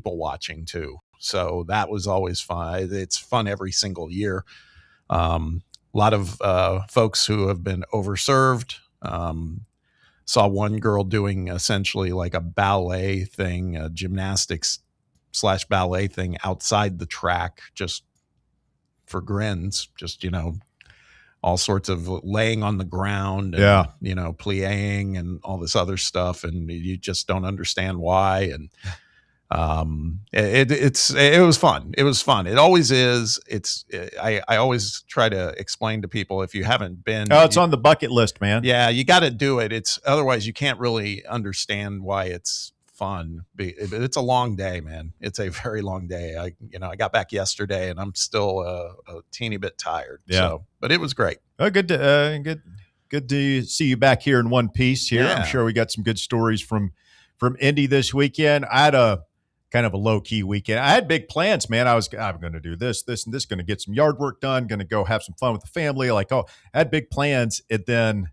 people watching too. So that was always fun. It's fun every single year. A lot of folks who have been overserved. Saw one girl doing essentially like a ballet thing, a gymnastics / ballet thing outside the track, just for grins, just, all sorts of laying on the ground and, plieing and all this other stuff. And you just don't understand why. And, it was fun. It was fun. It always is. I always try to explain to people, if you haven't been, it's on the bucket list, man. Yeah, you got to do it. Otherwise you can't really understand why it's fun. It's a long day, man. It's a very long day. I got back yesterday and I'm still a teeny bit tired. Yeah. So, but it was great. Oh, good to see you back here in one piece here. Yeah. I'm sure we got some good stories from Indy this weekend. I had a kind of a low-key weekend. I had big plans, man. I'm going to do this, and this, going to get some yard work done, going to go have some fun with the family. I had big plans, and then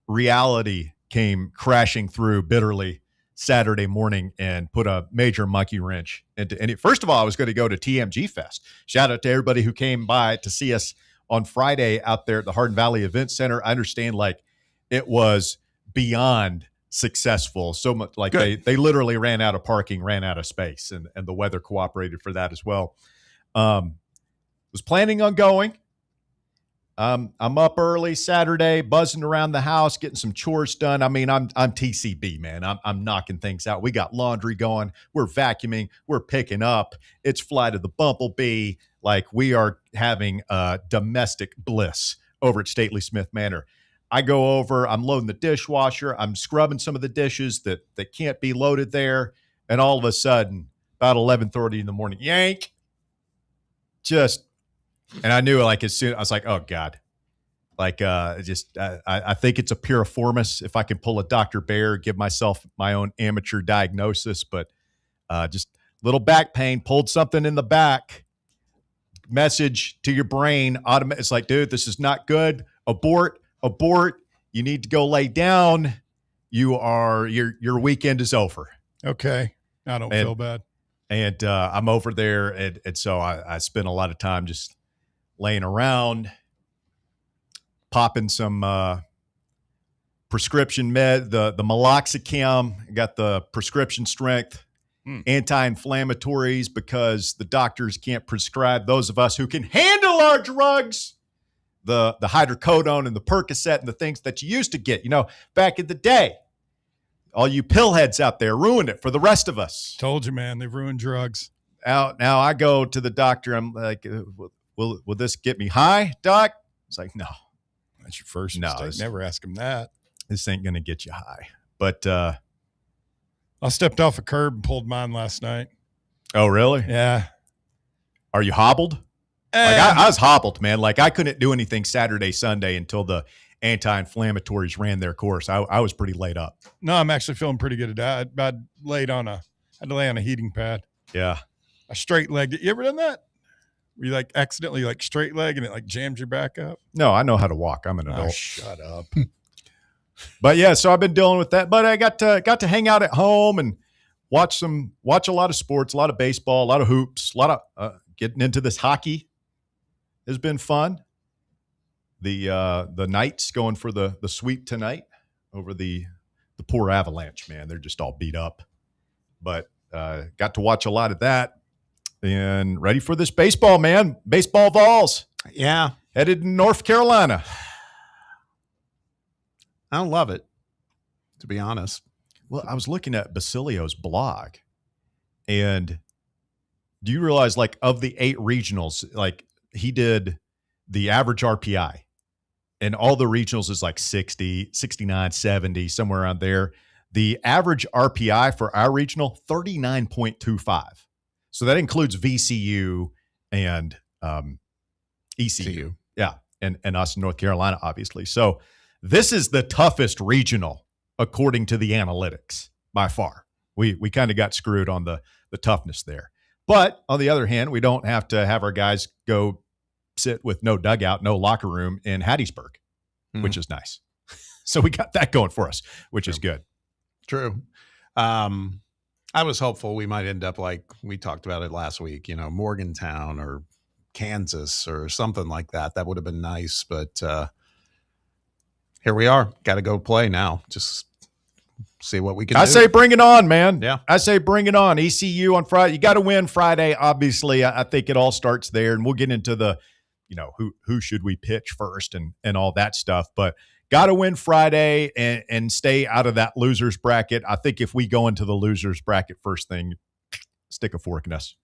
reality came crashing through bitterly Saturday morning and put a major monkey wrench into it. First of all, I was going to go to TMG Fest. Shout out to everybody who came by to see us on Friday out there at the Hardin Valley Event Center. I understand it was beyond successful, so much they literally ran out of parking, ran out of space, and the weather cooperated for that as well. Was planning on going. I'm up early Saturday, buzzing around the house, getting some chores done. I mean, I'm TCB, man. I'm knocking things out. We got laundry going. We're vacuuming. We're picking up. It's Flight of the Bumblebee. We are having domestic bliss over at Stately Smith Manor. I go over, I'm loading the dishwasher, I'm scrubbing some of the dishes that can't be loaded there, and all of a sudden, about 11:30 in the morning, yank! And I knew as soon, I was like, oh God. I think it's a piriformis. If I can pull a Dr. Bear, give myself my own amateur diagnosis, but just little back pain, pulled something in the back. Message to your brain, it's like, dude, this is not good. Abort. You need to go lay down. Your weekend is over. Okay. I don't feel bad. And I'm over there. And so I spent a lot of time just laying around, popping some prescription med, the meloxicam, got the prescription strength anti-inflammatories, because the doctors can't prescribe those of us who can handle our drugs. The hydrocodone and the Percocet and the things that you used to get, back in the day. All you pillheads out there ruined it for the rest of us. Told you, man, they've ruined drugs. Now I go to the doctor. I'm like, will this get me high, doc? It's like, no. That's your first mistake. Never ask him that. This ain't going to get you high. But I stepped off a curb and pulled mine last night. Oh, really? Yeah. Are you hobbled? I was hobbled, man. I couldn't do anything Saturday, Sunday until the anti-inflammatories ran their course. I was pretty laid up. No, I'm actually feeling pretty good. I had to lay on a heating pad. Yeah. I straight legged it. You ever done that? Where you accidentally straight leg and it jams your back up? No, I know how to walk. I'm an adult. Oh, shut up. But yeah, so I've been dealing with that. But I got to hang out at home and watch a lot of sports, a lot of baseball, a lot of hoops, a lot of getting into this hockey has been fun. The Knights going for the sweep tonight over the poor Avalanche, man. They're just all beat up. But got to watch a lot of that. And ready for this baseball, man. Baseball Vols. Yeah. Headed to North Carolina. I don't love it, to be honest. Well, I was looking at Basilio's blog, and do you realize, of the 8 regionals, he did the average RPI, and all the regionals is 60, 69, 70, somewhere around there. The average RPI for our regional, 39.25. So that includes VCU and ECU. Yeah, and us in North Carolina, obviously. So this is the toughest regional, according to the analytics, by far. We kind of got screwed on the toughness there. But on the other hand, we don't have to have our guys go sit with no dugout, no locker room in Hattiesburg, which is nice. So we got that going for us, which is good. True. I was hopeful we might end up like we talked about it last week, Morgantown or Kansas or something like that. That would have been nice, but here we are. Got to go play now. Just see what we can do. I say bring it on, man. Yeah. I say bring it on. ECU on Friday. You got to win Friday, obviously. I think it all starts there, and we'll get into the, who should we pitch first and all that stuff. But got to win Friday and stay out of that losers bracket. I think if we go into the losers bracket first thing, stick a fork in us.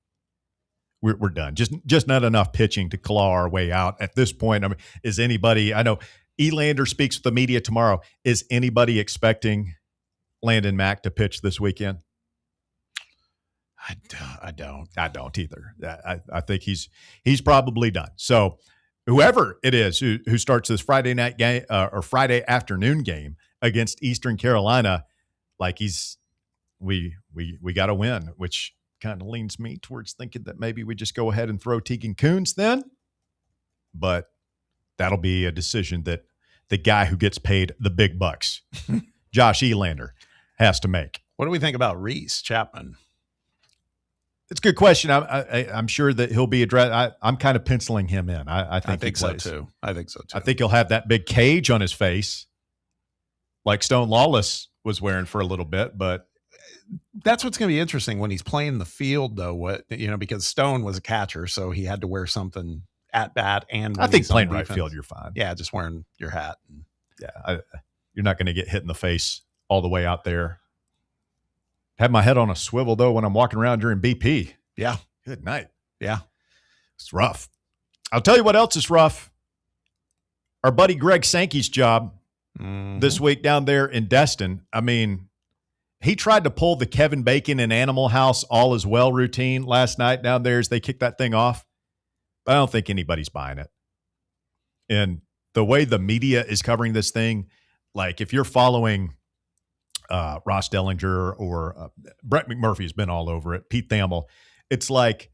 We're done. Just not enough pitching to claw our way out at this point. I mean, is anybody? I know Elander speaks with the media tomorrow. Is anybody expecting Landon Mack to pitch this weekend? I don't. I don't either. I think he's probably done. So whoever it is who starts this Friday night game or Friday afternoon game against Eastern Carolina, like we got to win, which kind of leans me towards thinking that maybe we just go ahead and throw Tegan Kuntz then. But that'll be a decision that the guy who gets paid the big bucks, Josh Elander, has to make. What do we think about Reese Chapman? It's a good question. I'm sure that he'll be addressed. I'm kind of penciling him in. I think so too. I think so too. I think he'll have that big cage on his face, like Stone Lawless was wearing for a little bit. But that's what's going to be interesting when he's playing the field, though. Because Stone was a catcher, so he had to wear something at bat. And I think playing right field, you're fine. Yeah, just wearing your hat. You're not going to get hit in the face all the way out there. Have my head on a swivel, though, when I'm walking around during BP. Yeah. Good night. Yeah. It's rough. I'll tell you what else is rough. Our buddy Greg Sankey's job this week down there in Destin. I mean, he tried to pull the Kevin Bacon and Animal House all is well routine last night down there as they kicked that thing off. But I don't think anybody's buying it. And the way the media is covering this thing, like if you're following Ross Dellinger or Brett McMurphy's been all over it, Pete Thamel, it's like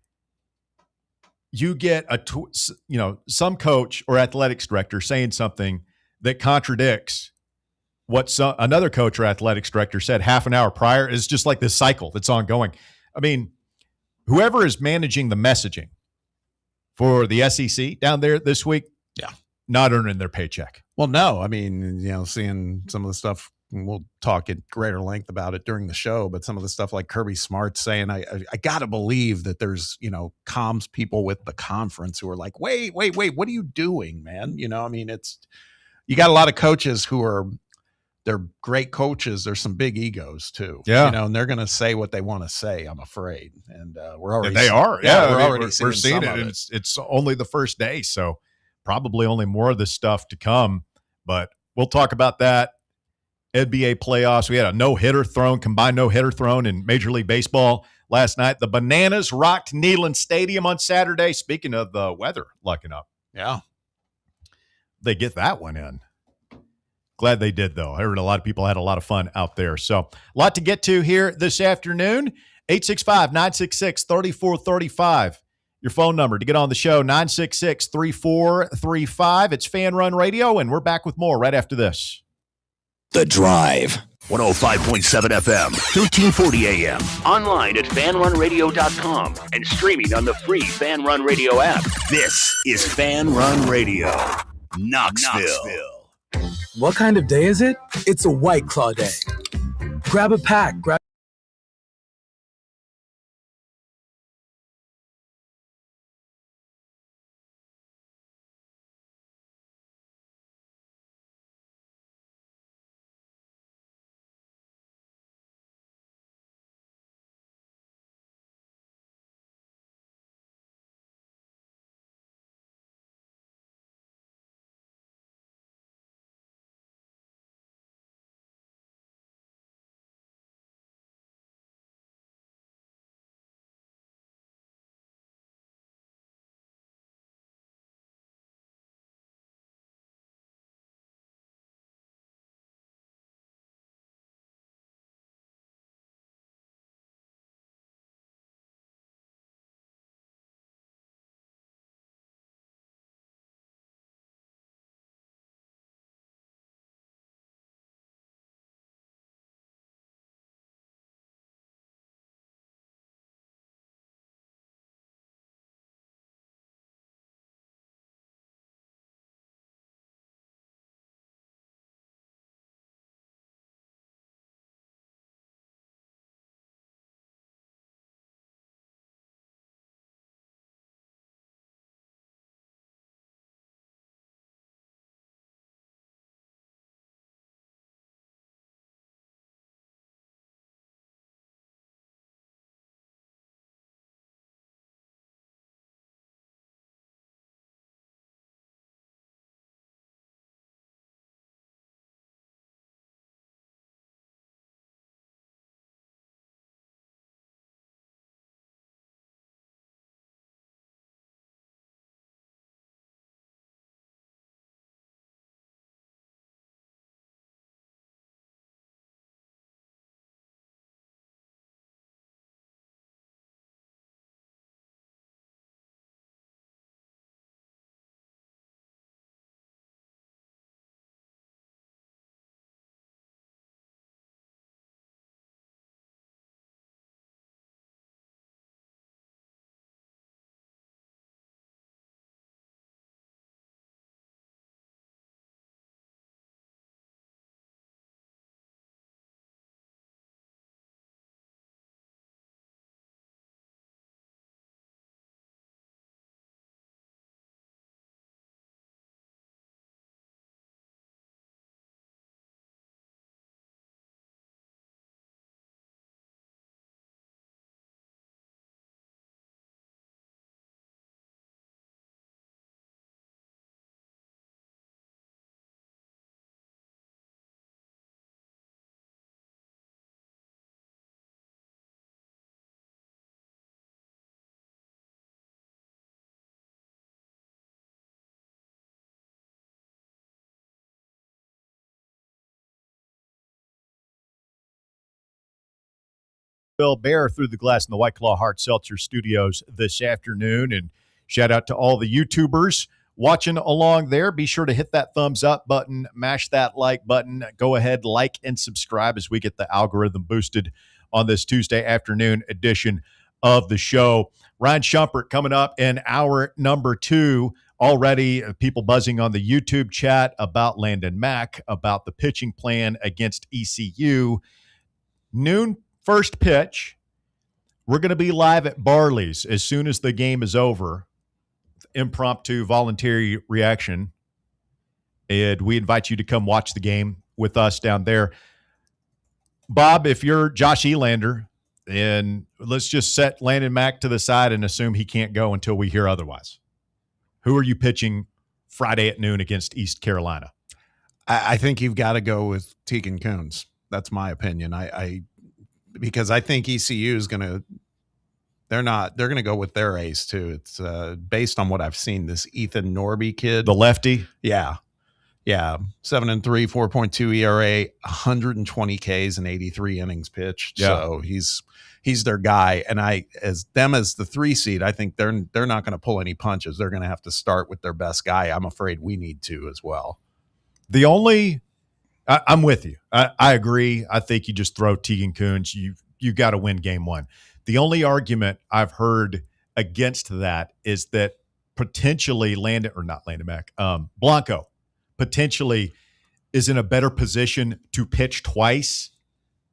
you get some coach or athletics director saying something that contradicts what another coach or athletics director said half an hour prior. Is just like this cycle that's ongoing. I mean, whoever is managing the messaging for the SEC down there this week, not earning their paycheck. Well, no. I mean, seeing some of the stuff, we'll talk at greater length about it during the show, but some of the stuff like Kirby Smart saying, I got to believe that there's, comms people with the conference who are like, wait, what are you doing, man? You got a lot of coaches they're great coaches. There's some big egos too. Yeah. And they're going to say what they want to say, I'm afraid. And we're already, and they are. Yeah. We're seeing it. And it's only the first day. So probably only more of this stuff to come, but we'll talk about that. NBA playoffs. We had a combined no-hitter thrown in Major League Baseball last night. The Bananas rocked Neyland Stadium on Saturday. Speaking of the weather lucking up. Yeah. They get that one in. Glad they did, though. I heard a lot of people had a lot of fun out there. So a lot to get to here this afternoon. 865-966-3435. Your phone number to get on the show, 966-3435. It's Fan Run Radio, and we're back with more right after this. The Drive. 105.7 FM, 1340 AM. Online at fanrunradio.com and streaming on the free Fan Run Radio app. This is Fan Run Radio, Knoxville. What kind of day is it? It's a White Claw day. Grab a pack, Bill Bear through the glass in the White Claw Hard Seltzer Studios this afternoon. And shout out to all the YouTubers watching along there. Be sure to hit that thumbs up button, mash that like button. Go ahead, like and subscribe as we get the algorithm boosted on this Tuesday afternoon edition of the show. Ryan Shumpert coming up in hour number 2. Already people buzzing on the YouTube chat about Landon Mack, about the pitching plan against ECU. Noon first pitch. We're going to be live at Barley's as soon as the game is over. Impromptu voluntary reaction. And we invite you to come watch the game with us down there. Bob, if you're Josh Elander, and let's just set Landon Mack to the side and assume he can't go until we hear otherwise. Who are you pitching Friday at noon against East Carolina? I think you've got to go with Tegan Kuhns. That's my opinion. Because I think ECU is going to, they're going to go with their ace too. It's based on what I've seen, this Ethan Norby kid. The lefty? Yeah. 7-3, 4.2 ERA, 120 Ks and 83 innings pitched. Yeah. So he's their guy. And as the 3 seed, I think they're not going to pull any punches. They're going to have to start with their best guy. I'm afraid we need to as well. I'm with you. I agree. I think you just throw Tegan Kuhns. You got to win game 1. The only argument I've heard against that is that potentially Blanco potentially is in a better position to pitch twice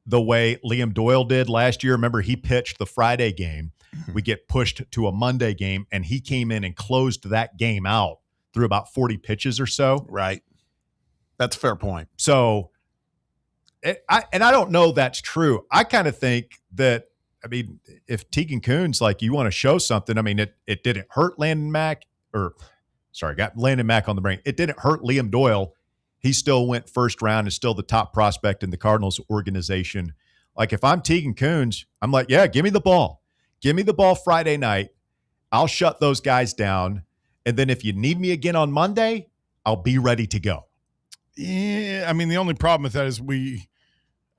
the way Liam Doyle did last year. Remember, he pitched the Friday game. We get pushed to a Monday game, and he came in and closed that game out through about 40 pitches or so. Right. That's a fair point. So, I don't know that's true. I kind of think that, if Tegan Kuhns, you want to show something, it didn't hurt Landon Mack, got Landon Mack on the brain. It didn't hurt Liam Doyle. He still went first round, is still the top prospect in the Cardinals organization. If I'm Tegan Kuhns, I'm like, yeah, give me the ball. Give me the ball Friday night. I'll shut those guys down. And then if you need me again on Monday, I'll be ready to go. Yeah, the only problem with that is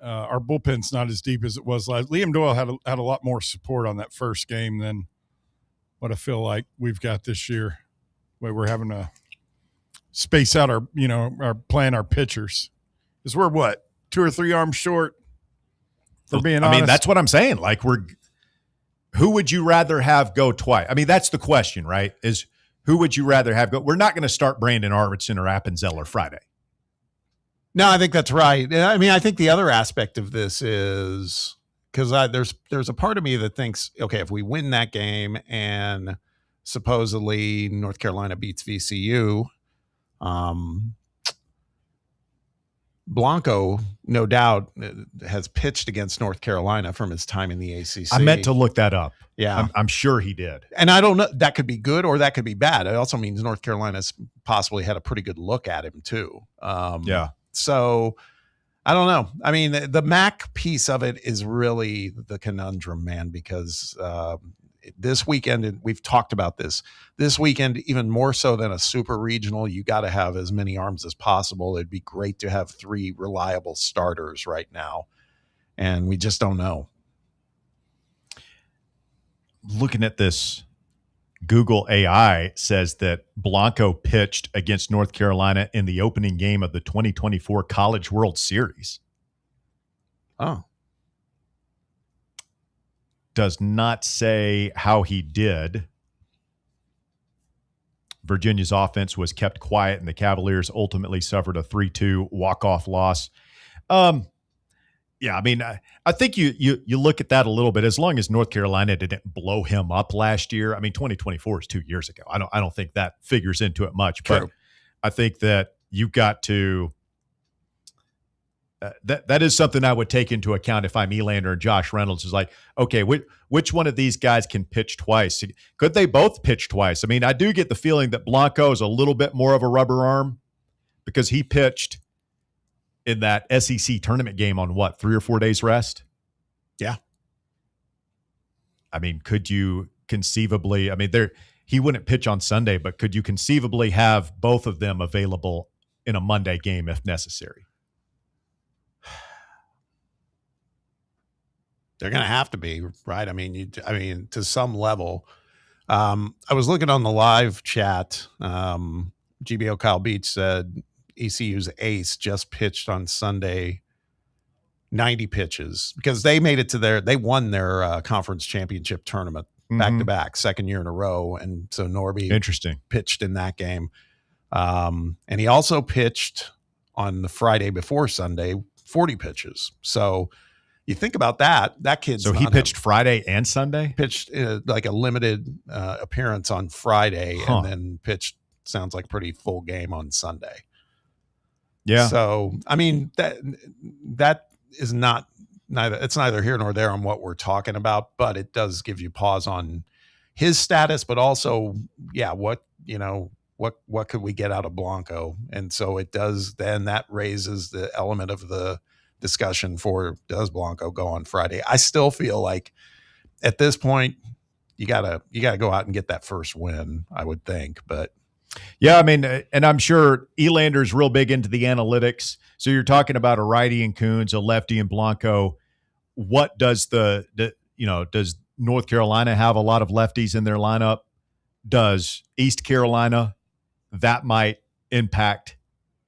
our bullpen's not as deep as it was last. Liam Doyle had a lot more support on that first game than what I feel like we've got this year. Where we're having to space out our pitchers. Because we're 2 or 3 arms short, for being honest. That's what I'm saying. Who would you rather have go twice? That's the question, right? Is who would you rather have go? We're not going to start Brandon Arvidsson or Appenzeller Friday. No, I think that's right. I think the other aspect of this is because there's a part of me that thinks, okay, if we win that game and supposedly North Carolina beats VCU, Blanco, no doubt, has pitched against North Carolina from his time in the ACC. I meant to look that up. Yeah. I'm sure he did. And I don't know, that could be good or that could be bad. It also means North Carolina's possibly had a pretty good look at him too. Yeah. So I don't know. The Mac piece of it is really the conundrum, man, because this weekend, and we've talked about this weekend, even more so than a super regional, you got to have as many arms as possible. It'd be great to have 3 reliable starters right now. And we just don't know. Looking at this, Google AI says that Blanco pitched against North Carolina in the opening game of the 2024 College World Series. Oh. Does not say how he did. Virginia's offense was kept quiet, and the Cavaliers ultimately suffered a 3-2 walk-off loss. I think you look at that a little bit. As long as North Carolina didn't blow him up last year, 2024 is 2 years ago. I don't think that figures into it much. True. But I think that you've got to. That is something I would take into account if I'm Elander and Josh Reynolds. Is okay, which one of these guys can pitch twice? Could they both pitch twice? I do get the feeling that Blanco is a little bit more of a rubber arm because he pitched in that SEC tournament game on 3 or 4 days rest? Yeah. Could you conceivably, he wouldn't pitch on Sunday, but could you conceivably have both of them available in a Monday game if necessary? They're going to have to be, right? I mean, to some level. I was looking on the live chat. GBO Kyle Beach said ECU's ace just pitched on Sunday 90 pitches because they made it to they won their conference championship tournament back to back, second year in a row. And so Norby pitched in that game. And he also pitched on the Friday before Sunday, 40 pitches. So you think about that kid's. So he pitched Friday and Sunday? Pitched like a limited appearance on Friday and then pitched, sounds like pretty full game on Sunday. Yeah. So, I mean, that is it's neither here nor there on what we're talking about, but it does give you pause on his status, but also, what could we get out of Blanco? And so it does, then that raises the element of the discussion for, does Blanco go on Friday? I still feel like at this point, you gotta go out and get that first win, I would think, but. Yeah, I mean, and I'm sure Elander's real big into the analytics. So you're talking about a righty in Coons, a lefty in Blanco. What does does North Carolina have a lot of lefties in their lineup? Does East Carolina? That might impact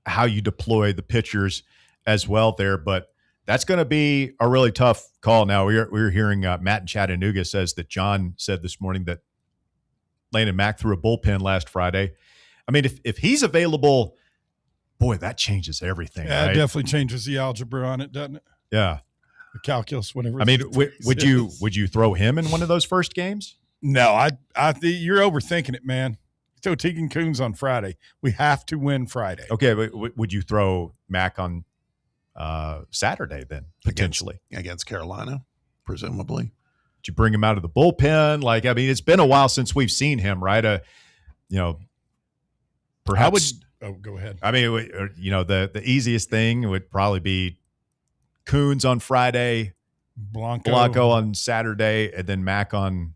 how you deploy the pitchers as well there. But that's going to be a really tough call. Now, we were hearing Matt in Chattanooga says that John said this morning that Landon Mack threw a bullpen last Friday. I mean, if he's available, boy, that changes everything. Yeah, right? It definitely changes the algebra on it, doesn't it? Yeah. The calculus, whatever. I mean, would you throw him in one of those first games? No, I think you're overthinking it, man. So Tegan Coons on Friday. We have to win Friday. Okay, but would you throw Mack on Saturday then, potentially? Against Carolina, presumably. Did you bring him out of the bullpen? Like, I mean, it's been a while since we've seen him, right? Perhaps. Go ahead. I mean, the easiest thing would probably be Coons on Friday, Blanco on Saturday, and then Mack on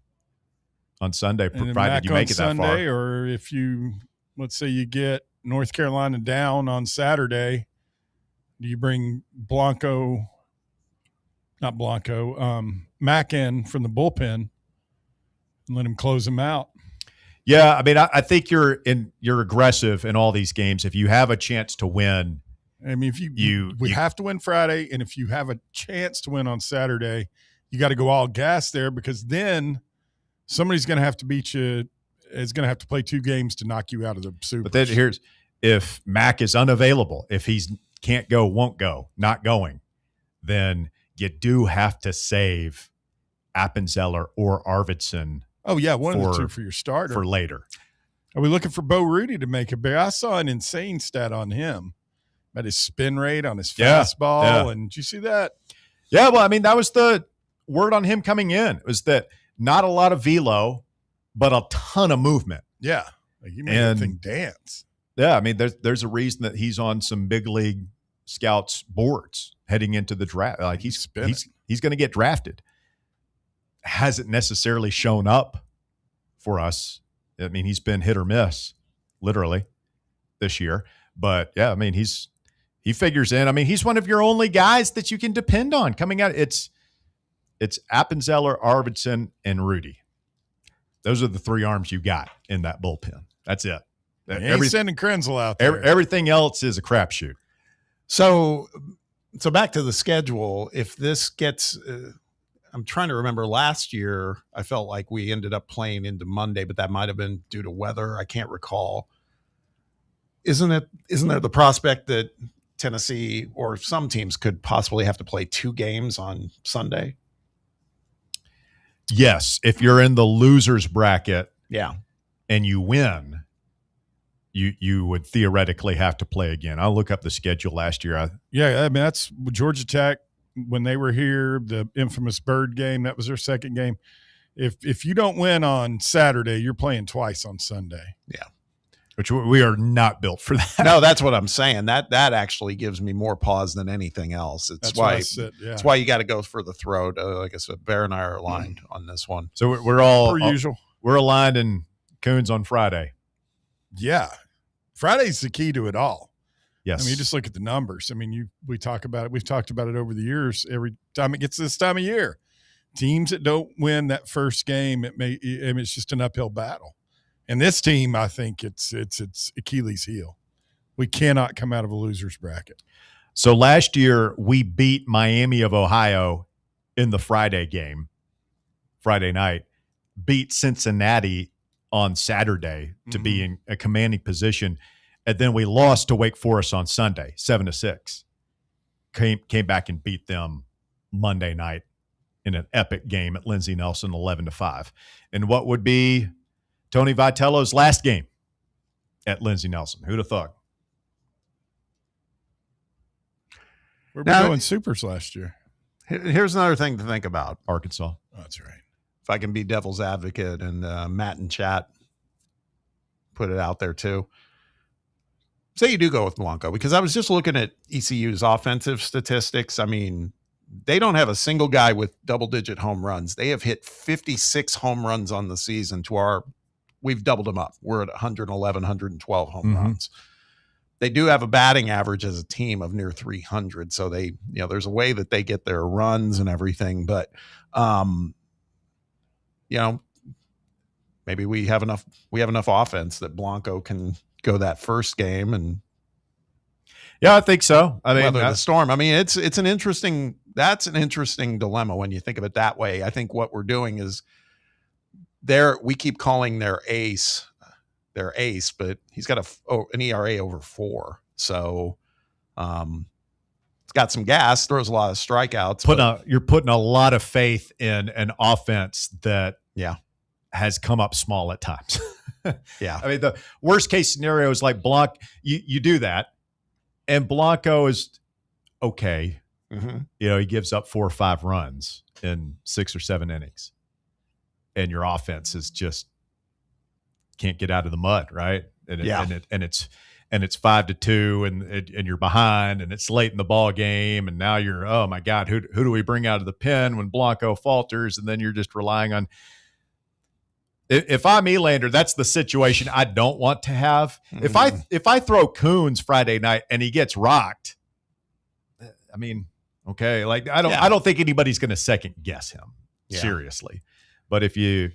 Sunday, provided you make it that far. Or if let's say you get North Carolina down on Saturday, do you bring Mack in from the bullpen and let him close him out? Yeah, I mean, I think you're aggressive in all these games. If you have a chance to win, I mean, we have to win Friday, and if you have a chance to win on Saturday, you got to go all gas there, because then somebody's going to have to beat you. Is going to have to play 2 games to knock you out of the Super. But then if Mack is unavailable, if he's can't go, won't go, not going, then you do have to save Appenzeller or Arvidsson. Oh, yeah, one of the two for your starter. For later. Are we looking for Bo Rudy to make a big? I saw an insane stat on him about his spin rate on his fastball. Yeah. And did you see that? Yeah, well, I mean, that was the word on him coming in. It was that not a lot of velo, but a ton of movement. Yeah. Like you made that thing dance. Yeah, I mean, there's a reason that he's on some big league scouts boards heading into the draft. Like he's going to get drafted. Hasn't necessarily shown up for us. I mean, he's been hit or miss, literally, this year. But yeah, I mean, he figures in. I mean, he's one of your only guys that you can depend on coming out. It's Appenzeller, Arvidsson, and Rudy. Those are the 3 arms you got in that bullpen. That's it. He's sending Krenzel out there. Everything else is a crapshoot. So back to the schedule. If this gets, I'm trying to remember last year, I felt like we ended up playing into Monday, but that might have been due to weather. I can't recall. Isn't there the prospect that Tennessee or some teams could possibly have to play 2 games on Sunday? Yes. If you're in the losers bracket. Yeah. And you win, you would theoretically have to play again. I'll look up the schedule last year. I mean, that's Georgia Tech when they were here, the infamous Bird game. That was their second game. If you don't win on Saturday, you're playing twice on Sunday. Yeah. Which we are not built for that. No, that's what I'm saying. That actually gives me more pause than anything else. That's why you got to go for the throat. Like I said, Bear and I are aligned on this one. So we're all per usual. We're aligned in Coons on Friday. Yeah, Friday's the key to it all. Yes, I mean, you just look at the numbers. I mean, we talk about it. We've talked about it over the years. Every time it gets this time of year, teams that don't win that first game, it's just an uphill battle. And this team, I think it's Achilles' heel. We cannot come out of a loser's bracket. So last year we beat Miami of Ohio in the Friday game, Friday night, beat Cincinnati on Saturday to be in a commanding position. And then we lost to Wake Forest on Sunday, 7-6. Came back and beat them Monday night in an epic game at Lindsey Nelson, 11-5. And what would be Tony Vitello's last game at Lindsey Nelson? Who'd have thought? We're going supers last year. Here's another thing to think about. Arkansas. Oh, that's right. If I can be devil's advocate, and Matt in chat put it out there too. Say you do go with Blanco, because I was just looking at ECU's offensive statistics. I mean, they don't have a single guy with double-digit home runs. They have hit 56 home runs on the season we've doubled them up. We're at 111, 112 home runs. They do have a batting average as a team of near 300. So there's a way that they get their runs and everything, but maybe we have enough offense that Blanco can go that first game and I think so. I mean, weather the storm. I mean, that's an interesting dilemma when you think of it that way. I think what we're doing is we keep calling their ace, but he's got an ERA over 4. So it's got some gas, throws a lot of strikeouts. You're putting a lot of faith in an offense that has come up small at times. Yeah. I mean, the worst case scenario is like you do that, and Blanco is okay. Mm-hmm. He gives up 4 or 5 runs in 6 or 7 innings, and your offense is just can't get out of the mud, right? And it's 5-2, and you're behind, and it's late in the ball game, and now you're, oh my God, who do we bring out of the pen when Blanco falters? And then you're just relying on. If I'm Elander, that's the situation I don't want to have. Mm-hmm. If I throw Coons Friday night and he gets rocked, I mean, okay, like I don't think anybody's going to second guess him seriously. But if you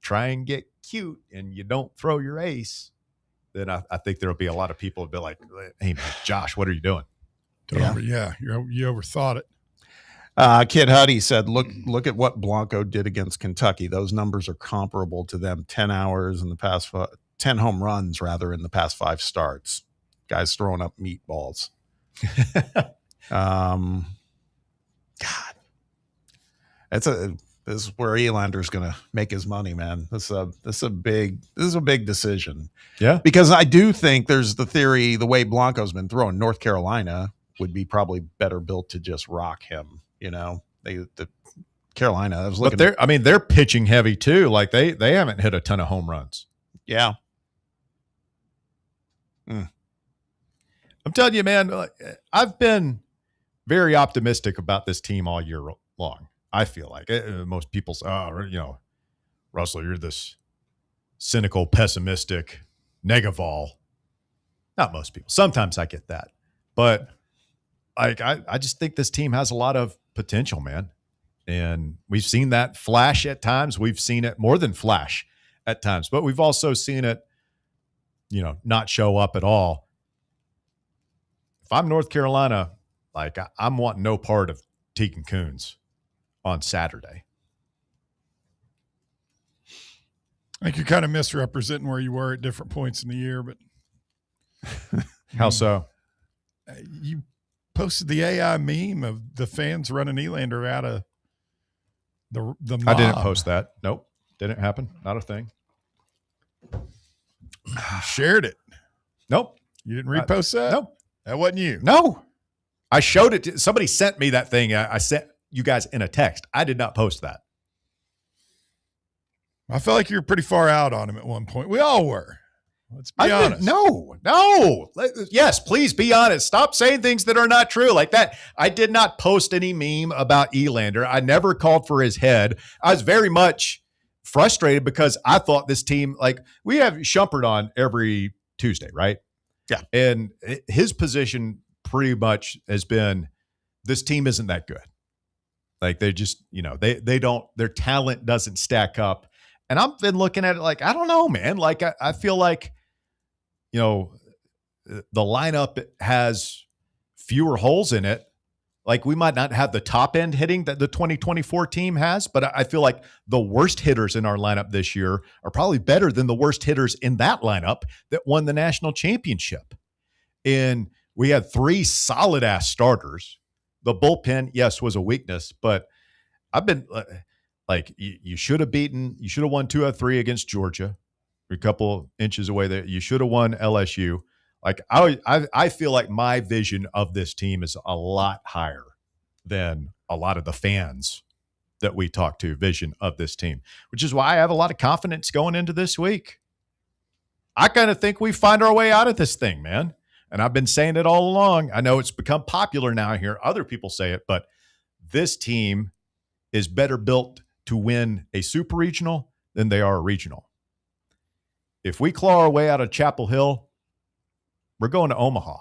try and get cute and you don't throw your ace, then I think there'll be a lot of people who'll be like, "Hey man, Josh, what are you doing?" You overthought it. Kid Huddy said, look at what Blanco did against Kentucky. Those numbers are comparable to them. 10 home runs rather in the past 5 starts. Guys throwing up meatballs. God, this is where Elander's going to make his money, man. This is a big decision. Yeah, because I do think there's the theory, the way Blanco's been thrown, North Carolina would be probably better built to just rock him. The Carolina. I was looking. But they're pitching heavy too. Like they haven't hit a ton of home runs. Yeah. I'm telling you, man. I've been very optimistic about this team all year long. I feel like most people say, "Oh, Russell, you're this cynical, pessimistic negaval." Not most people. Sometimes I get that, but I just think this team has a lot of potential, man. And we've seen that flash at times. We've seen it more than flash at times, but we've also seen it, not show up at all. If I'm North Carolina, I'm wanting no part of Tegan Coons on Saturday. I think you're kind of misrepresenting where you were at different points in the year, but how so? You posted the AI meme of the fans running Elander out of the mob. I didn't post that. Nope. Didn't happen. Not a thing. Shared it. Nope. You didn't repost that? Nope. That wasn't you. No. I showed it. Somebody sent me that thing. I sent you guys in a text. I did not post that. I felt like you were pretty far out on him at one point. We all were. Let's be honest. No. Yes, please be honest. Stop saying things that are not true like that. I did not post any meme about Elander. I never called for his head. I was very much frustrated because I thought this team, we have Shumpert on every Tuesday, right? Yeah. And his position pretty much has been, this team isn't that good. Like they just, they don't, their talent doesn't stack up. And I've been looking at it like, I don't know, man. Like I feel like, the lineup has fewer holes in it. Like we might not have the top end hitting that the 2024 team has, but I feel like the worst hitters in our lineup this year are probably better than the worst hitters in that lineup that won the national championship. And we had 3 solid ass starters. The bullpen, yes, was a weakness, but I've been like, you should have won 2 out of 3 against Georgia. You're a couple inches away there. You should have won LSU. Like I feel like my vision of this team is a lot higher than a lot of the fans that we talk to vision of this team, which is why I have a lot of confidence going into this week. I kind of think we find our way out of this thing, man. And I've been saying it all along. I know it's become popular now. I hear other people say it, but this team is better built to win a super regional than they are a regional. If we claw our way out of Chapel Hill, we're going to Omaha.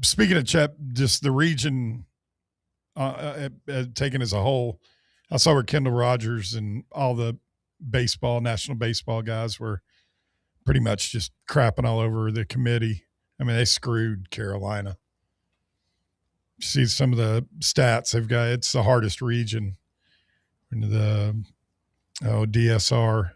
Speaking of Chap, just the region taken as a whole, I saw where Kendall Rogers and all the national baseball guys were pretty much just crapping all over the committee. I mean, they screwed Carolina. See some of the stats they've got. It's the hardest region. The DSR,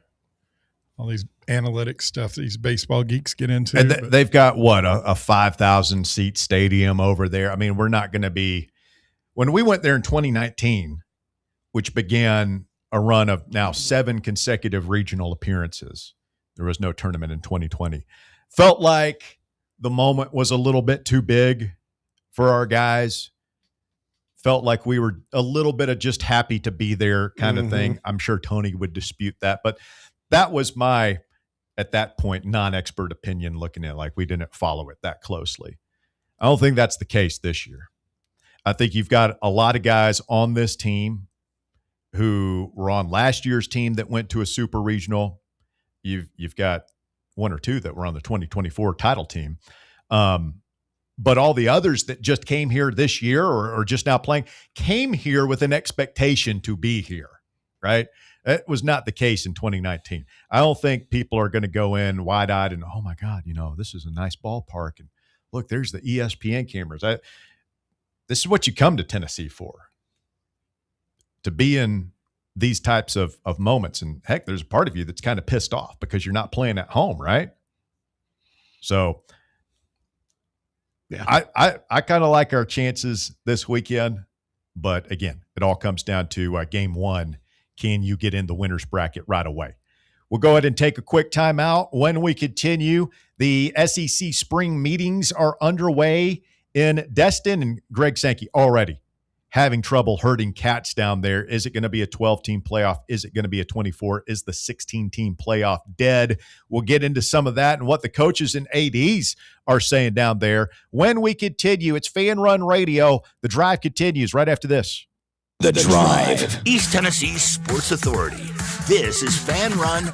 all these analytics stuff that these baseball geeks get into. And they've got a 5,000 seat stadium over there. I mean, we're not going to be – when we went there in 2019, which began a run of now 7 consecutive regional appearances, there was no tournament in 2020. Felt like the moment was a little bit too big for our guys. Felt like we were a little bit of just happy to be there kind of thing. I'm sure Tony would dispute that, but that was my, at that point, non-expert opinion looking at it, like we didn't follow it that closely. I don't think that's the case this year. I think you've got a lot of guys on this team who were on last year's team that went to a super regional. You've got 1 or 2 that were on the 2024 title team. But all the others that just came here this year or just now playing came here with an expectation to be here, right? That was not the case in 2019. I don't think people are going to go in wide-eyed and, oh, my God, this is a nice ballpark. And look, there's the ESPN cameras. This is what you come to Tennessee for, to be in these types of moments. And, heck, there's a part of you that's kind of pissed off because you're not playing at home, right? So – yeah, I kind of like our chances this weekend, but again, it all comes down to game 1. Can you get in the winner's bracket right away? We'll go ahead and take a quick timeout. When we continue, the SEC spring meetings are underway in Destin, and Greg Sankey already having trouble herding cats down there. Is it going to be a 12-team playoff? Is it going to be a 24? Is the 16-team playoff dead? We'll get into some of that and what the coaches and ADs are saying down there. When we continue, it's Fan Run Radio. The drive continues right after this. The Drive. East Tennessee Sports Authority. This is Fan Run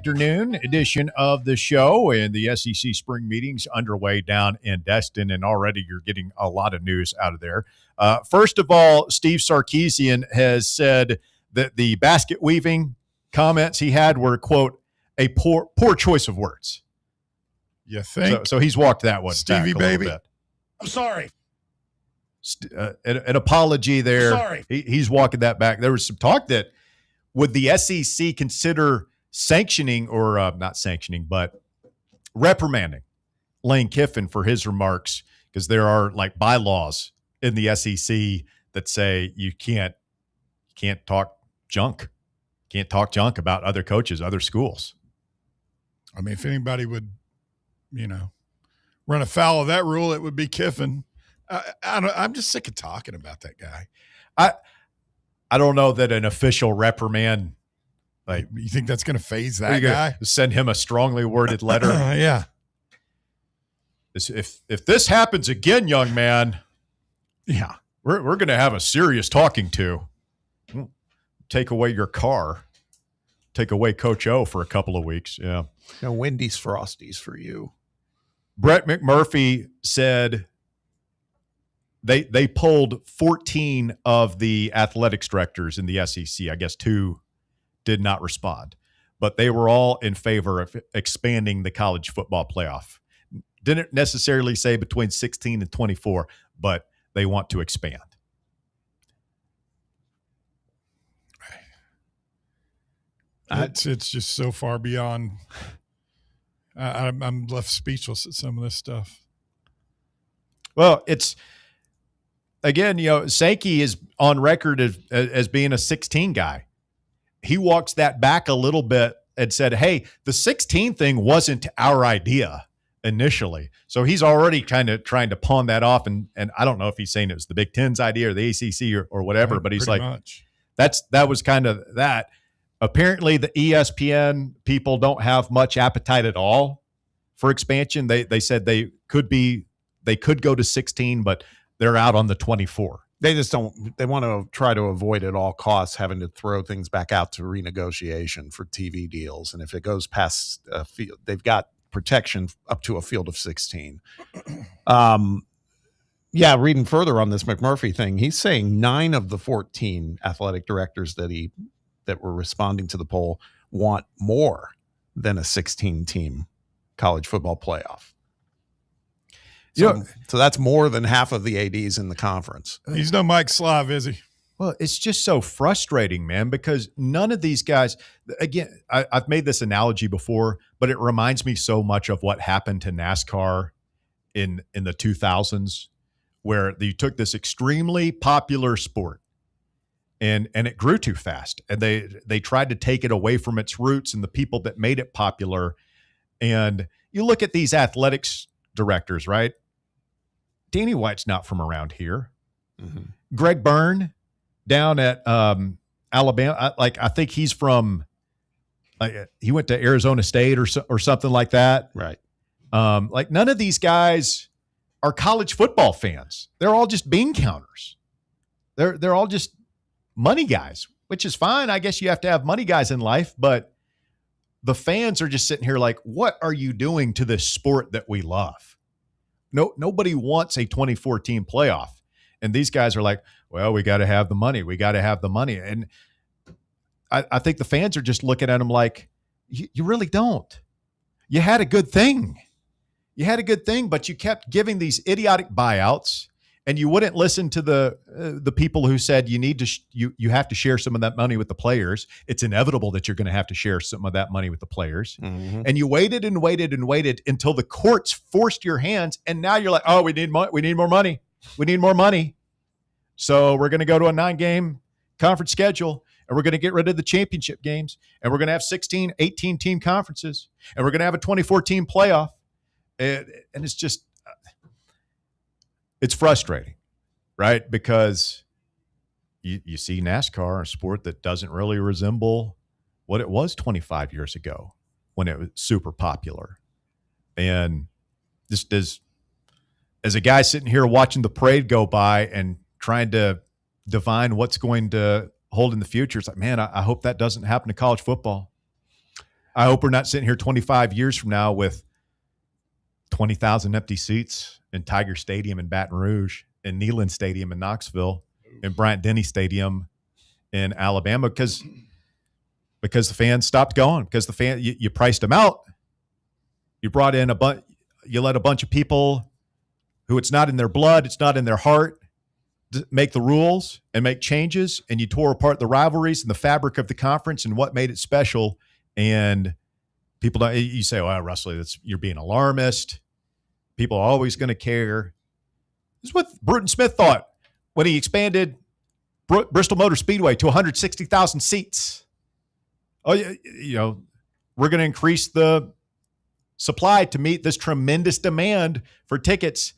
Afternoon edition of the show, and the SEC spring meetings underway down in Destin, and already you're getting a lot of news out of there. First of all, Steve Sarkisian has said that the basket weaving comments he had were, quote, a poor choice of words. You think? So he's walked that one Stevie, back a little baby. bit. I'm sorry. An apology there. Sorry. He's walking that back. There was some talk that would the SEC consider sanctioning or not sanctioning, but reprimanding Lane Kiffin for his remarks, because there are like bylaws in the SEC that say you can't talk junk. Can't talk junk about other coaches, other schools. I mean, if anybody would, run afoul of that rule, it would be Kiffin. I'm just sick of talking about that guy. I don't know that an official reprimand, like, You think that's going to phase that guy? send him a strongly worded letter. Yeah. If this happens again, young man, Yeah. we're going to have a serious talking to. Take away your car. Take away Coach O for a couple of weeks. Yeah. No Wendy's Frosties for you. Brett McMurphy said they pulled 14 of the athletics directors in the SEC. I guess 2 did not respond, but they were all in favor of expanding the college football playoff. Didn't necessarily say between 16 and 24, but they want to expand. It's just so far beyond. I'm left speechless at some of this stuff. Well, it's again, Sankey is on record as being a 16 guy. He walks that back a little bit and said, hey, the 16 thing wasn't our idea initially. So he's already kind of trying to pawn that off. And I don't know if he's saying it was the Big Ten's idea or the ACC or whatever, but he's like, much. that was kind of that. Apparently the ESPN people don't have much appetite at all for expansion. They said they could go to 16, but they're out on the 24. They just don't. They want to try to avoid at all costs having to throw things back out to renegotiation for TV deals. And if it goes past a field, they've got protection up to a field of 16. Yeah, reading further on this McMurphy thing, he's saying 9 of the 14 athletic directors that were responding to the poll want more than a 16-team college football playoff. So that's more than half of the ADs in the conference. He's no Mike Slav, is he? Well, it's just so frustrating, man, because none of these guys, again, I've made this analogy before, but it reminds me so much of what happened to NASCAR in the 2000s, where you took this extremely popular sport and it grew too fast. And they tried to take it away from its roots and the people that made it popular. And you look at these athletics directors, right? Danny White's not from around here. Mm-hmm. Greg Byrne down at Alabama, I think he's from, he went to Arizona State or something like that. Right. None of these guys are college football fans. They're all just bean counters. They're all just money guys, which is fine. I guess you have to have money guys in life, but the fans are just sitting here like, what are you doing to this sport that we love? Nobody wants a 2014 playoff. And these guys are like, well, we got to have the money. We got to have the money. And I think the fans are just looking at them like, you really don't. You had a good thing. But you kept giving these idiotic buyouts, and you wouldn't listen to the people who said you need to you have to share some of that money with the players. It's inevitable that you're going to have to share some of that money with the players. Mm-hmm. And you waited and waited and waited until the courts forced your hands, and now you're like, oh, we need more money. We need more money. So we're going to go to a 9-game conference schedule, and we're going to get rid of the championship games, and we're going to have 16, 18-team conferences, and we're going to have a 24-team playoff. And it's just, it's frustrating, right? Because you see NASCAR, a sport that doesn't really resemble what it was 25 years ago when it was super popular. And just as a guy sitting here watching the parade go by and trying to divine what's going to hold in the future, it's like, man, I hope that doesn't happen to college football. I hope we're not sitting here 25 years from now with 20,000 empty seats in Tiger Stadium in Baton Rouge, and Neyland Stadium in Knoxville, and Bryant-Denny Stadium in Alabama because the fans stopped going, because you priced them out. You brought in you let a bunch of people who it's not in their blood, it's not in their heart, make the rules and make changes, and you tore apart the rivalries and the fabric of the conference and what made it special. And people don't, you say, "Well, Russell, you're being alarmist. People are always going to care." This is what Bruton Smith thought when he expanded Bristol Motor Speedway to 160,000 seats. Oh, we're going to increase the supply to meet this tremendous demand for tickets.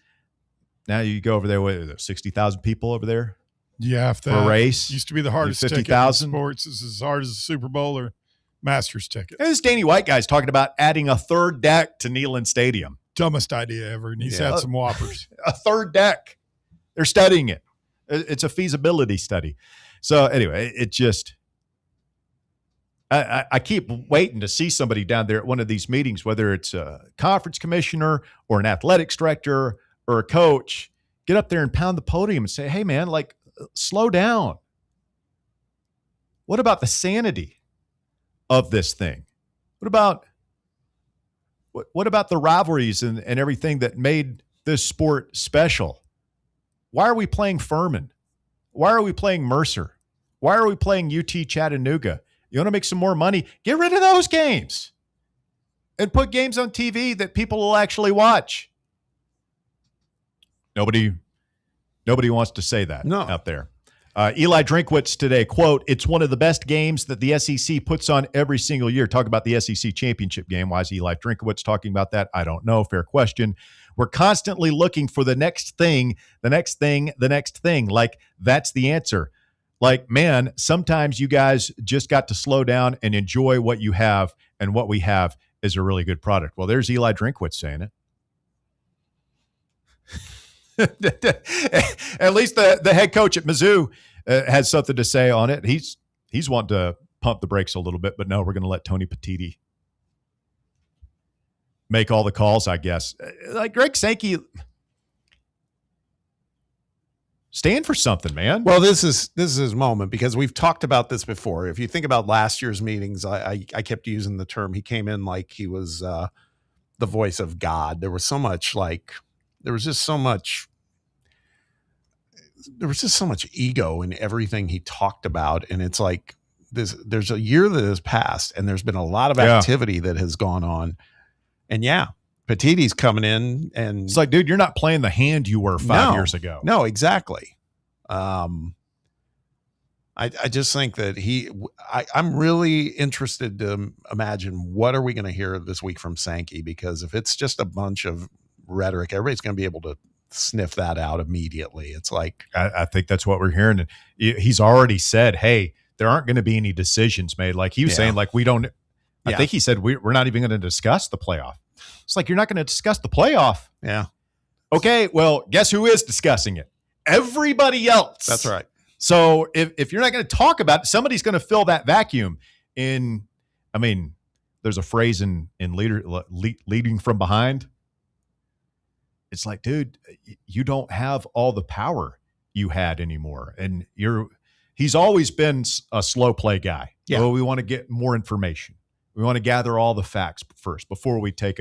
Now you go over there with 60,000 people over there. Yeah, if for a race used to be the hardest ticket in sports. It's as hard as a Super Bowl or Masters ticket. And this Danny White guy's talking about adding a third deck to Neyland Stadium. Dumbest idea ever, and he's had some whoppers. A third deck. They're studying it. It's a feasibility study. So anyway, it just I keep waiting to see somebody down there at one of these meetings, whether it's a conference commissioner or an athletics director or a coach, get up there and pound the podium and say, "Hey, man, slow down. What about the sanity of this thing? What about the rivalries and everything that made this sport special? Why are we playing Furman? Why are we playing Mercer? Why are we playing UT Chattanooga? You want to make some more money? Get rid of those games and put games on TV that people will actually watch." Nobody wants to say that out there. Eli Drinkwitz today, quote, "It's one of the best games that the SEC puts on every single year." Talk about the SEC championship game. Why is Eli Drinkwitz talking about that? I don't know. Fair question. "We're constantly looking for the next thing, the next thing, the next thing." Like, that's the answer. Like, man, sometimes you guys just got to slow down and enjoy what you have, and what we have is a really good product. Well, there's Eli Drinkwitz saying it. At least the head coach at Mizzou has something to say on it. He's wanting to pump the brakes a little bit, but no, we're going to let Tony Petitti make all the calls, I guess. Like Greg Sankey, stand for something, man. Well, this is his moment, because we've talked about this before. If you think about last year's meetings, I kept using the term, he came in like he was the voice of God. There was just so much ego in everything he talked about. And it's like there's a year that has passed, and there's been a lot of activity that has gone on. And Petitti's coming in, and it's like, dude, you're not playing the hand you were 5 years ago. No, exactly. I just think that I'm really interested to imagine what are we going to hear this week from Sankey, because if it's just a bunch of rhetoric, everybody's going to be able to sniff that out immediately. It's like, I think that's what we're hearing. And he's already said, "Hey, there aren't going to be any decisions made." Like he was saying, like, we don't, I think he said, we're not even going to discuss the playoff. It's like, you're not going to discuss the playoff. Yeah. Okay. Well, guess who is discussing it? Everybody else. That's right. So if you're not going to talk about it, somebody's going to fill that vacuum there's a phrase in leading from behind. It's like, dude, you don't have all the power you had anymore. And he's always been a slow play guy. Yeah. Well, we want to get more information. We want to gather all the facts first before we take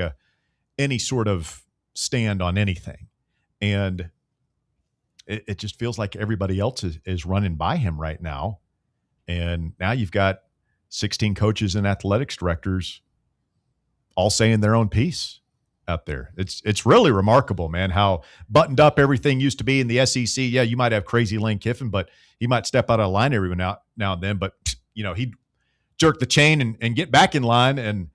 any sort of stand on anything. And it just feels like everybody else is running by him right now. And now you've got 16 coaches and athletics directors all saying their own piece out there. It's really remarkable, man, how buttoned up everything used to be in the SEC. Yeah, you might have crazy Lane Kiffin, but he might step out of line every now and then. But, he'd jerk the chain and get back in line. And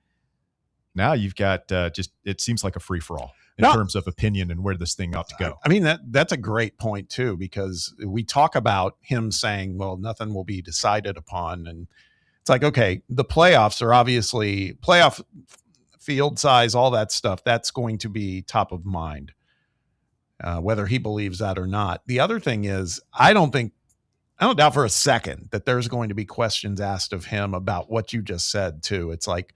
now you've got it seems like a free-for-all in terms of opinion and where this thing ought to go. I mean, that's a great point, too, because we talk about him saying, well, nothing will be decided upon. And it's like, okay, the playoffs are obviously playoff field size, all that stuff. That's going to be top of mind, whether he believes that or not. The other thing is, I don't doubt for a second that there's going to be questions asked of him about what you just said, too. It's like,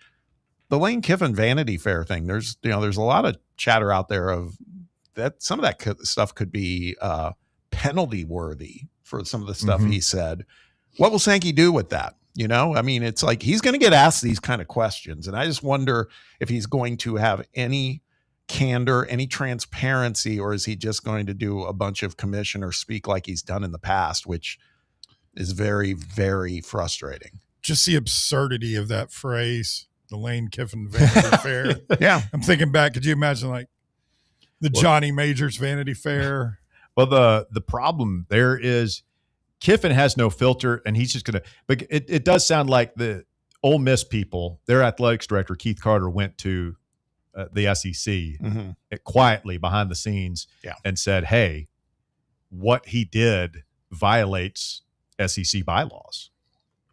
the Lane Kiffin Vanity Fair thing, there's a lot of chatter out there of that some of that stuff could be penalty worthy for some of the stuff he said. What will Sankey do with that? I mean, it's like he's going to get asked these kind of questions, and I just wonder if he's going to have any candor, any transparency, or is he just going to do a bunch of commissioner speak like he's done in the past, which is very, very frustrating. Just the absurdity of that phrase, the Lane Kiffin Vanity Fair. Yeah. I'm thinking back. Could you imagine like the Johnny Majors Vanity Fair? Well, the problem there is Kiffin has no filter, and he's just going to – but it does sound like the Ole Miss people, their athletics director, Keith Carter, went to the SEC quietly behind the scenes and said, hey, what he did violates SEC bylaws.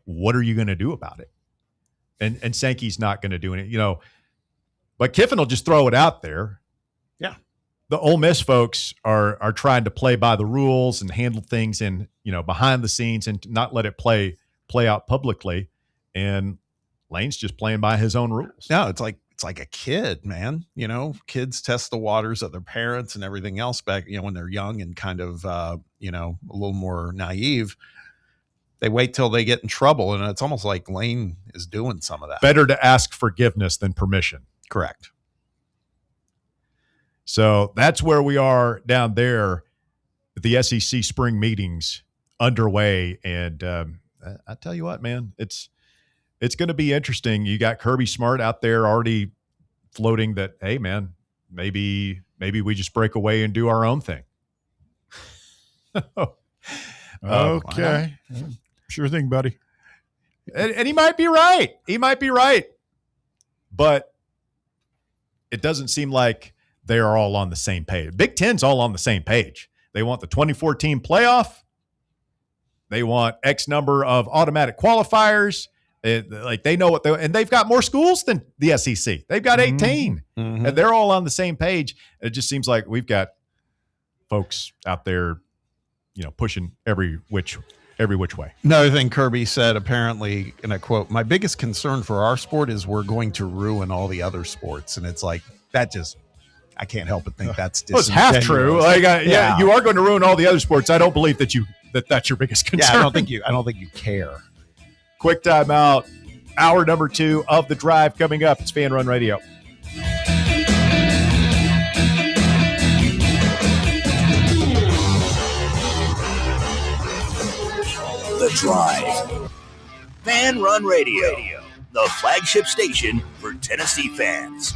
What are you going to do about it? And Sankey's not going to do anything, but Kiffin will just throw it out there. Yeah. The Ole Miss folks are trying to play by the rules and handle things in, behind the scenes and not let it play out publicly. And Lane's just playing by his own rules. No, it's like a kid, man. Kids test the waters of their parents and everything else back, when they're young and kind of, a little more naive. They wait till they get in trouble, and it's almost like Lane is doing some of that. Better to ask forgiveness than permission. Correct. So that's where we are down there. The SEC spring meetings underway, and I tell you what, man, it's going to be interesting. You got Kirby Smart out there already floating that, hey, man, maybe we just break away and do our own thing. Okay. Sure thing, buddy. And he might be right. But it doesn't seem like they are all on the same page. Big Ten's all on the same page. They want the 2014 playoff. They want X number of automatic qualifiers. They know and they've got more schools than the SEC. They've got 18, and they're all on the same page. It just seems like we've got folks out there, pushing every which way. Another thing Kirby said, apparently, and I quote, "My biggest concern for our sport is we're going to ruin all the other sports." And it's like, I can't help but think that's it's half true. You are going to ruin all the other sports. I don't believe that's your biggest concern. Yeah, I don't think you care. Quick time out. Hour number 2 of The Drive coming up. It's Fan Run Radio. The Drive. Fan Run Radio, the flagship station for Tennessee fans.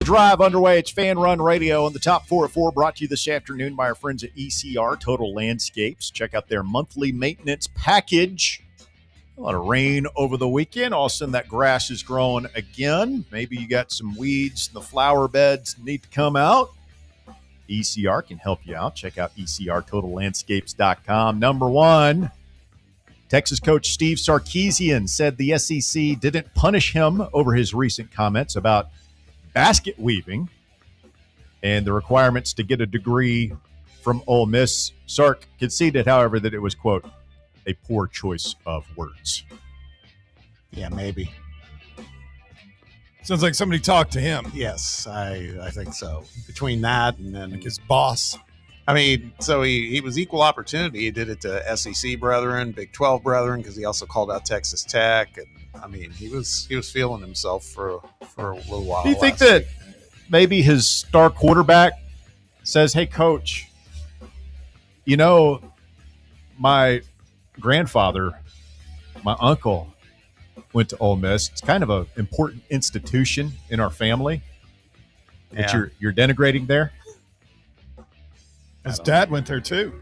Drive underway. It's Fan Run Radio on the Top 4 at 4, brought to you this afternoon by our friends at ECR Total Landscapes. Check out their monthly maintenance package. A lot of rain over the weekend. All of a sudden, that grass is growing again. Maybe you got some weeds in the flower beds need to come out. ECR can help you out. Check out ECRTotalLandscapes.com. Number one, Texas coach Steve Sarkisian said the SEC didn't punish him over his recent comments about basket weaving and the requirements to get a degree from Ole Miss. Sark conceded, however, that it was, quote, a poor choice of words. Yeah, maybe. Sounds like somebody talked to him. Yes, I think so. Between that and then Like his boss. I mean, so he was equal opportunity. He did it to SEC brethren, Big 12 brethren, because he also called out Texas Tech. And I mean, he was feeling himself for a little while. Do you think that maybe his star quarterback says, hey, coach, you know, my grandfather, my uncle went to Ole Miss. It's kind of an important institution in our family that you're denigrating there? His dad went there too.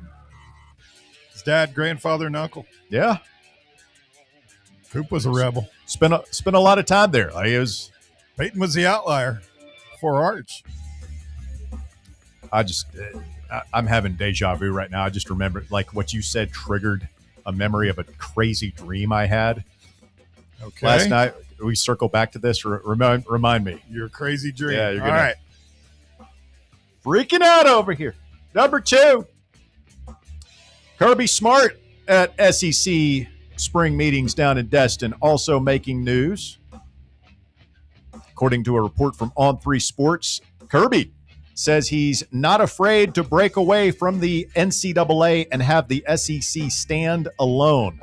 His dad, grandfather, and uncle. Yeah. Coop was a rebel. Spent a lot of time there. Peyton was the outlier for Arch. I'm having deja vu right now. I just remember, like, what you said triggered a memory of a crazy dream I had Okay. last night. We circle back to this. Remind me. Your crazy dream. Yeah, you're All gonna- right. Freaking out over here. Number two, Kirby Smart at SEC spring meetings down in Destin, also making news. According to a report from On3 Sports, Kirby says he's not afraid to break away from the NCAA and have the SEC stand alone.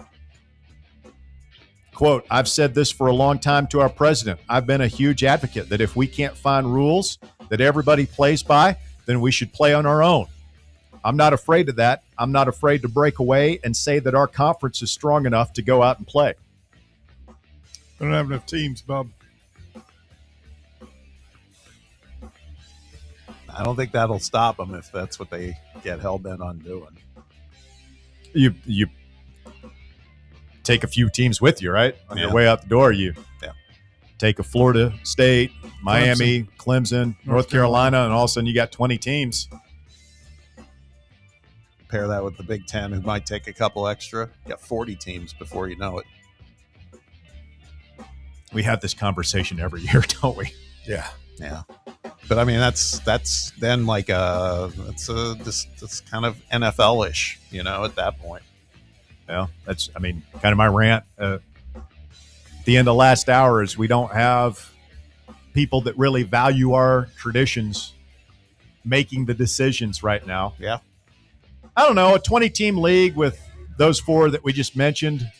Quote, I've said this for a long time to our president. I've been a huge advocate that if we can't find rules that everybody plays by, then we should play on our own. I'm not afraid of that. I'm not afraid to break away and say that our conference is strong enough to go out and play. We don't have enough teams, Bob. I don't think that'll stop them if that's what they get hell-bent on doing. You take a few teams with you, right? On your way out the door, you take a Florida State, Miami, Clemson, North Carolina, and all of a sudden you got 20 teams. Pair that with the Big Ten, who might take a couple extra. You got 40 teams before you know it. We have this conversation every year, don't we? Yeah. Yeah. But I mean, that's then like that's kind of NFL-ish, at that point. Yeah, that's, kind of my rant. At the end of last hour is we don't have people that really value our traditions making the decisions right now. Yeah. I don't know, a 20-team league with those four that we just mentioned,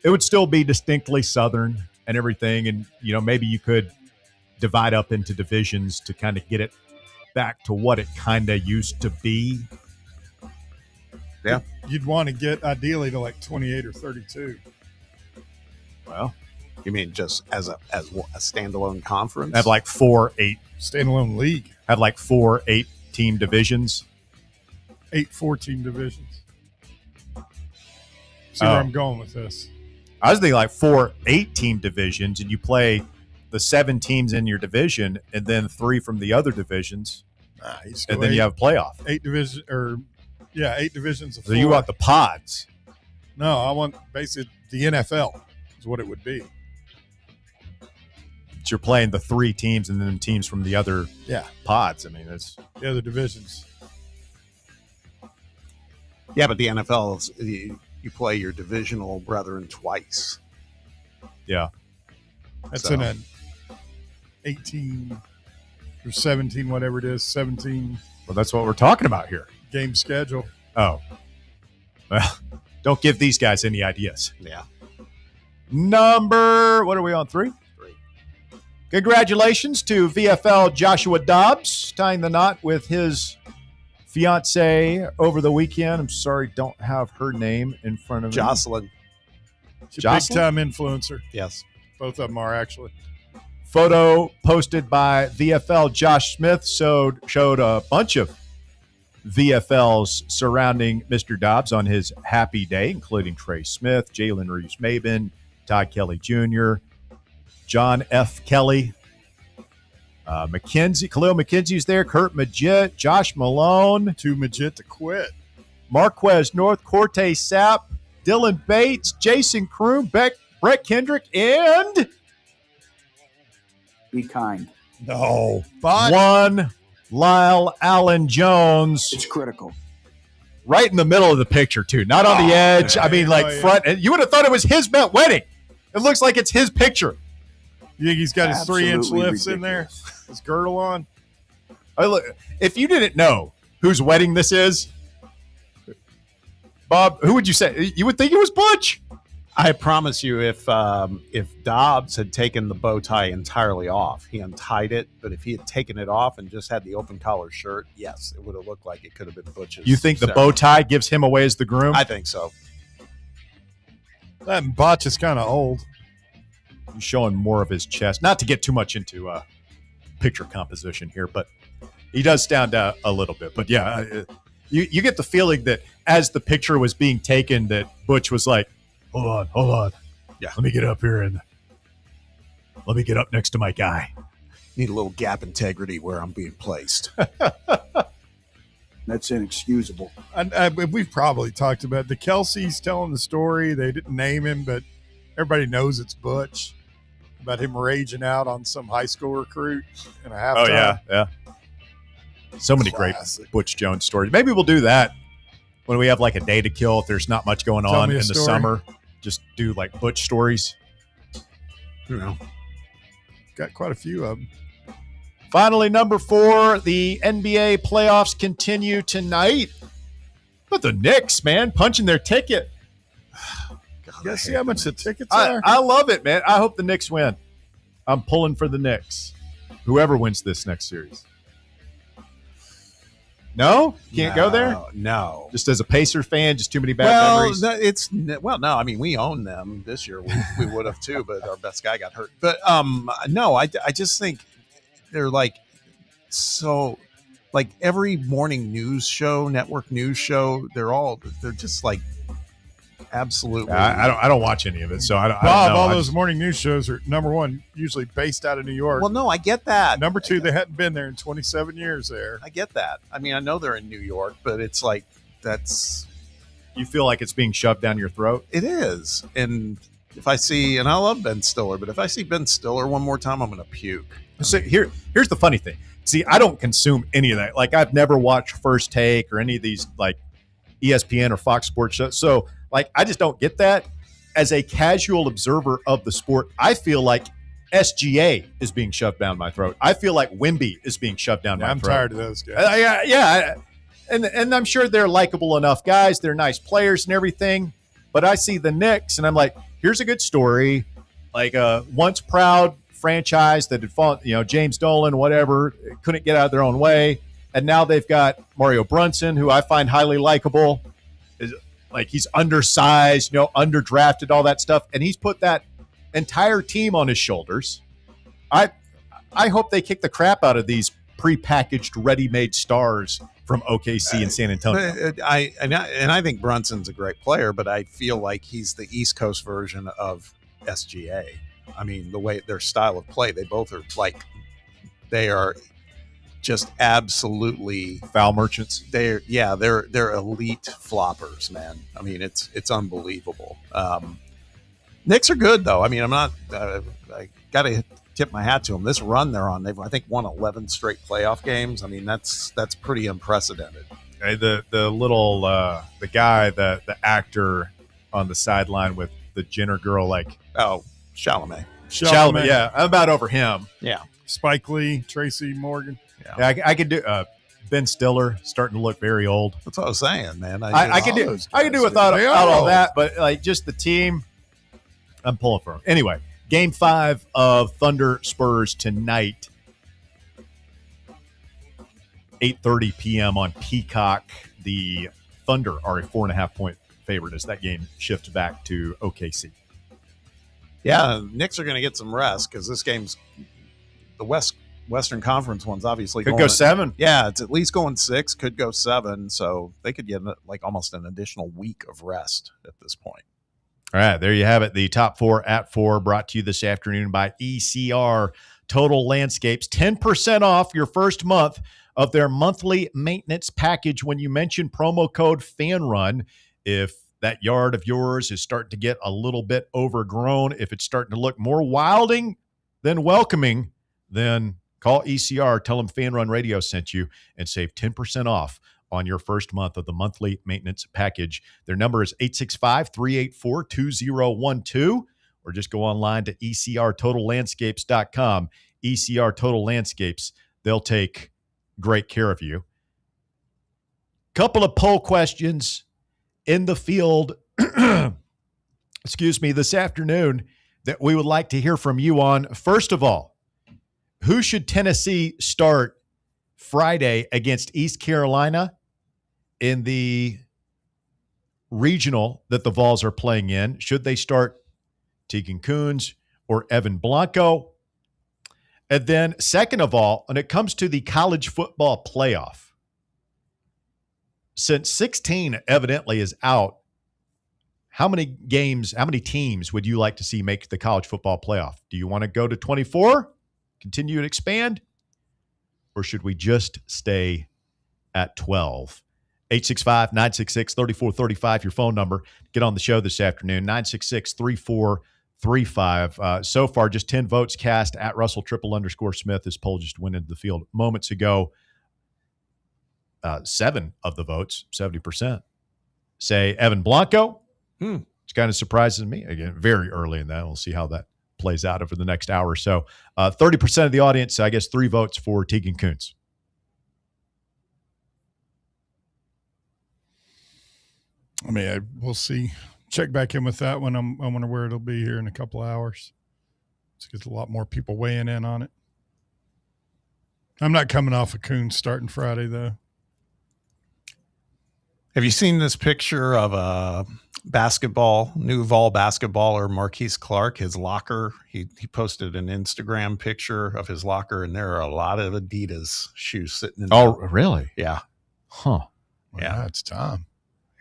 it would still be distinctly Southern and everything. And, maybe you could divide up into divisions to kind of get it back to what it kind of used to be. Yeah. You'd want to get ideally to like 28 or 32. Well, You mean just as a standalone conference? have like 4-8, Standalone league. have like 4 8-team divisions. 8 14 divisions. See where I'm going with this. I was thinking like 4 8-team divisions, and you play the 7 teams in your division and then 3 from the other divisions, and then you have a playoff. 8 divisions of 4. So you want the pods. No, I want basically the NFL is what it would be. You're playing the 3 teams and then teams from the other pods. It's The other divisions. Yeah, but the NFL is you play your divisional brethren twice. yeah. That's So- in an 18 or 17, whatever it is, 17 Well, that's what we're talking about here. game schedule. Oh, well, don't give these guys any ideas. Yeah. What are we on, 3? 3. Congratulations to VFL Joshua Dobbs tying the knot with his fiance over the weekend. I'm sorry, don't have her name in front of me. Jocelyn. She's a Jocelyn? big-time influencer. Yes. Both of them are, actually. Photo posted by VFL Josh Smith showed a bunch of VFLs surrounding Mr. Dobbs on his happy day, including Trey Smith, Jalen Reeves-Maben, Todd Kelly Jr., John F. Kelly, Khalil McKenzie's there, Kurt Majit, Josh Malone, Too Majit to quit. Marquez North, Cortez Sapp, Dylan Bates, Jason Kroom, Brett Kendrick, and Be kind. No. But one Lyle Allen Jones. It's critical. Right in the middle of the picture, too. Not on the edge. I mean, like front. And you would have thought it was his wedding. It looks like it's his picture. you think he's got his Absolutely 3-inch lifts in there? ridiculous. His girdle on? If you didn't know whose wedding this is, Bob, who would you say? You would think it was Butch. I promise you, if Dobbs had taken the bow tie entirely off, he untied it. But if he had taken it off and just had the open collar shirt, yes, it would have looked like it could have been Butch's. You think the bow tie gives him away as the groom? I think so. That botch is kind of old. He's showing more of his chest. Not to get too much into picture composition here, but he does stand out a little bit. But yeah, you get the feeling that as the picture was being taken, that Butch was like, hold on. Yeah. Let me get up here and let me get up next to my guy. Need a little gap integrity where I'm being placed. That's inexcusable. And we've probably talked about the Kelsey's telling the story. They didn't name him, but everybody knows it's Butch. About him raging out on some high school recruit in a halftime. Oh, yeah. So many Classic. great Butch Jones stories. Maybe we'll do that when we have like a day to kill. If there's not much going Tell on me in a the story. summer, just do like Butch stories. You know, Got quite a few of them. Finally, number 4, the NBA playoffs continue tonight. But the Knicks, man, punching their ticket. God, You I guys see hate how much the the tickets are? I love it, man. I hope the Knicks win. I'm pulling for the Knicks. Whoever wins this next series. No? Can't go there? No. Just as a Pacer fan, just too many bad memories. No. I mean, we own them this year. We would have too, but our best guy got hurt. But no, I just think they're like so. Like every morning news show, network news show, they're just like absolutely. I don't watch any of it, so I don't Bob, know. all those morning news shows are, number one, usually based out of New York. Well, no, I get that. Number two, they hadn't been there in 27 years there. I get that. I mean, I know they're in New York, but it's like You feel like it's being shoved down your throat? it is. And if I see, and I love Ben Stiller, but if I see Ben Stiller one more time, I'm going to puke. So here's the funny thing. See, I don't consume any of that. Like, I've never watched First Take or any of these like ESPN or Fox Sports shows. So like, I just don't get that. As a casual observer of the sport, I feel like SGA is being shoved down my throat. I feel like Wemby is being shoved down my I'm throat. tired of those guys. Yeah. And I'm sure they're likable enough guys. They're nice players and everything. But I see the Knicks and I'm like, here's a good story. Like a once proud franchise that had fallen, James Dolan, whatever, couldn't get out of their own way. And now they've got Mario Brunson, who I find highly likable. Like, he's undersized, underdrafted, all that stuff. And he's put that entire team on his shoulders. I hope they kick the crap out of these prepackaged, ready-made stars from OKC and San Antonio. I think Brunson's a great player, but I feel like he's the East Coast version of SGA. I mean, the way their style of play, they both are like, they are just absolutely Foul merchants. they're elite floppers, man. I mean, it's unbelievable. Knicks are good though. I mean, I'm not. I got to tip my hat to them. This run they're on, they've I think won 11 straight playoff games. I mean, that's pretty unprecedented. The little the guy, the actor on the sideline with the Jenner girl, like Oh, Chalamet. Chalamet. Yeah, I'm about over him. Yeah, Spike Lee, Tracy Morgan. Yeah, I could do Ben Stiller starting to look very old. that's what I was saying, man. I could do those I could do guys, without they are all old. that, but like just the team, I'm pulling for him. Anyway, Game 5 of Thunder Spurs tonight, 8:30 p.m. on Peacock. The Thunder are a 4.5-point favorite as that game shifts back to OKC. Yeah, Knicks are going to get some rest because this game's Western Conference one's obviously Could go 7. Yeah, it's at least going 6, could go 7. So they could get like almost an additional week of rest at this point. All right, there you have it. The top 4 at 4 brought to you this afternoon by ECR Total Landscapes. 10% off your first month of their monthly maintenance package when you mention promo code FANRUN. If that yard of yours is starting to get a little bit overgrown, if it's starting to look more wilding than welcoming, then call ECR, tell them FanRun Radio sent you, and save 10% off on your first month of the monthly maintenance package. Their number is 865-384-2012, or just go online to ecrtotallandscapes.com. ECR Total Landscapes, they'll take great care of you. Couple of poll questions in the field, this afternoon that we would like to hear from you on. First of all, who should Tennessee start Friday against East Carolina in the regional that the Vols are playing in? Should they start Tegan Kuhns or Evan Blanco? And then second of all, when it comes to the college football playoff, since 16 evidently is out, how many teams would you like to see make the college football playoff? Do you want to go to 24, continue to expand, or should we just stay at 12? 865-966-3435, your phone number. Get on the show this afternoon, 966-3435. So far, just 10 votes cast at Russell_Smith. This poll just went into the field moments ago. 7 of the votes, 70%, say Evan Blanco. Which kind of surprises me. Again, very early in that. We'll see how that plays out over the next hour or so. 30% of the audience, I guess 3 votes for Tegan Kuhns. I mean, we'll see. Check back in with that one. I wonder where it'll be here in a couple of hours. Let's get a lot more people weighing in on it. I'm not coming off of Kuhns starting Friday, though. Have you seen this picture of a new Vol basketballer, Marquise Clark, his locker? He posted an Instagram picture of his locker, and there are a lot of Adidas shoes sitting in there. Oh, really? Yeah. Huh. Well, Yeah. it's time.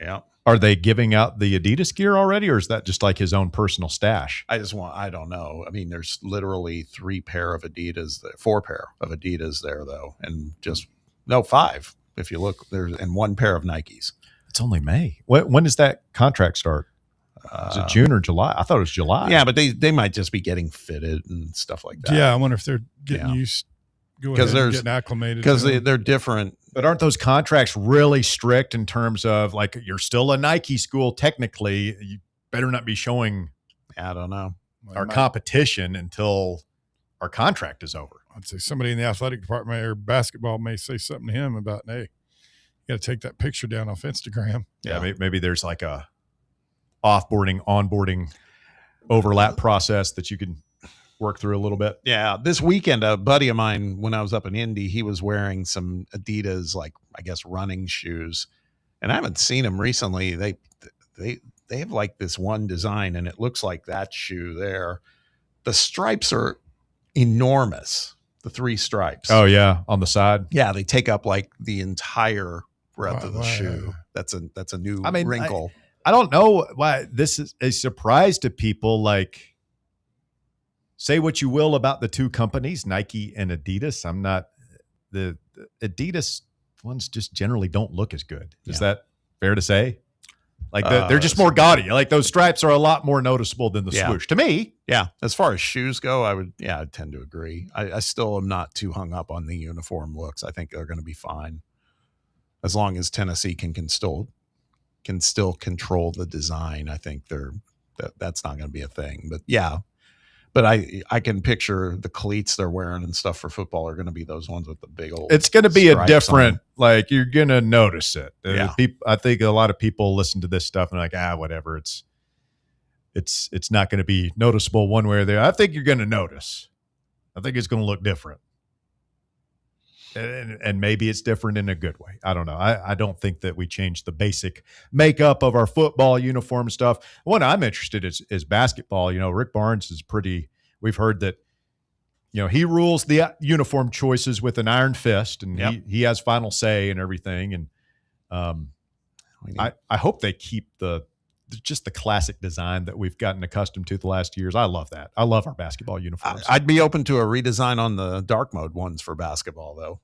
Yeah. Are they giving out the Adidas gear already, or is that just like his own personal stash? I don't know. I mean, there's literally 4 pair of Adidas there, though. And 5. If you look, and 1 pair of Nikes. It's only May. When does that contract start? Is it June or July? I thought it was July. Yeah, but they might just be getting fitted and stuff like that. Yeah, I wonder if they're getting used, getting acclimated. Because they're different. But aren't those contracts really strict in terms of, like, you're still a Nike school technically? You better not be showing I don't know. our competition until our contract is over. I'd say somebody in the athletic department or basketball may say something to him about, hey, you got to take that picture down off Instagram. Yeah, maybe there's like a offboarding, onboarding overlap process that you can work through a little bit. Yeah, this weekend, a buddy of mine, when I was up in Indy, he was wearing some Adidas, like, I guess, running shoes, and I haven't seen them recently. They have like this one design, and it looks like that shoe there. The stripes are enormous. The 3 stripes. Oh yeah, on the side. Yeah, they take up like the entire breadth of the Wow. shoe. That's a new wrinkle. I don't know why this is a surprise to people. Like, say what you will about the 2 companies, Nike and Adidas. I'm not the Adidas ones just generally don't look as good. Is that fair to say? Like they're just more gaudy. Like those stripes are a lot more noticeable than the swoosh to me. Yeah, as far as shoes go, I'd tend to agree. I still am not too hung up on the uniform looks. I think they're going to be fine as long as Tennessee can still control the design. I think that's not going to be a thing. But yeah, but I can picture the cleats they're wearing and stuff for football are going to be those ones with the big old. It's going to be a stripes different. on. Like, you're going to notice it. Yeah. I think a lot of people listen to this stuff and are like, whatever. It's not going to be noticeable one way or the other. I think you're going to notice. I think it's going to look different. And maybe it's different in a good way. I don't know. I don't think that we changed the basic makeup of our football uniform stuff. What I'm interested in is basketball. You know, Rick Barnes is we've heard that he rules the uniform choices with an iron fist, and he has final say and everything. And I hope they keep just the classic design that we've gotten accustomed to the last years. I love that. I love our basketball uniforms. I'd be open to a redesign on the dark mode ones for basketball, though.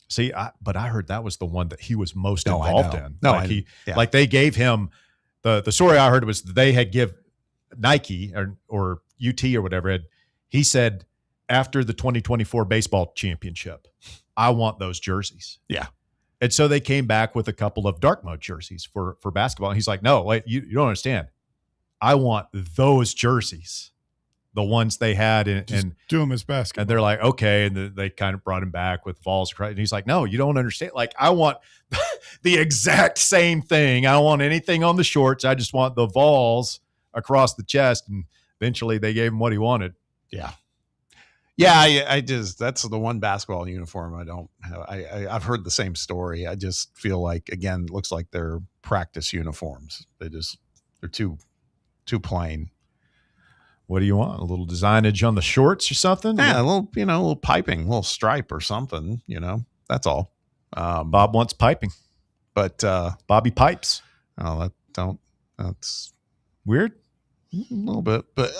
See, but I heard that was the one that he was most involved in. No, like they gave him the story I heard was that they had give Nike or UT or whatever. He said after the 2024 baseball championship, I want those jerseys. Yeah. And so they came back with a couple of dark mode jerseys for basketball. And he's like, no, wait, you don't understand. I want those jerseys, the ones they had. And do them as basketball. And they're like, okay. And they kind of brought him back with Vols. And he's like, no, you don't understand. Like, I want the exact same thing. I don't want anything on the shorts. I just want the Vols across the chest. And eventually they gave him what he wanted. Yeah. Yeah, I just that's the one basketball uniform I don't have. I've heard the same story. I just feel like, again, it looks like they're practice uniforms. They're too plain. What do you want? A little designage on the shorts or something? Yeah, a little piping, a little stripe or something. That's all. Bob wants piping, but Bobby pipes. Oh, that's weird. A little bit, but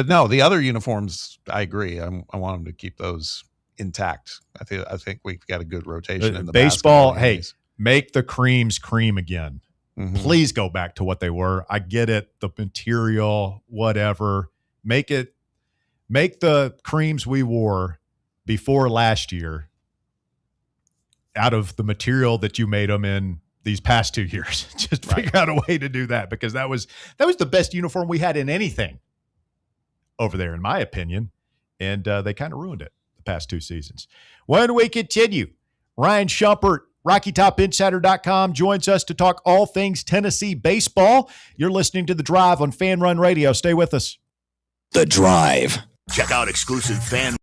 no, the other uniforms, I agree. I want them to keep those intact. I think we've got a good rotation in the baseball. Hey, games. Make the creams cream again. Mm-hmm. Please go back to what they were. I get it, the material, whatever. Make the creams we wore before last year out of the material that you made them in these past 2 years. Just figure out a way to do that, because that was the best uniform we had in anything over there, in my opinion. And they kind of ruined it the past 2 seasons. When we continue, Ryan Shumpert, RockyTopInsider.com, joins us to talk all things Tennessee baseball. You're listening to The Drive on Fan Run Radio. Stay with us. The Drive. Check out exclusive Fan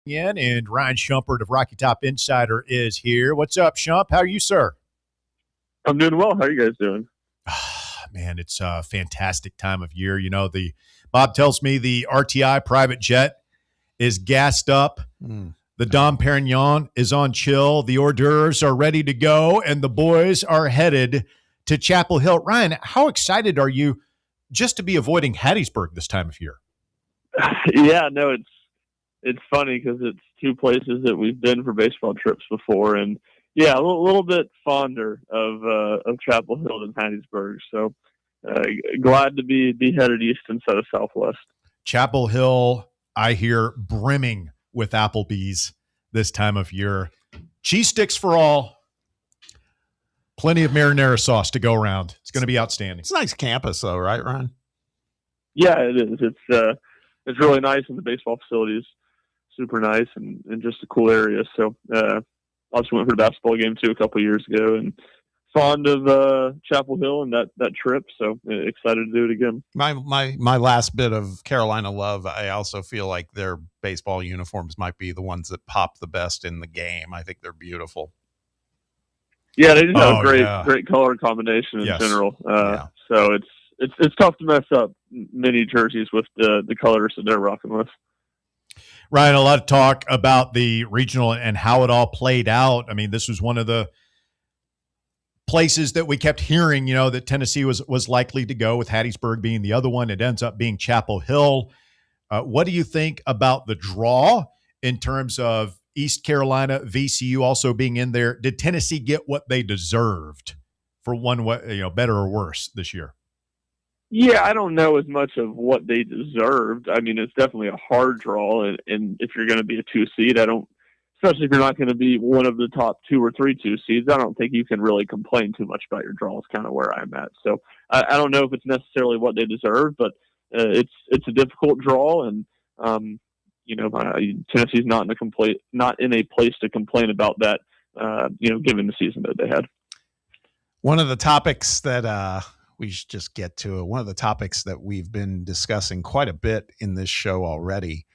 in, and Ryan Shumpert of Rocky Top Insider is here. What's up, Shump? How are you, sir? I'm doing well. How are you guys doing? Man, it's a fantastic time of year. You know, Bob tells me the RTI private jet is gassed up. The Dom Perignon is on chill. The hors d'oeuvres are ready to go, and the boys are headed to Chapel Hill. Ryan, how excited are you just to be avoiding Hattiesburg this time of year? Yeah, no, it's funny because it's two places that we've been for baseball trips before, and yeah, a little bit fonder of Chapel Hill than Hattiesburg. So glad to be headed east instead of southwest. Chapel Hill, I hear, brimming with Applebee's this time of year. Cheese sticks for all. Plenty of marinara sauce to go around. It's going to be outstanding. It's a nice campus, though, right, Ryan? Yeah, it is. It's really nice, and the baseball facility is super nice and just a cool area. So also went for the basketball game too a couple of years ago, and fond of Chapel Hill and that trip. So excited to do it again. My last bit of Carolina love. I also feel like their baseball uniforms might be the ones that pop the best in the game. I think they're beautiful. Yeah, they just have a great color combination in general. So it's tough to mess up many jerseys with the colors that they're rocking with. Ryan, a lot of talk about the regional and how it all played out. I mean, this was one of the places that we kept hearing, you know, that Tennessee was likely to go, with Hattiesburg being the other one. It ends up being Chapel Hill. What do you think about the draw in terms of East Carolina, VCU also being in there? Did Tennessee get what they deserved for one way, better or worse this year? Yeah, I don't know as much of what they deserved. I mean, it's definitely a hard draw, and if you're going to be a 2 seed, especially if you're not going to be one of the top 2 or 3 2 seeds, I don't think you can really complain too much about your draw. Is kind of where I'm at. So I don't know if it's necessarily what they deserve, but it's a difficult draw, and Tennessee's not in a place to complain about that. Given the season that they had. One of the topics that we should just get to, one of the topics that we've been discussing quite a bit in this show already,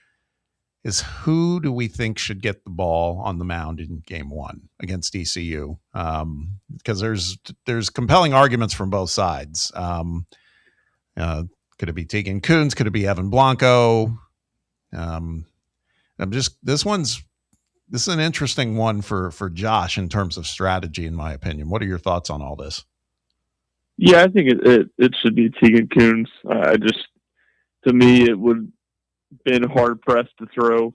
is who do we think should get the ball on the mound in Game 1 against ECU? Because there's compelling arguments from both sides. Could it be Tegan Kuntz? Could it be Evan Blanco? This is an interesting one for Josh in terms of strategy, in my opinion. What are your thoughts on all this? Yeah, I think it should be Tegan Kuntz. To me, it would been hard pressed to throw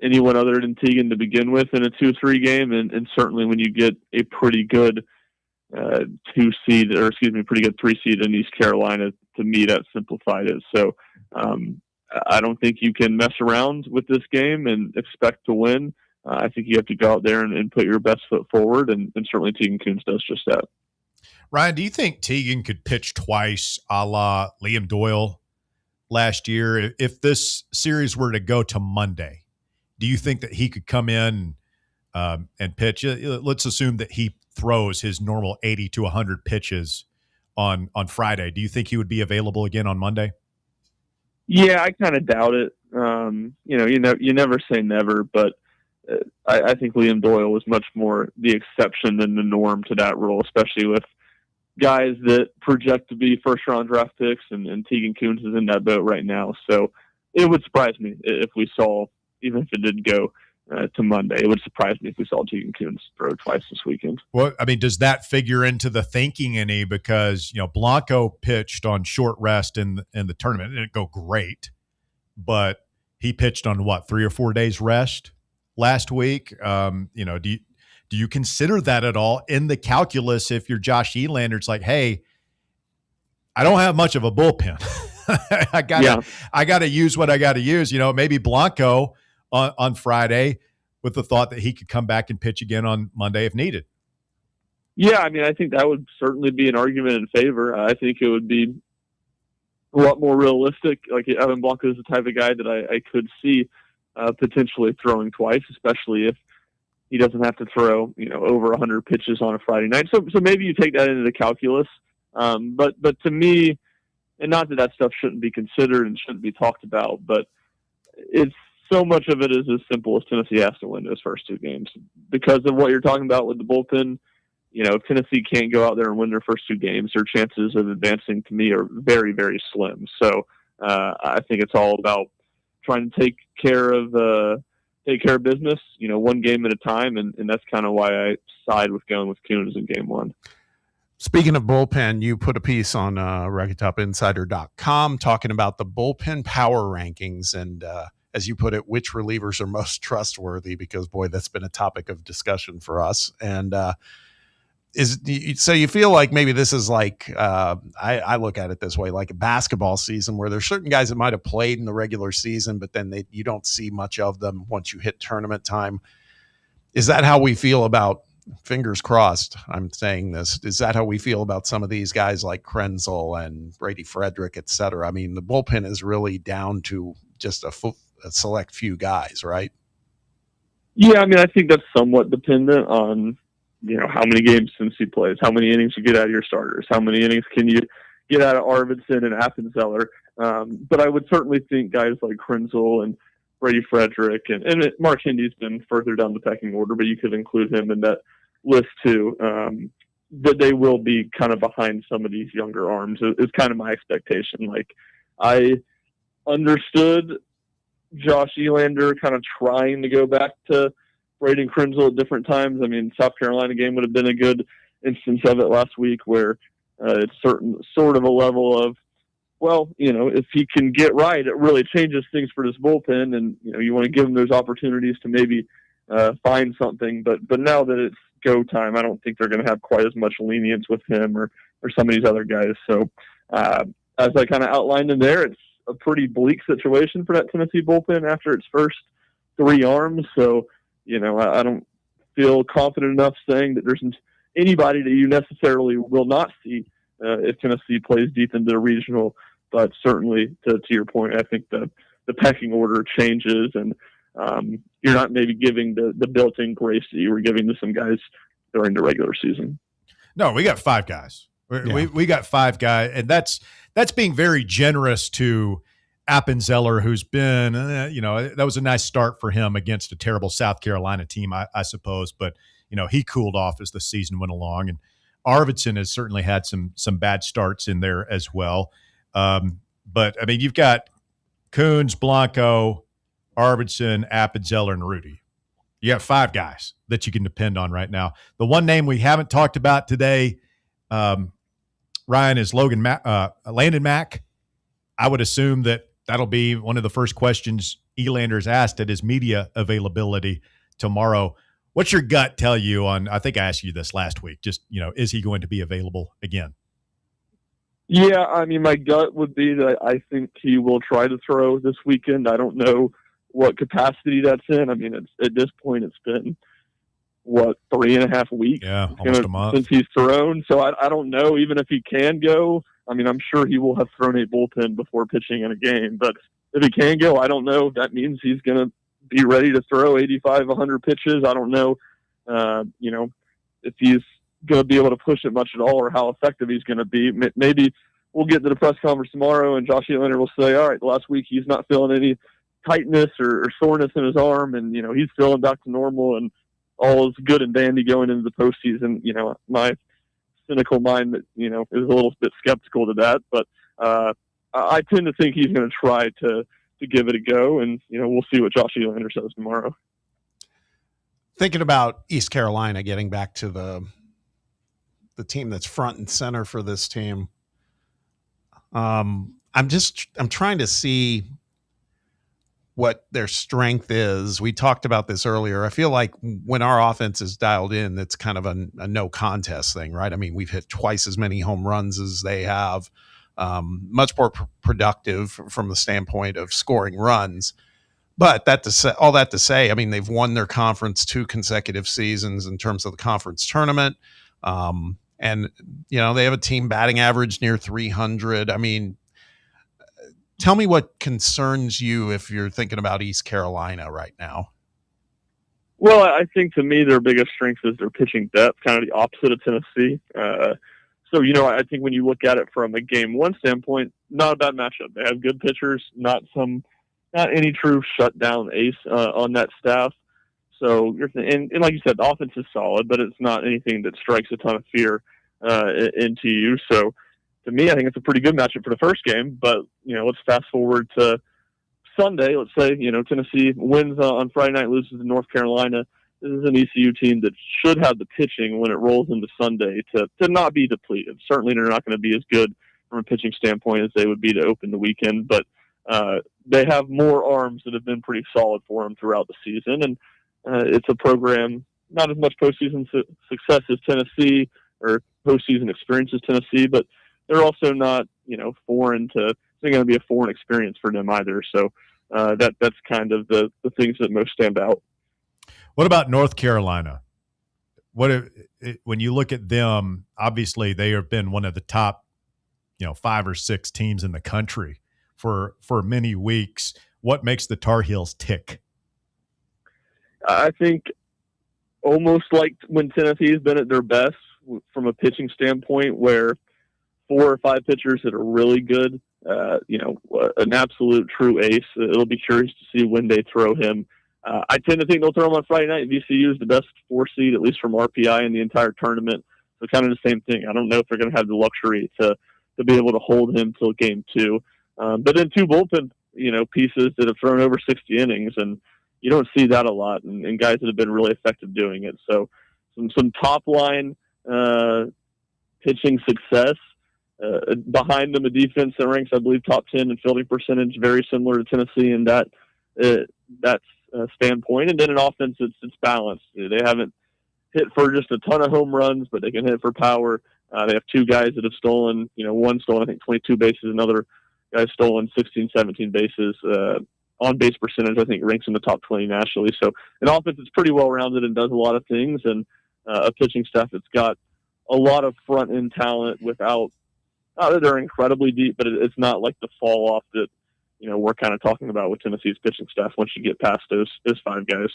anyone other than Tegan to begin with in a 2-3 game, and certainly when you get a pretty good 3 seed in East Carolina, to me that simplified it. So I don't think you can mess around with this game and expect to win. I think you have to go out there and put your best foot forward, and certainly Tegan Kuntz does just that. Ryan, do you think Tegan could pitch twice a la Liam Doyle last year? If this series were to go to Monday, do you think that he could come in and pitch? Let's assume that he throws his normal 80 to 100 pitches on Friday. Do you think he would be available again on Monday? Yeah, I kind of doubt it. You never say never, but I think Liam Doyle was much more the exception than the norm to that role, especially with guys that project to be first-round draft picks, and Tegan Kuntz is in that boat right now. So it would surprise me if we saw, even if it didn't go to Monday, it would surprise me if we saw Tegan Kuntz throw twice this weekend. Well, I mean, does that figure into the thinking any? Because, Blanco pitched on short rest in the tournament. It didn't go great, but he pitched on 3 or 4 days rest last week. Do you consider that at all in the calculus if you're Josh Elander? It's like, hey, I don't have much of a bullpen. I gotta use what I gotta use. Maybe Blanco on Friday with the thought that he could come back and pitch again on Monday if needed. Yeah, I mean, I think that would certainly be an argument in favor. I think it would be a lot more realistic. Like, Evan Blanco is the type of guy that I could see potentially throwing twice, especially if he doesn't have to throw, over 100 pitches on a Friday night. So maybe you take that into the calculus. But to me, and not that stuff shouldn't be considered and shouldn't be talked about, but it's so much of it is as simple as Tennessee has to win those first two games. Because of what you're talking about with the bullpen, if Tennessee can't go out there and win their first two games, their chances of advancing to me are very, very slim. So I think it's all about trying to take care of business, one game at a time, and that's kind of why I side with going with Coons in game one. Speaking of bullpen, you put a piece on RocketTopInsider.com talking about the bullpen power rankings and, as you put it, which relievers are most trustworthy, because, boy, that's been a topic of discussion for us. And so you feel like maybe this is like, I look at it this way, like a basketball season where there's certain guys that might have played in the regular season, but then you don't see much of them once you hit tournament time. Is that how we feel about, fingers crossed, I'm saying this, is that how we feel about some of these guys like Krenzel and Brady Frederick, et cetera? I mean, the bullpen is really down to just a select few guys, right? Yeah, I mean, I think that's somewhat dependent on, how many games Tennessee plays, how many innings you get out of your starters, how many innings can you get out of Arvidsson and Appenzeller. But I would certainly think guys like Krenzel and Brady Frederick and Mark Hindy's been further down the pecking order, but you could include him in that list too. That they will be kind of behind some of these younger arms is kind of my expectation. Like, I understood Josh Elander kind of trying to go back to Brady and Krenzel at different times. I mean, South Carolina game would have been a good instance of it last week, where it's sort of a level of, well, if he can get right, it really changes things for this bullpen, and you want to give him those opportunities to maybe find something. But now that it's go time, I don't think they're going to have quite as much lenience with him or some of these other guys. So as I kind of outlined in there, it's a pretty bleak situation for that Tennessee bullpen after its first three arms. So I don't feel confident enough saying that there's anybody that you necessarily will not see if Tennessee plays deep into the regional. But certainly, to your point, I think the pecking order changes, and you're not maybe giving the built-in grace that you were giving to some guys during the regular season. No, we got five guys. We got five guys, and that's being very generous to Appenzeller, who's been, that was a nice start for him against a terrible South Carolina team, I suppose. But, he cooled off as the season went along. And Arvidsson has certainly had some bad starts in there as well. But, I mean, you've got Coons, Blanco, Arvidsson, Appenzeller, and Rudy. You have five guys that you can depend on right now. The one name we haven't talked about today, Ryan, is Landon Mack. I would assume that'll be one of the first questions Elander's asked at his media availability tomorrow. What's your gut tell you on, I think I asked you this last week, just, is he going to be available again? Yeah, I mean, my gut would be that I think he will try to throw this weekend. I don't know what capacity that's in. I mean, at this point, it's been, 3.5 weeks? Yeah, almost a month. Since he's thrown. So I don't know, even if he can go. I mean, I'm sure he will have thrown a bullpen before pitching in a game. But if he can go, I don't know. That means he's going to be ready to throw 85, 100 pitches. I don't know, if he's going to be able to push it much at all or how effective he's going to be. Maybe we'll get to the press conference tomorrow and Josh Elander will say, all right, last week he's not feeling any tightness or soreness in his arm, and, he's feeling back to normal and all is good and dandy going into the postseason. My cynical mind that, is a little bit skeptical to that, but I tend to think he's going to try to give it a go, and, we'll see what Josh Elander says tomorrow. Thinking about East Carolina, getting back to the team that's front and center for this team. I'm trying to see what their strength is. We talked about this earlier. I feel like when our offense is dialed in, it's kind of a no contest thing, right? I mean, we've hit twice as many home runs as they have, much more productive from the standpoint of scoring runs. But all that to say, I mean, they've won their conference 2 consecutive seasons in terms of the conference tournament. And, they have a team batting average near 300. I mean, tell me what concerns you if you're thinking about East Carolina right now. Well, I think to me their biggest strength is their pitching depth, kind of the opposite of Tennessee. So, I think when you look at it from a game one standpoint, not a bad matchup. They have good pitchers, not some not any true shutdown ace on that staff. So and like you said, the offense is solid, but it's not anything that strikes a ton of fear into you. So to me, I think it's a pretty good matchup for the first game. But let's fast forward to Sunday. Let's say Tennessee wins on Friday night, loses to North Carolina. This is an ECU team that should have the pitching when it rolls into Sunday to not be depleted. Certainly, they're not going to be as good from a pitching standpoint as they would be to open the weekend, but they have more arms that have been pretty solid for them throughout the season. And it's a program, not as much postseason success as Tennessee or postseason experience as Tennessee, but they're also not, foreign to, it's not going to be a foreign experience for them either. So that's kind of the things that most stand out. What about North Carolina? When you look at them, obviously they have been one of the top, 5 or 6 teams in the country for many weeks. What makes the Tar Heels tick? I think almost like when Tennessee has been at their best from a pitching standpoint, where 4 or 5 pitchers that are really good, an absolute true ace. It'll be curious to see when they throw him. I tend to think they'll throw him on Friday night. VCU is the best 4 seed, at least from RPI, in the entire tournament. So kind of the same thing. I don't know if they're going to have the luxury to be able to hold him till game 2. But then 2 bullpen, pieces that have thrown over 60 innings, and you don't see that a lot, and guys that have been really effective doing it. So some top line pitching success. Behind them, a defense that ranks, I believe, top 10 in fielding percentage, very similar to Tennessee in that standpoint. And then an offense it's balanced. They haven't hit for just a ton of home runs, but they can hit for power. They have 2 guys that have stolen, one stolen, I think, 22 bases, another guy stolen 16, 17 bases. On base percentage, I think, ranks in the top 20 nationally. So an offense that's pretty well rounded and does a lot of things, and a pitching staff that's got a lot of front end talent without. They're incredibly deep, but it's not like the fall off that we're kind of talking about with Tennessee's pitching staff once you get past those 5 guys.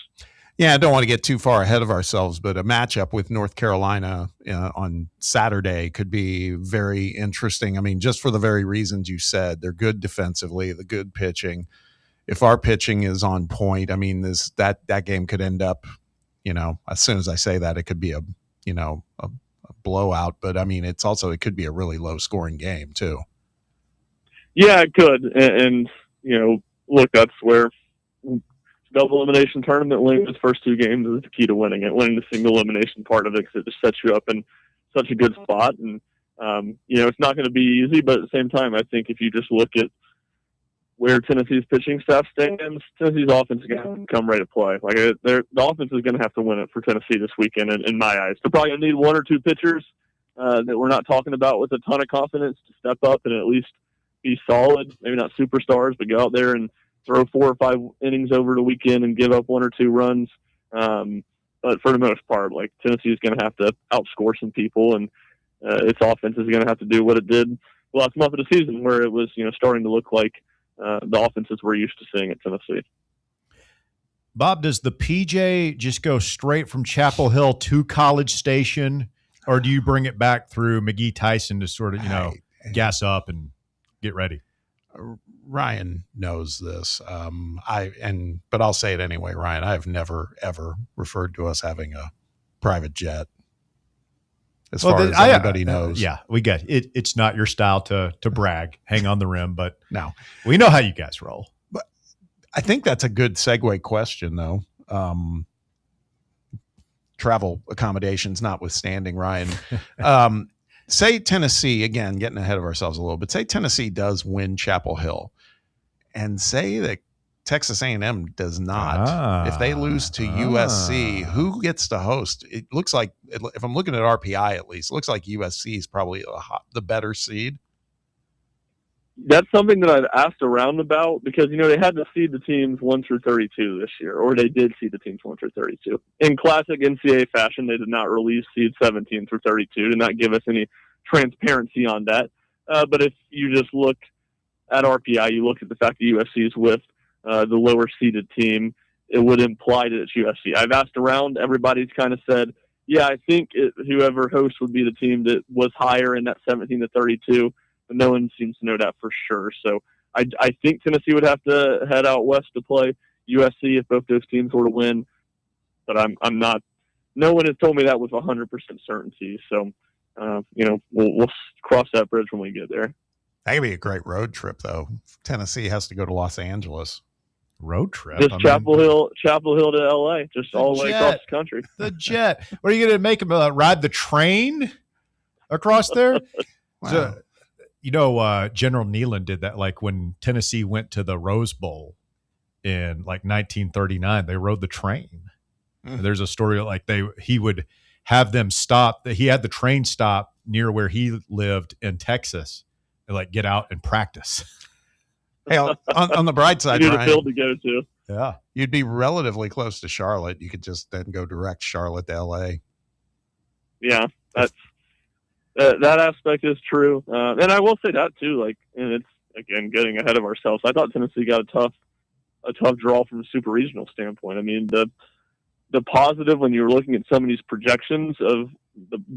Yeah, I don't want to get too far ahead of ourselves, but a matchup with North Carolina on Saturday could be very interesting. I mean, just for the very reasons you said, they're good defensively, the good pitching. If our pitching is on point, I mean, that game could end up, as soon as I say that, it could be a blowout. But I mean, it could be a really low scoring game too. Yeah, it could, and look, that's where double elimination tournament winning the first 2 games is the key to winning it. Winning the single elimination part of it, because it just sets you up in such a good spot. And it's not going to be easy, but at the same time, I think if you just look at where Tennessee's pitching staff stands, Tennessee's offense is going to come ready to play. Like the offense is going to have to win it for Tennessee this weekend. In my eyes, they're probably going to need 1 or 2 pitchers that we're not talking about with a ton of confidence to step up and at least be solid. Maybe not superstars, but go out there and throw 4 or 5 innings over the weekend and give up 1 or 2 runs. But for the most part, like Tennessee is going to have to outscore some people, and its offense is going to have to do what it did the last month of the season, where it was starting to look like the offenses we're used to seeing at Tennessee. Bob, does the PJ just go straight from Chapel Hill to College Station, or do you bring it back through McGee-Tyson to sort of, gas up and get ready? Ryan knows this. But I'll say it anyway, Ryan. I've never, ever referred to us having a private jet. As far as anybody knows. Yeah, we get it. It's not your style to brag, hang on the rim, but no, we know how you guys roll. But I think that's a good segue question, though. Travel accommodations notwithstanding, Ryan. Say Tennessee, again, getting ahead of ourselves a little bit, say Tennessee does win Chapel Hill, and say that Texas A&M does not. If they lose to USC, who gets to host? It looks like, if I'm looking at RPI at least, it looks like USC is probably the better seed. That's something that I've asked around about, because, they had to seed the teams 1 through 32 this year, or they did seed the teams 1 through 32. In classic NCAA fashion, they did not release seed 17 through 32, did not give us any transparency on that. But if you just look at RPI, you look at the fact that USC is with the lower seeded team, it would imply that it's USC. I've asked around, everybody's kind of said, yeah, I think whoever hosts would be the team that was higher in that 17 to 32, but no one seems to know that for sure. So I think Tennessee would have to head out west to play USC if both those teams were to win, but I'm not. No one has told me that with 100% certainty. So, we'll cross that bridge when we get there. That could be a great road trip, though. Tennessee has to go to Los Angeles. Road trip? Just Chapel Hill to LA, just all the way across the country. The jet. What are you going to make them ride the train across there? Wow. So, General Neyland did that. Like when Tennessee went to the Rose Bowl in like 1939, they rode the train. Mm. There's a story like he would have them stop. He had the train stop near where he lived in Texas and like get out and practice. Hey, on the bright side, You need a Ryan, field to go to. Yeah. you'd be relatively close to Charlotte. You could just then go direct Charlotte to LA. Yeah, that aspect is true. And I will say that too, like, and it's again getting ahead of ourselves. I thought Tennessee got a tough draw from a super regional standpoint. I mean, the positive when you were looking at some of these projections of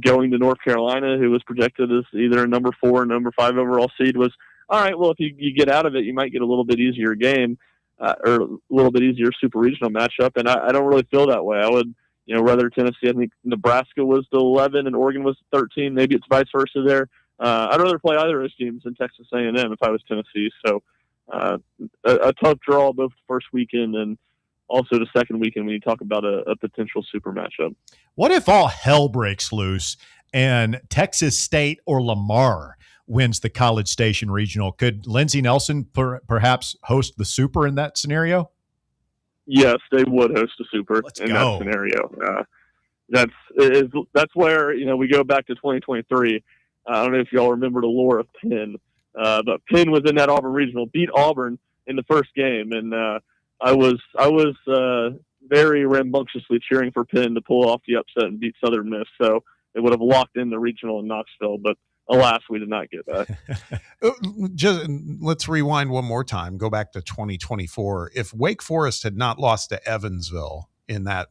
going to North Carolina, who was projected as either a number 4 or number 5 overall seed, was all right. Well, if you get out of it, you might get a little bit easier game or a little bit easier super regional matchup. And I don't really feel that way. I would, rather Tennessee. I think Nebraska was the 11 and Oregon was 13. Maybe it's vice versa there. I'd rather play either of those teams than Texas A&M if I was Tennessee. So a tough draw both the first weekend and also the second weekend when you talk about a potential super matchup. What if all hell breaks loose and Texas State or Lamar wins the College Station Regional? Could Lindsey Nelson perhaps host the Super in that scenario? Yes, they would host a Super Let's in go. that scenario. That's where we go back to 2023. I don't know if y'all remember the lore of Penn, but Penn was in that Auburn Regional, beat Auburn in the first game, and I was very rambunctiously cheering for Penn to pull off the upset and beat Southern Miss. So it would have locked in the regional in Knoxville, but alas, we did not get that. Just let's rewind one more time. Go back to 2024. If Wake Forest had not lost to Evansville in that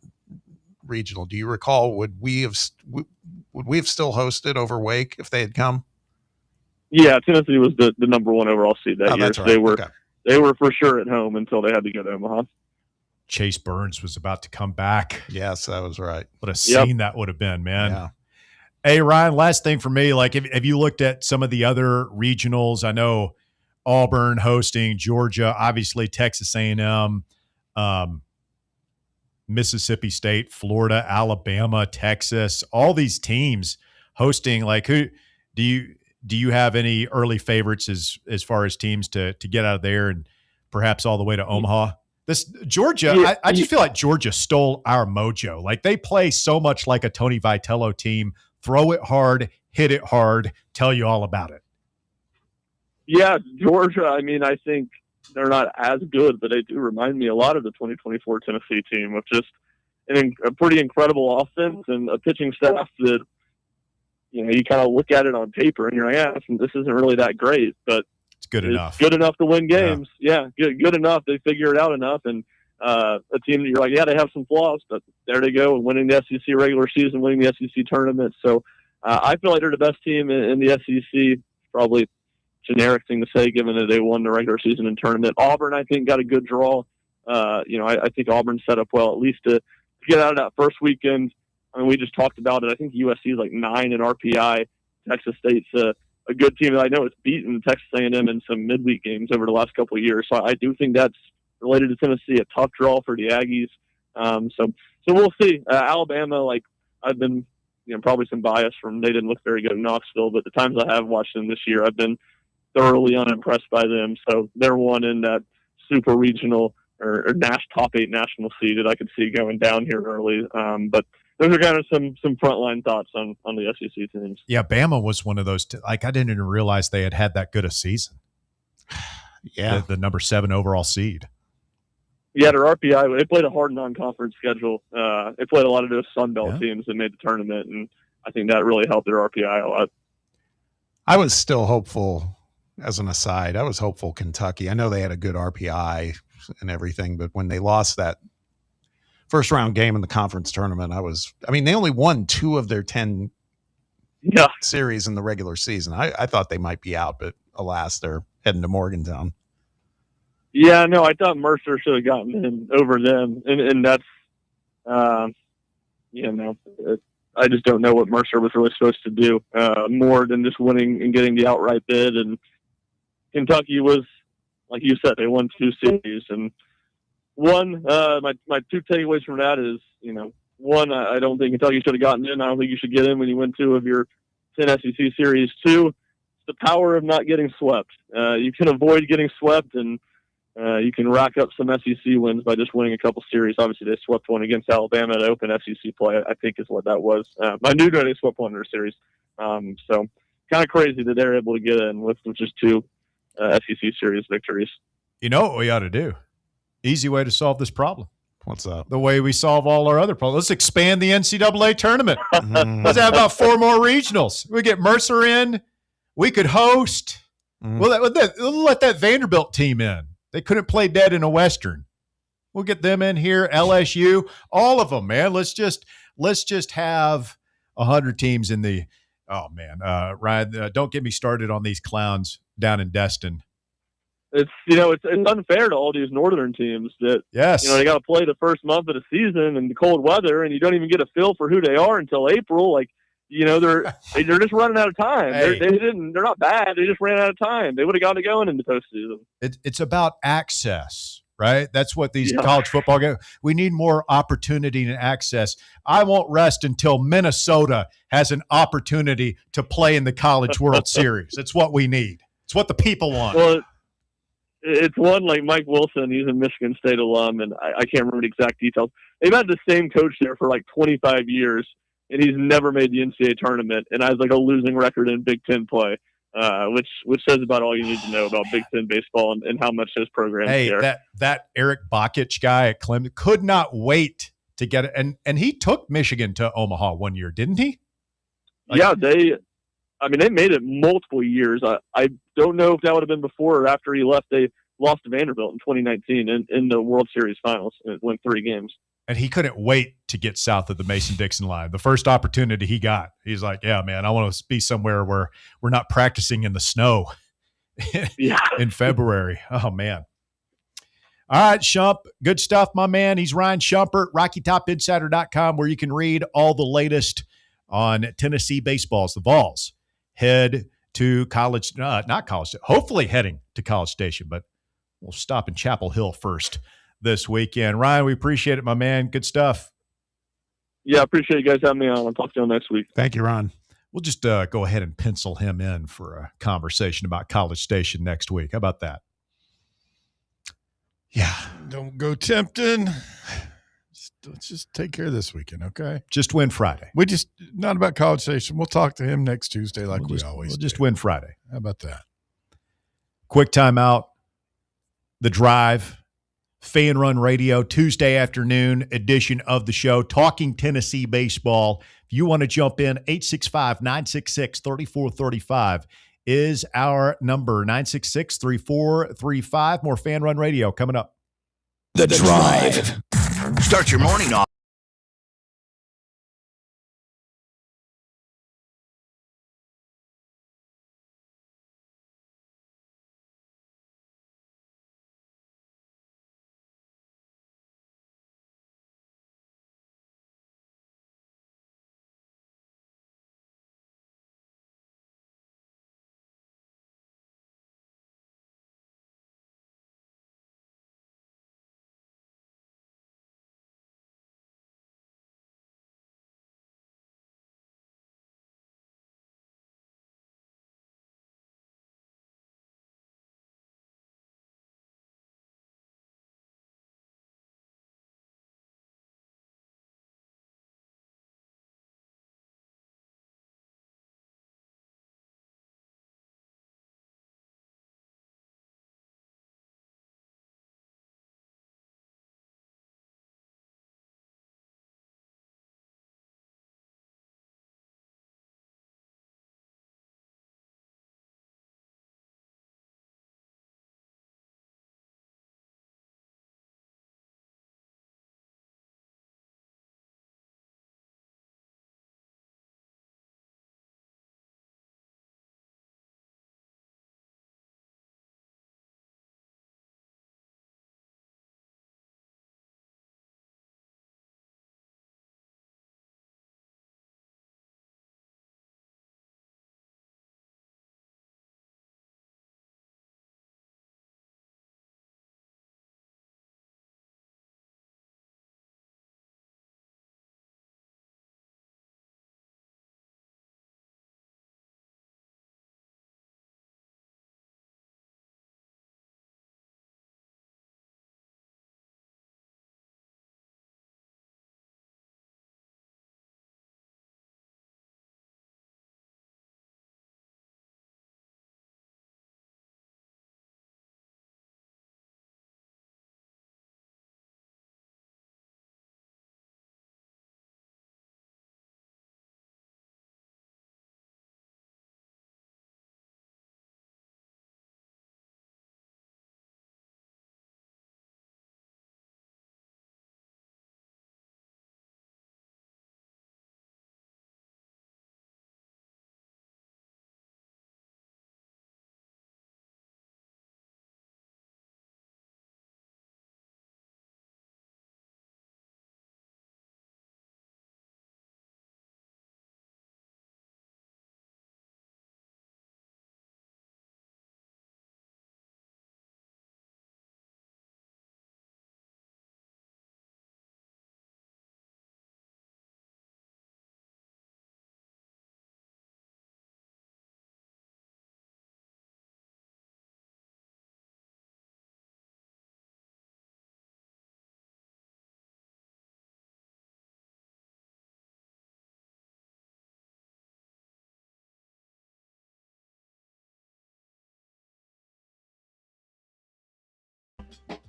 regional, do you recall? Would we have still hosted over Wake if they had come? Yeah, Tennessee was the number 1 overall seed that year. That's So right. they were for sure at home until they had to go to Omaha. Chase Burns was about to come back. Yes, that was right. What a scene that would have been, man. Yeah. Hey, Ryan, last thing for me, like have you looked at some of the other regionals? I know Auburn hosting Georgia, obviously Texas A&M, Mississippi State, Florida, Alabama, Texas, all these teams hosting. Like, who do you have any early favorites as far as teams to get out of there and perhaps all the way to Omaha? This Georgia, Yeah. I just feel like Georgia stole our mojo. Like they play so much like a Tony Vitello team. Throw it hard, hit it hard, tell you all about it. Yeah, Georgia, I mean, I think they're not as good, but they do remind me a lot of the 2024 Tennessee team with just a pretty incredible offense and a pitching staff that, you kind of look at it on paper and you're like, yeah, this isn't really that great, but It's good enough. Good enough to win games. Yeah, good enough. They figure it out enough. And a team that you're like, yeah, they have some flaws, but there they go, winning the SEC regular season, winning the SEC tournament. So I feel like they're the best team in the SEC. Probably generic thing to say, given that they won the regular season and tournament. Auburn, I think, got a good draw. I think Auburn set up well, at least to get out of that first weekend. I mean, we just talked about it. I think USC is like 9 in RPI. Texas State's a good team that I know has beaten Texas A&M in some midweek games over the last couple of years. So I do think that's related to Tennessee, a tough draw for the Aggies. So we'll see. Alabama, like I've been, probably some bias from they didn't look very good in Knoxville, but the times I have watched them this year, I've been thoroughly unimpressed by them. So they're one in that super regional or top 8 national seed that I could see going down here early. But those are kind of some frontline thoughts on the SEC teams. Yeah, Bama was one of those. I didn't even realize they had that good a season. Yeah. The number 7 overall seed. Yeah, their RPI, they played a hard non-conference schedule. They played a lot of those Sun Belt teams that made the tournament, and I think that really helped their RPI a lot. I was still hopeful, as an aside, I was hopeful Kentucky. I know they had a good RPI and everything, but when they lost that first round game in the conference tournament, they only won 2 of their 10 series in the regular season. I thought they might be out, but alas, they're heading to Morgantown. Yeah, no, I thought Mercer should have gotten in over them, and that's, I just don't know what Mercer was really supposed to do more than just winning and getting the outright bid. And Kentucky was, like you said, they won 2 series, and my 2 takeaways from that is, one, I don't think Kentucky should have gotten in. I don't think you should get in when you win 2 of your 10 SEC series. 2, it's the power of not getting swept. You can avoid getting swept, and you can rack up some SEC wins by just winning a couple series. Obviously, they swept one against Alabama at open SEC play, I think is what that was. I knew that they swept one in their series. So kind of crazy that they're able to get in with just 2 SEC series victories. You know what we ought to do? Easy way to solve this problem. What's up? The way we solve all our other problems. Let's expand the NCAA tournament. Let's have about 4 more regionals. We get Mercer in. We could host. We'll let that Vanderbilt team in. They couldn't play dead in a Western. We'll get them in here. LSU, all of them, man. Let's just have 100 teams in the. Oh man, Ryan, don't get me started on these clowns down in Destin. It's it's unfair to all these northern teams that they got to play the first month of the season in the cold weather, and you don't even get a feel for who they are until April. Like they're just running out of time. Hey. They're not bad. They just ran out of time. They would have got it going in the postseason. It's about access, right? That's what these college football games. We need more opportunity and access. I won't rest until Minnesota has an opportunity to play in the College World Series. It's what we need. It's what the people want. Well, it's one like Mike Wilson. He's a Michigan State alum, and I can't remember the exact details. They've had the same coach there for like 25 years, and he's never made the NCAA tournament, and has like a losing record in Big Ten play, which says about all you need to know about Big Ten baseball and how much his program care. That Eric Bakich guy at Clemson could not wait to get it, and he took Michigan to Omaha one year, didn't he? They made it multiple years. I don't know if that would have been before or after he left. They lost to Vanderbilt in 2019 in the World Series finals and went 3 games. And he couldn't wait to get south of the Mason-Dixon line. The first opportunity he got, he's like, yeah, man, I want to be somewhere where we're not practicing in the snow in February. Oh, man. All right, Shump, good stuff, my man. He's Ryan Shumpert, RockyTopInsider.com, where you can read all the latest on Tennessee baseballs. The Vols head to hopefully heading to College Station, but we'll stop in Chapel Hill first this weekend. Ryan, we appreciate it, my man. Good stuff. Yeah, I appreciate you guys having me on. I'll talk to you next week. Thank you, Ron. We'll just go ahead and pencil him in for a conversation about College Station next week. How about that? Yeah. Don't go tempting. Let's just take care of this weekend, okay? Just win Friday. Not about College Station. We'll talk to him next Tuesday like we always do. We'll just win Friday. How about that? Quick timeout. The Drive, Fan Run Radio, Tuesday afternoon edition of the show, talking Tennessee baseball. If you want to jump in, 865-966-3435 is our number, 966-3435. More Fan Run Radio coming up. The Drive. Start your morning off.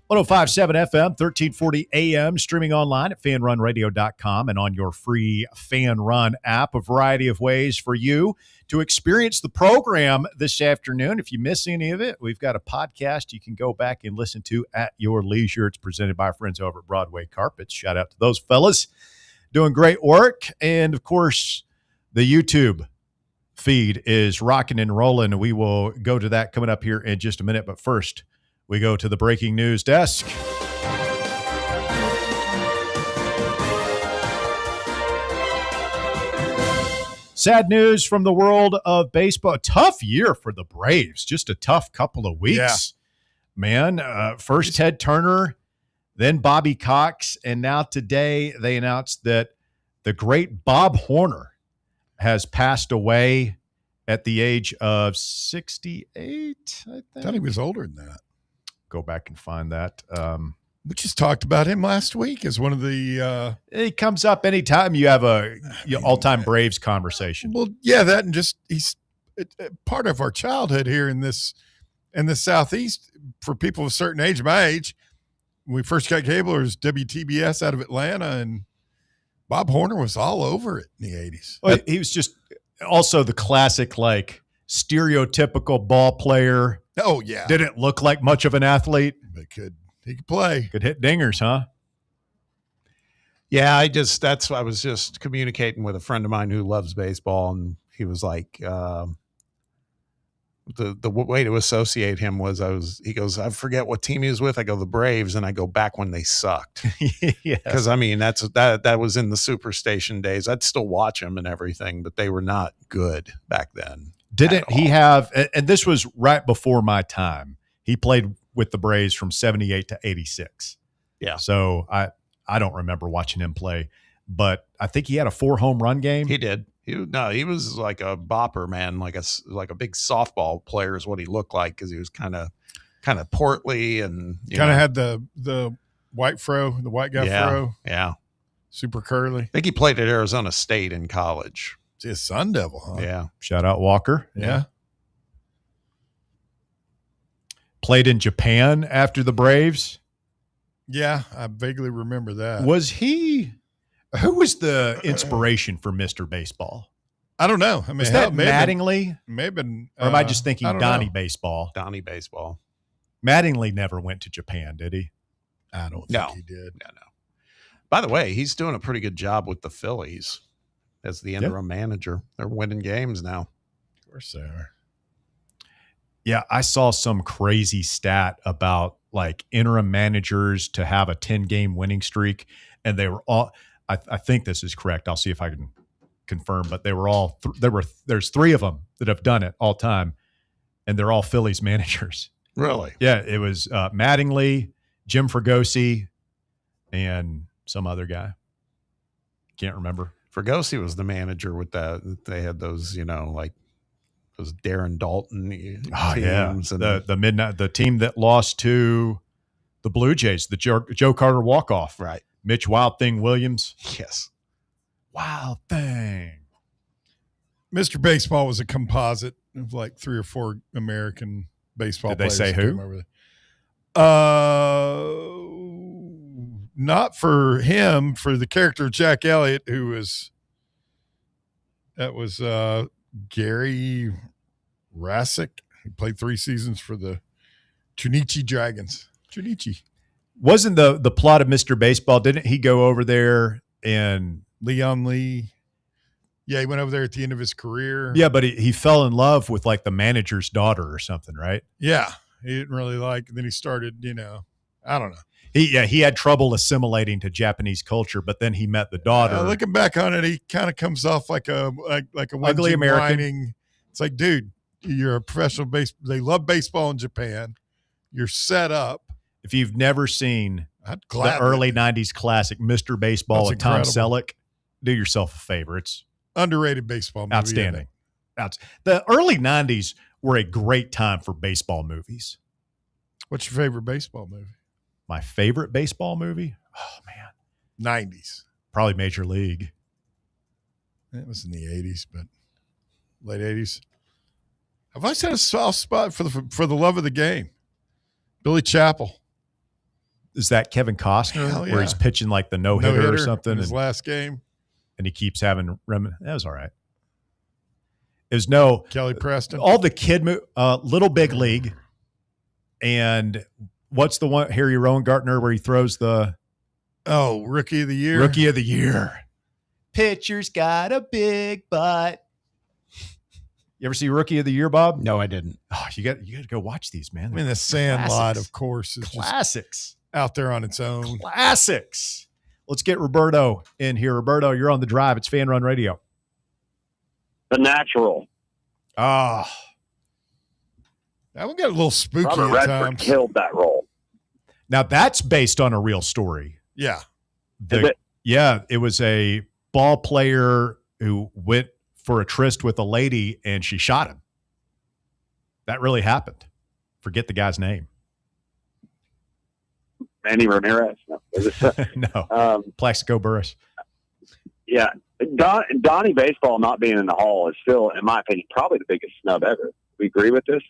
1057 FM, 1340 AM, streaming online at fanrunradio.com and on your free Fan Run app. A variety of ways for you to experience the program this afternoon. If you miss any of it, we've got a podcast you can go back and listen to at your leisure. It's presented by our friends over at Broadway Carpets. Shout out to those fellas doing great work. And, of course, the YouTube feed is rocking and rolling. We will go to that coming up here in just a minute. But first, we go to the breaking news desk. Sad news from the world of baseball. A tough year for the Braves. Just a tough couple of weeks, man. First Ted Turner, then Bobby Cox, and now today they announced that the great Bob Horner has passed away at the age of 68, I think. I thought he was older than that. Go back and find that. We just talked about him last week as one of the He comes up anytime you have a all-time Braves conversation. well, yeah, that and just he's part of our childhood here in the Southeast for people of a certain age, my age. When we first got cable, it was WTBS out of Atlanta, and Bob Horner was all over it in the 80s. Well, he was just also the classic, like, stereotypical ball player. Oh, yeah. Didn't look like much of an athlete. But he could play. Could hit dingers, huh? Yeah, I was just communicating with a friend of mine who loves baseball, and he was like, the way to associate him was he goes, I forget what team he was with. I go, the Braves, and I go back when they sucked. Yes. Because I mean, that was in the Superstation days. I'd still watch them and everything, but they were not good back then. Didn't he have, and this was right before my time, he played with the Braves from 78 to 86. Yeah. So I don't remember watching him play, but I think he had a 4 home run game. He did. He was like a bopper, man, like a big softball player is what he looked like, because he was kind of portly and Kind of had the white fro, the white guy fro. Yeah. Super curly. I think he played at Arizona State in college. It's a Sun Devil, huh? Yeah. Shout out Walker. Yeah. Played in Japan after the Braves. Yeah, I vaguely remember that. Who was the inspiration for Mr. Baseball? I don't know. I mean, Was that Mattingly? May have been. Or am I just thinking Donnie know. Baseball? Donnie Baseball. Mattingly never went to Japan, did he? I don't No. think he did. No. By the way, he's doing a pretty good job with the Phillies as the interim manager. They're winning games now. Of course they are. Yeah, I saw some crazy stat about like interim managers to have a 10-game winning streak, and they were all. I think this is correct. I'll see if I can confirm, but they were all. There's 3 of them that have done it all time, and they're all Phillies managers. Really? Yeah, it was Mattingly, Jim Fregosi, and some other guy. Can't remember. Fregosi was the manager with that. They had those, like those Darren Dalton teams. And The team that lost to the Blue Jays, the Joe Carter walk-off. Right. Mitch Wild Thing Williams. Yes. Wild Thing. Mr. Baseball was a composite of like 3 or 4 American baseball Did they players. say that who? came over there. Not for him, for the character of Jack Elliott, that was Gary Rasick. He played 3 seasons for the Chunichi Dragons. Chunichi. Wasn't the plot of Mr. Baseball, didn't he go over there and Leon Lee. Yeah, he went over there at the end of his career. yeah, but he fell in love with like the manager's daughter or something, right? Yeah. He didn't really like it. Then he started, I don't know. He had trouble assimilating to Japanese culture, but then he met the daughter. Looking back on it, he kind of comes off like a Ugly American. whining. It's like, dude, you're a professional they love baseball in Japan. You're set up. If you've never seen I'd the gladly. early 90s classic Mr. Baseball That's with Tom incredible. Selleck, do yourself a favor. It's Underrated baseball movie. outstanding. The early 90s were a great time for baseball movies. What's your favorite baseball movie? My favorite baseball movie? Oh, man. 90s. Probably Major League. It was in the 80s, but late 80s. I've always had a soft spot for the love of the game. Billy Chappell. Is that Kevin Costner Hell yeah. where he's pitching like the no-hitter or something? in his last game. And he keeps having that was all right. There's no Kelly Preston. all the kid Little Big League, and what's the one Harry Rowengartner where he throws the Rookie of the Year. Rookie of the Year. Pitcher's got a big butt. You ever see Rookie of the Year, Bob? No, I didn't. Oh, you got to go watch these, man. I mean, the Sandlot, Classics. of course, is just Classics. out there on its own. Classics. Let's get Roberto in here. Roberto, you're on the drive. It's Fan Run Radio. The Natural. Ah. That one got a little spooky Robert at Redford times. killed that role. Now that's based on a real story. Yeah. It was a ball player who went for a tryst with a lady and she shot him. That really happened. Forget the guy's name. Manny Ramirez. No, No. Plaxico Burress. Yeah. Donnie Baseball not being in the Hall is still, in my opinion, probably the biggest snub ever. We agree with this?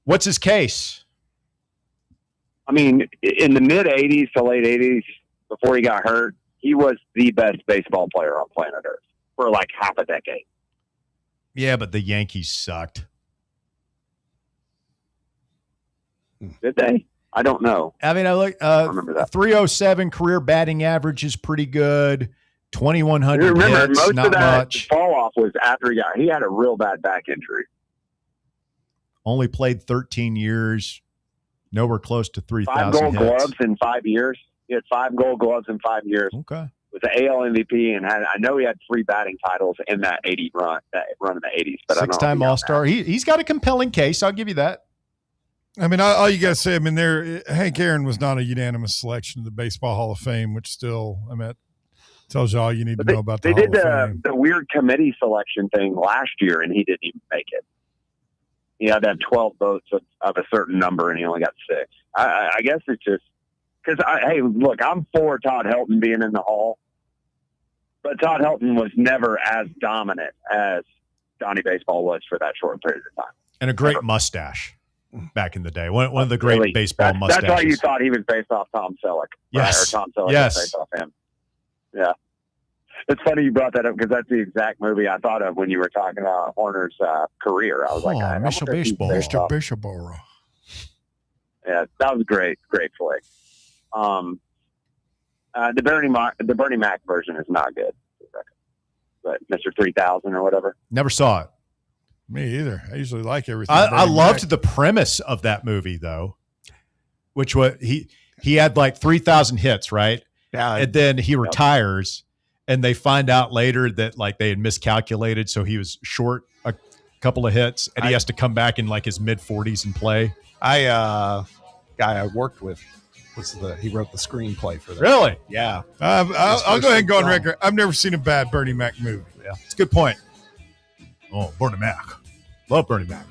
What's his case? I mean, in the mid-'80s to late 80s, before he got hurt, he was the best baseball player on planet Earth for like half a decade. Yeah, but the Yankees sucked. Did they? I don't know. I mean, I remember that. 307 career batting average is pretty good. 2,100 Remember, hits, most not of that much. fall off was after he had a real bad back injury. Only played 13 years. Nowhere close to 3,000 5 Gold hits. Gloves in 5 years. He had 5 Gold Gloves in 5 years. Okay. Was the AL MVP, and I know he had 3 batting titles in that run in the 80s. But 6-time All-Star. He's got a compelling case. I'll give you that. I mean, all you got to say, I mean, Hank Aaron was not a unanimous selection of the Baseball Hall of Fame, which still, I mean, tells you all you need to know about the Hall of Fame. The weird committee selection thing last year, and he didn't even make it. He had to have 12 votes of a certain number, and he only got 6. I guess it's just because, hey, look, I'm for Todd Helton being in the Hall, but Todd Helton was never as dominant as Donnie Baseball was for that short period of time. And a great mustache back in the day. One of the great baseball mustaches. That's why you thought he was based off Tom Selleck. Yes. Right? Or Tom Selleck Yes. was based off him. Yeah. It's funny you brought that up because that's the exact movie I thought of when you were talking about Horner's career. I was like, I Mr. wonder if he's Baseball. based off- Bishopboro. Yeah, that was great flick. The Bernie Mac version is not good, but Mr. 3000 or whatever. Never saw it. Me either. I usually like everything. I Bernie loved Mac. the premise of that movie, though, which was he had like 3,000 hits, right? Yeah. And then he retires, and they find out later that like they had miscalculated, so he was short a couple of hits, and he has to come back in like his mid-40s and play. Guy I worked with he wrote the screenplay for that. Really? Yeah. I'll go ahead and go on record. I've never seen a bad Bernie Mac movie. Yeah, it's a good point. Oh, Bernie Mac. Love Bernie Mac.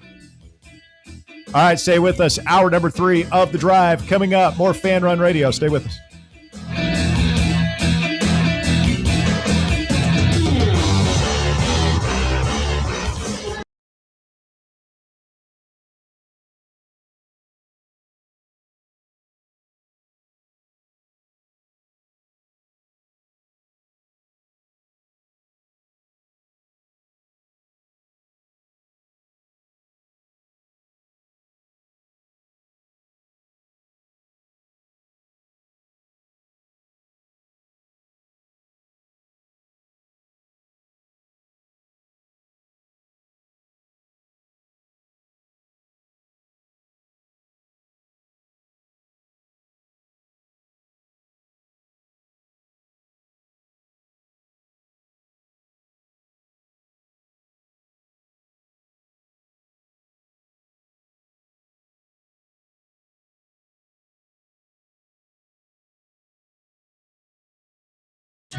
All right, stay with us. Hour number 3 of The Drive coming up. More Fan Run Radio. Stay with us.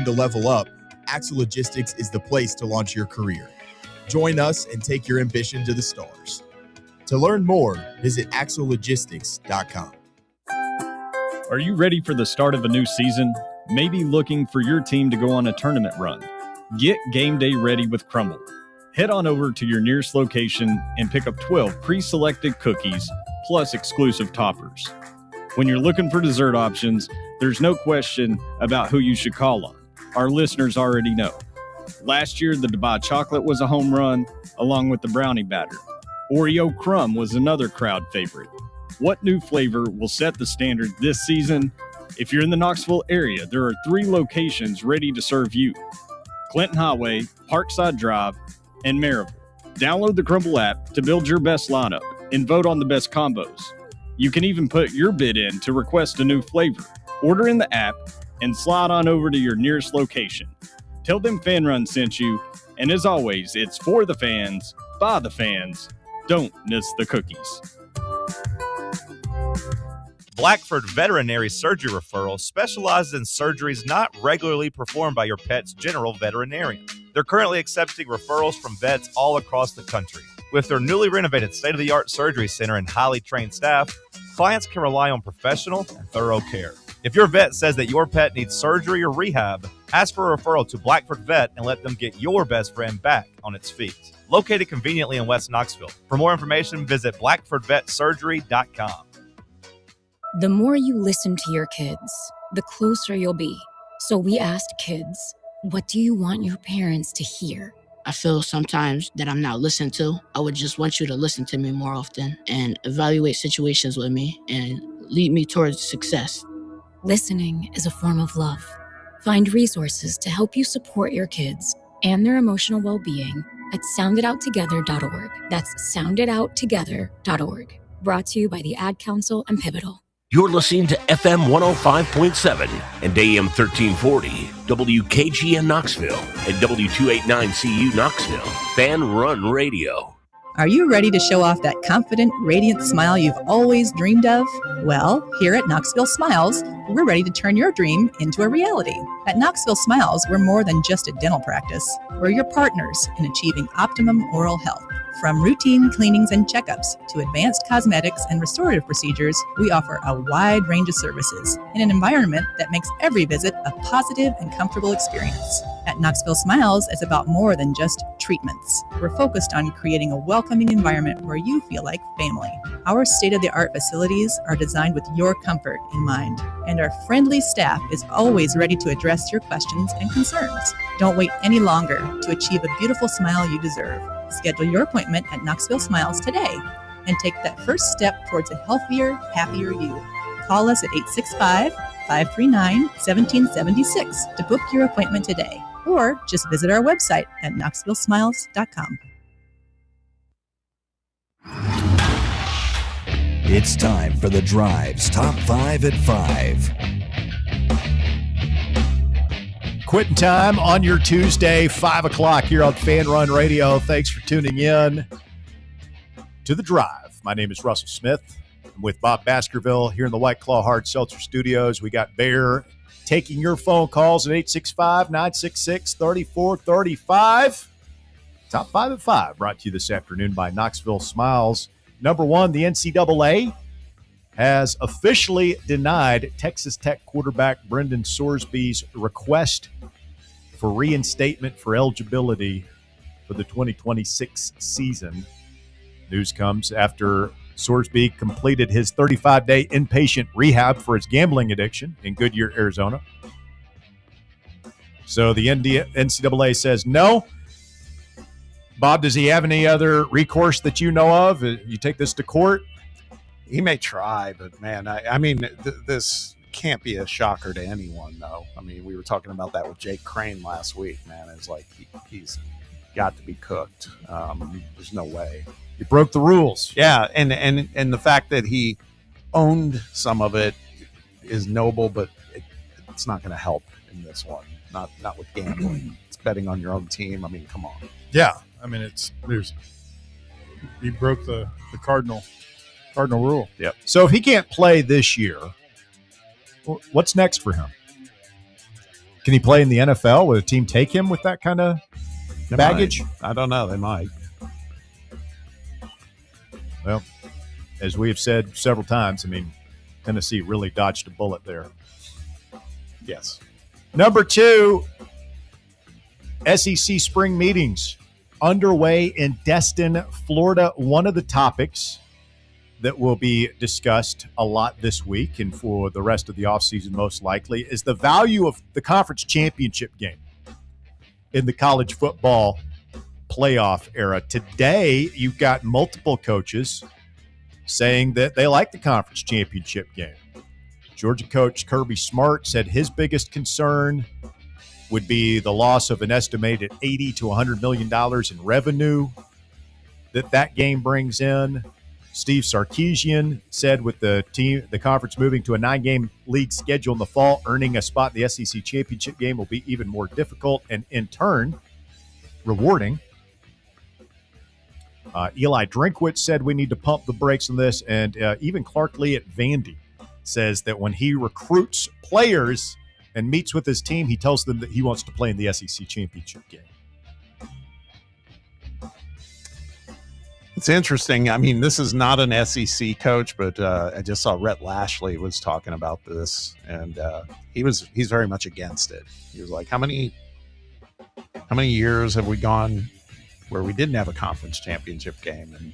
To level up, Axel Logistics is the place to launch your career. Join us and take your ambition to the stars. To learn more, visit axellogistics.com. Are you ready for the start of a new season? Maybe looking for your team to go on a tournament run? Get game day ready with Crumble. Head on over to your nearest location and pick up 12 pre-selected cookies plus exclusive toppers. When you're looking for dessert options, there's no question about who you should call on. Our listeners already know. Last year, the Dubai chocolate was a home run, along with the brownie batter. Oreo crumb was another crowd favorite. What new flavor will set the standard this season? If you're in the Knoxville area, there are 3 locations ready to serve you: Clinton Highway, Parkside Drive, and Maryville. Download the Crumble app to build your best lineup and vote on the best combos. You can even put your bid in to request a new flavor. Order in the app and slide on over to your nearest location. Tell them Fan Run sent you, and as always, it's for the fans, by the fans. Don't miss the cookies. Blackford Veterinary Surgery Referral specializes in surgeries not regularly performed by your pet's general veterinarian. They're currently accepting referrals from vets all across the country. With their newly renovated state-of-the-art surgery center and highly trained staff, clients can rely on professional and thorough care. If your vet says that your pet needs surgery or rehab, ask for a referral to Blackford Vet and let them get your best friend back on its feet. Located conveniently in West Knoxville. For more information, visit blackfordvetsurgery.com. The more you listen to your kids, the closer you'll be. So we asked kids, what do you want your parents to hear? I feel sometimes that I'm not listened to. I would just want you to listen to me more often and evaluate situations with me and lead me towards success. Listening is a form of love. Find resources to help you support your kids and their emotional well-being at sounditouttogether.org. That's sounditouttogether.org. Brought to you by the Ad Council and Pivotal. You're listening to FM 105.7 and AM 1340, WKGN Knoxville, and W289CU Knoxville, Fan Run Radio. Are you ready to show off that confident, radiant smile you've always dreamed of? Well, here at Knoxville Smiles, we're ready to turn your dream into a reality. At Knoxville Smiles, we're more than just a dental practice. We're your partners in achieving optimum oral health. From routine cleanings and checkups to advanced cosmetics and restorative procedures, we offer a wide range of services in an environment that makes every visit a positive and comfortable experience. At Knoxville Smiles, it's about more than just treatments. We're focused on creating a welcoming environment where you feel like family. Our state-of-the-art facilities are designed with your comfort in mind, and our friendly staff is always ready to address your questions and concerns. Don't wait any longer to achieve a beautiful smile you deserve. Schedule your appointment at Knoxville Smiles today and take that first step towards a healthier, happier you. Call us at 865-539-1776 to book your appointment today, or just visit our website at knoxvillesmiles.com. It's time for The Drive's Top 5 at 5. Quitting time on your Tuesday, 5 o'clock here on Fan Run Radio. Thanks for tuning in to The Drive. My name is Russell Smith. I'm with Bob Baskerville here in the White Claw Hard Seltzer Studios. We got Bear taking your phone calls at 865-966-3435. Top 5 at 5 brought to you this afternoon by Knoxville Smiles. Number 1, the NCAA has officially denied Texas Tech quarterback Brendan Sorsby's request for reinstatement for eligibility for the 2026 season. News comes after Sorsby completed his 35-day inpatient rehab for his gambling addiction in Goodyear, Arizona. So the NCAA says no. Bob, does he have any other recourse that you know of? You take this to court? He may try, but man, I mean, this can't be a shocker to anyone, though. I mean, we were talking about that with Jake Crane last week, man. It's like he's got to be cooked. There's no way. He broke the rules. Yeah, and the fact that he owned some of it is noble, but it's not going to help in this one. Not with gambling. It's betting on your own team. I mean, come on. Yeah, I mean, he broke the cardinal rule. Yep. So if he can't play this year, what's next for him? Can he play in the NFL? Would a team take him with that kind of baggage? I don't know. They might. Well, as we have said several times, I mean, Tennessee really dodged a bullet there. Yes. Number 2, SEC spring meetings underway in Destin, Florida. One of the topics that will be discussed a lot this week and for the rest of the offseason most likely is the value of the conference championship game in the college football playoff era. Today, you've got multiple coaches saying that they like the conference championship game. Georgia coach Kirby Smart said his biggest concern would be the loss of an estimated $80 to $100 million in revenue that game brings in. Steve Sarkisian said with the conference moving to a 9-game league schedule in the fall, earning a spot in the SEC championship game will be even more difficult and, in turn, rewarding. Eli Drinkwitz said we need to pump the brakes on this, and even Clark Lee at Vandy says that when he recruits players and meets with his team, he tells them that he wants to play in the SEC championship game. It's interesting. I mean, this is not an SEC coach, but I just saw Rhett Lashley was talking about this, and he's very much against it. He was like, how many years have we gone where we didn't have a conference championship game and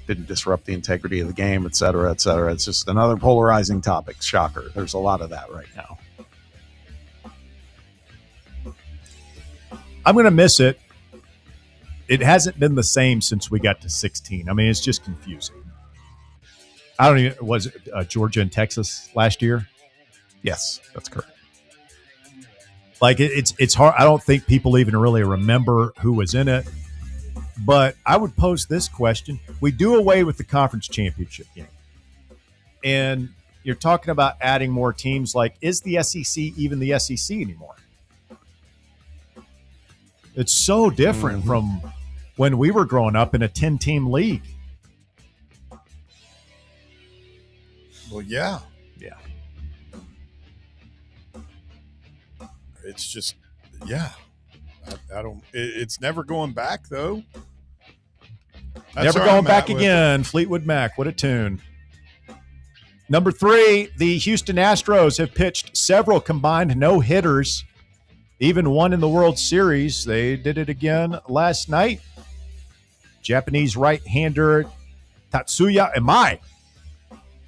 didn't disrupt the integrity of the game, et cetera, et cetera. It's just another polarizing topic. Shocker. There's a lot of that right now. I'm going to miss it. It hasn't been the same since we got to 16. I mean, it's just confusing. I don't even, was it Georgia and Texas last year? Yes, that's correct. Like it's hard. I don't think people even really remember who was in it. But I would pose this question. We do away with the conference championship game. And you're talking about adding more teams. Like, is the SEC even the SEC anymore? It's so different from when we were growing up in a 10-team league. Well, yeah. Yeah. It's just, yeah. I don't, it's never going back, though. Never going back again. Fleetwood Mac, what a tune. Number 3, the Houston Astros have pitched several combined no-hitters, even one in the World Series. They did it again last night. Japanese right-hander Tatsuya Imai,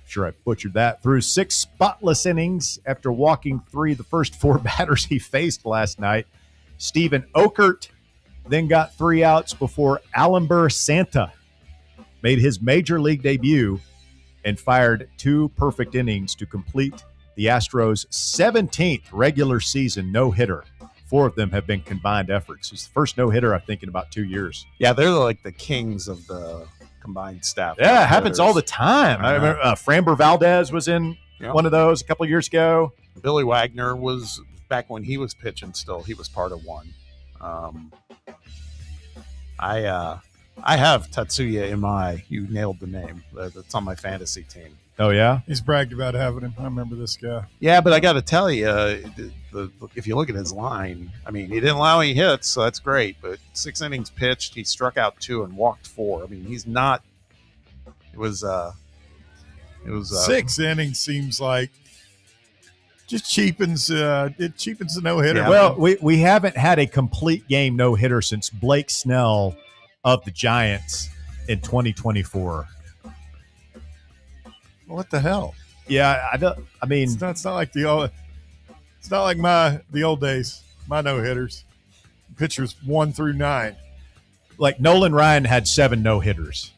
sure I butchered that, threw 6 spotless innings after walking 3 of the first 4 batters he faced last night. Steven Okert then got 3 outs before Alimber Santa made his major league debut and fired 2 perfect innings to complete the Astros' 17th regular season no-hitter. 4 of them have been combined efforts. It's the first no-hitter, I think, in about 2 years. Yeah, they're like the kings of the combined staff. Yeah, it happens all the time. I remember Framber Valdez was in one of those a couple of years ago. Billy Wagner was, back when he was pitching still, he was part of one. I have Tatsuya Imai. You nailed the name. That's on my fantasy team. Oh, yeah? He's bragged about having him. I remember this guy. Yeah, but I got to tell you, if you look at his line, I mean, he didn't allow any hits, so that's great. But 6 innings pitched, he struck out 2 and walked 4. I mean, he's not. It was 6 innings seems like just cheapens. It cheapens the no hitter. Yeah. Well, we haven't had a complete game no hitter since Blake Snell of the Giants in 2024. What the hell? Yeah, I mean, it's not like the old. It's not like the old days. My no hitters, pitchers 1 through 9. Like Nolan Ryan had 7 no hitters.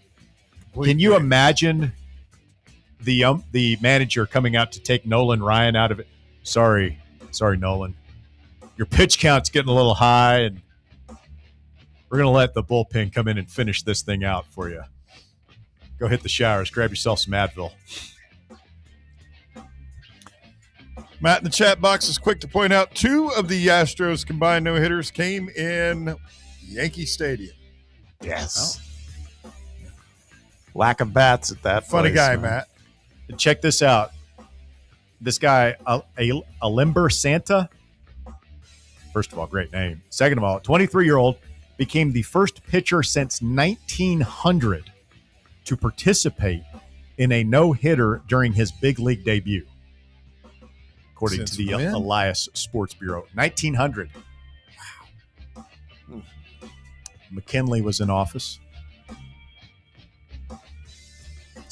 Can you imagine the manager coming out to take Nolan Ryan out of it? Sorry, Nolan. Your pitch count's getting a little high, and we're going to let the bullpen come in and finish this thing out for you. Go hit the showers. Grab yourself some Advil. Matt in the chat box is quick to point out 2 of the Astros combined no-hitters came in Yankee Stadium. Yes. Oh. Lack of bats at that Funny place, guy, man. Matt. And check this out. This guy, Alimber Santa, first of all, great name. Second of all, 23-year-old, became the first pitcher since 1900 to participate in a no-hitter during his big league debut, according to the Elias Sports Bureau. 1900. Wow. McKinley was in office.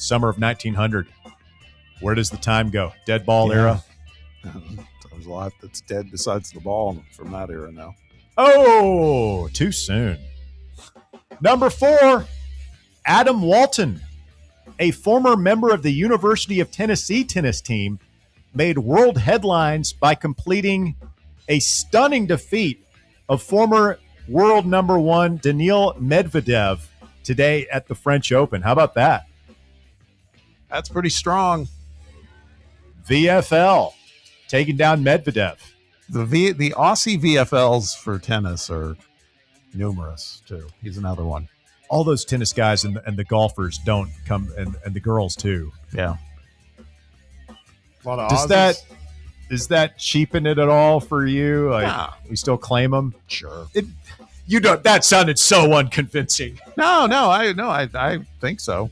Summer of 1900. Where does the time go? Dead ball era? There's a lot that's dead besides the ball from that era now. Oh, too soon. Number 4, Adam Walton, a former member of the University of Tennessee tennis team, made world headlines by completing a stunning defeat of former world number 1 Daniil Medvedev today at the French Open. How about that? That's pretty strong. VFL taking down Medvedev. The Aussie VFLs for tennis are numerous too. He's another one. All those tennis guys and the golfers don't come, and the girls too. Yeah. A lot of Does that cheapen it at all for you? Like, Nah. we still claim them? Sure. You don't. That sounded so unconvincing. No, I think so.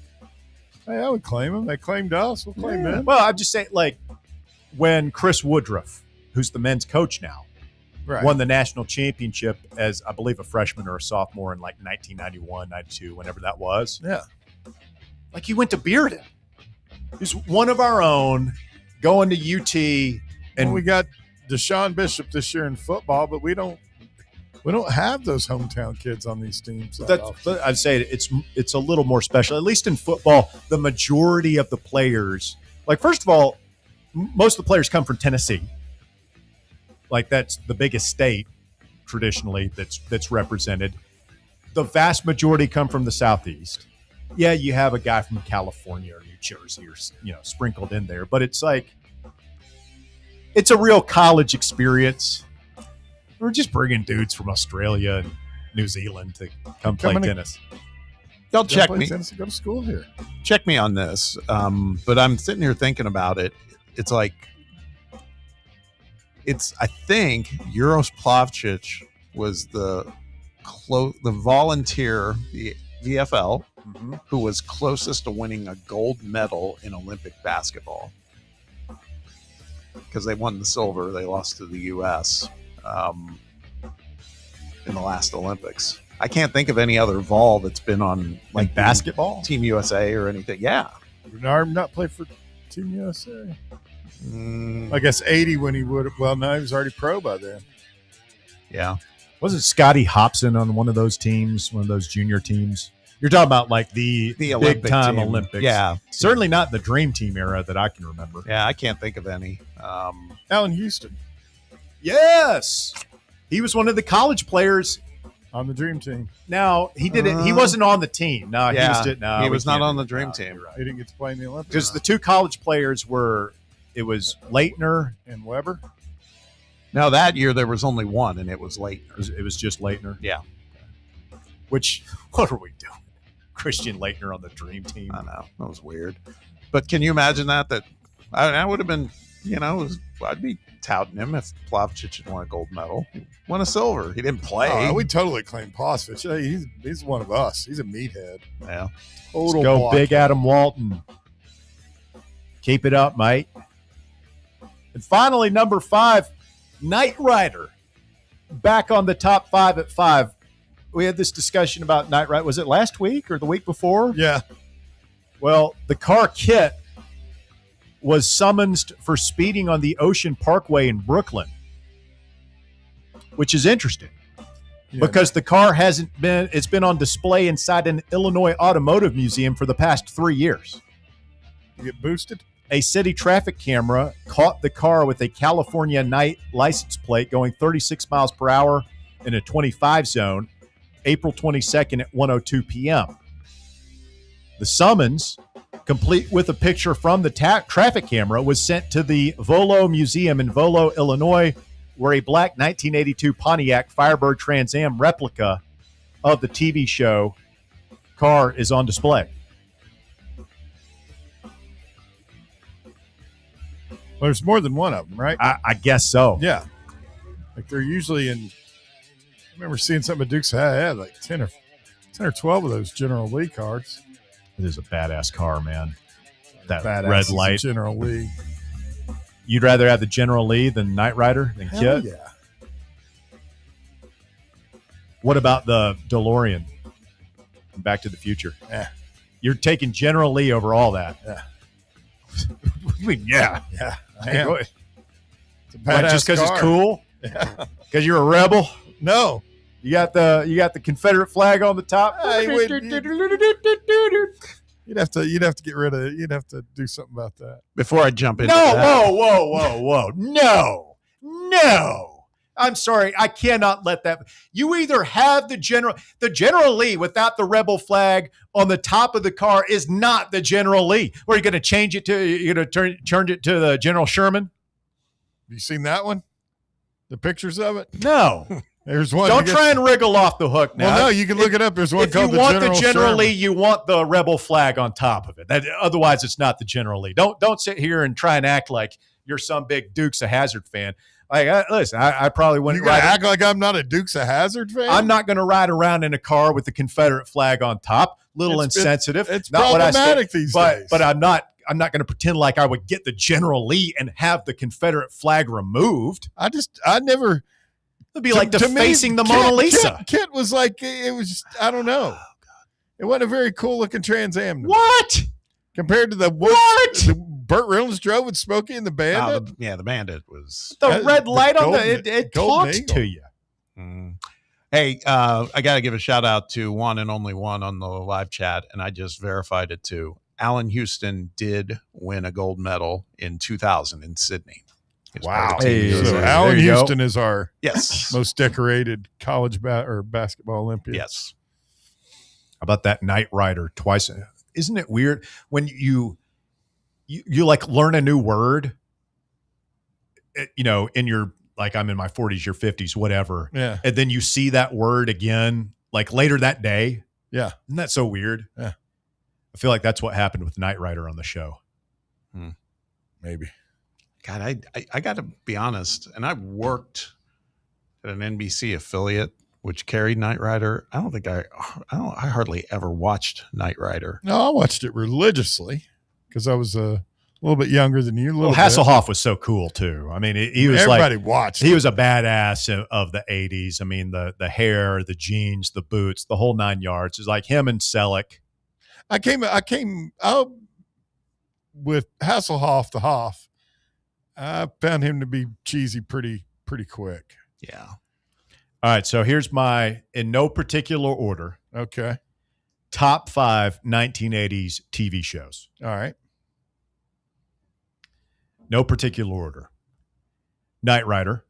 Hey, I would claim them. They claimed us. We'll claim them. Well, I'm just saying, like, when Chris Woodruff, who's the men's coach now, Right. won the national championship as, I believe, a freshman or a sophomore in like 1991, 92, whenever that was. Yeah. Like, he went to Bearden. He's one of our own, going to UT, and We got Deshaun Bishop this year in football, but we don't have those hometown kids on these teams. that often. I'd say it's a little more special. At least in football, the majority of the players, like, first of all, most of the players come from Tennessee. Like, that's the biggest state traditionally that's represented. The vast majority come from the Southeast. Yeah, you have a guy from California or New Jersey or sprinkled in there, but it's like it's a real college experience. We're just bringing dudes from Australia and New Zealand to come play tennis. Y'all check me. Go to school here. Check me on this. But I'm sitting here thinking about it. It's like, I think Uros Plavcic was the volunteer, the VFL, who was closest to winning a gold medal in Olympic basketball. Because they won the silver, they lost to the U.S. In the last Olympics. I can't think of any other vol that's been on like basketball, Team USA or anything. Yeah, Bernard not play for Team USA. I guess 80 when he would. Well, no, he was already pro by then. Yeah. Wasn't Scotty Hobson on one of those teams, one of those junior teams? You're talking about like the Olympic big time team. Olympics. Yeah. Certainly not the Dream Team era that I can remember. Yeah, I can't think of any. Allen Houston. Yes. He was one of the college players on the Dream Team. Now, he didn't. He wasn't on the team. No, yeah, he was not on the Dream Team. He didn't get to play in the Olympics. Because the two college players were, it was Leitner and Weber. No, that year there was only one, and it was Leitner. It was just Leitner. Yeah. Which, what are we doing? Christian Leitner on the Dream Team. I know, that was weird. But can you imagine that I would have been, I'd be touting him if Plavcic had won a gold medal. He won a silver. He didn't play. Oh, we totally claim Plavcic. He's one of us. He's a meathead. Yeah. Let's go big Adam Walton. Keep it up, mate. And finally, number 5, Knight Rider. Back on the top 5 at 5. We had this discussion about Knight Rider. Was it last week or the week before? Yeah. Well, the car Kit was summoned for speeding on the Ocean Parkway in Brooklyn, which is interesting because the car it's been on display inside an Illinois Automotive Museum for the past 3 years. You get boosted? A city traffic camera caught the car with a California Knight license plate going 36 miles per hour in a 25 zone, April 22nd at 1:02 p.m. The summons, complete with a picture from the traffic camera, was sent to the Volo Museum in Volo, Illinois, where a black 1982 Pontiac Firebird Trans Am replica of the TV show car is on display. Well, there's more than one of them, right? I guess so. Yeah. Like they're usually in. I remember seeing something at Dukes had like 10 or 12 of those General Lee cars. It is a badass car, man. That Badass red is light. General Lee. You'd rather have the General Lee than Knight Rider than Hell Kit? yeah. What about the DeLorean from Back to the Future? Yeah. You're taking General Lee over all that. Yeah. I mean, yeah. I am. What, It's a badass just because it's car. cool? Yeah. Because you're a rebel? No. You got the Confederate flag on the top. You'd have to get rid of it. You'd have to do something about that. Before I jump into No, that, whoa. No. I'm sorry. I cannot let that. You either have the General Lee without the rebel flag on the top of the car is not the General Lee. Or are you going to change it to, you're going to turn it to the General Sherman? Have you seen that one? The pictures of it? No. There's one. Don't try and wriggle off the hook now. Well, no, you can look it up. There's one If called you want the General General Sherman. Lee, you want the rebel flag on top of it. Otherwise, it's not the General Lee. Don't sit here and try and act like you're some big Dukes of Hazzard fan. Like, listen, I probably wouldn't You gotta ride. act like I'm not a Dukes of Hazzard fan. I'm not going to ride around in a car with the Confederate flag on top. Little insensitive. It's not what I problematic said, these but, days. But I'm not going to pretend like I would get the General Lee and have the Confederate flag removed. I never. It'd be like defacing the Mona Lisa. Kit was like, it was, I don't know. It wasn't a very cool looking Trans Am. What? Compared to the what? Burt Reynolds drove with Smokey and the Bandit. the Bandit was The red light on Golden- it Golden talks Eagle. to you. Hey, I got to give a shout out to one and only one on the live chat, and I just verified it too. Alan Houston did win a gold medal in 2000 in Sydney. He was part of Team Hey, So USA. Alan there you go. Houston is our Yes. most decorated college basketball Olympian. Yes. How about that Knight Rider twice? Isn't it weird when you like learn a new word, in your, like, I'm in my 40s, your 50s, whatever. Yeah. And then you see that word again, like later that day. Yeah. Isn't that so weird? Yeah. I feel like that's what happened with Knight Rider on the show. Maybe. God, I got to be honest, and I worked at an NBC affiliate which carried Knight Rider. I hardly ever watched Knight Rider. No, I watched it religiously because I was a little bit younger than you. Well, Hasselhoff was so cool too. I mean, he was Everybody like, watched he it. was a badass of the 80s. I mean, the hair, the jeans, the boots, the whole 9 yards. It's like him and Selleck. I came out with Hasselhoff, the Hoff. I found him to be cheesy pretty quick. Yeah. All right, so here's my, in no particular order, Okay. top 5 1980s TV shows. All right. No particular order. Knight Rider.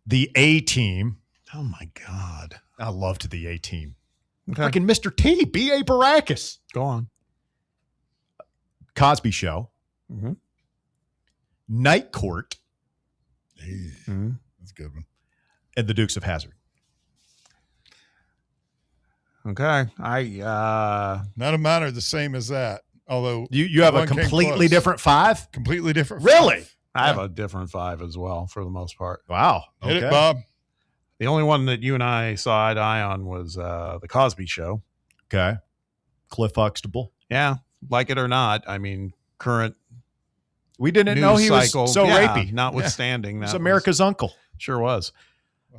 The A-Team. Oh, my God. I loved the A-Team. Okay. Freaking Mr. T, B.A. Baracus. Go on. Cosby Show. Mm-hmm. Night Court. Mm-hmm. That's a good one. And the Dukes of Hazzard. Okay. None of mine are the same as that. Although You have a one came completely close. different 5? Completely different. Really? I have a different 5 as well, for the most part. Wow. Hit it, Bob. The only one that you and I saw eye to eye on was the Cosby Show. Okay. Cliff Huxtable. Yeah, like it or not. I mean, current We didn't news know he was cycle, so yeah, rapey. notwithstanding, He was that America's uncle. sure was.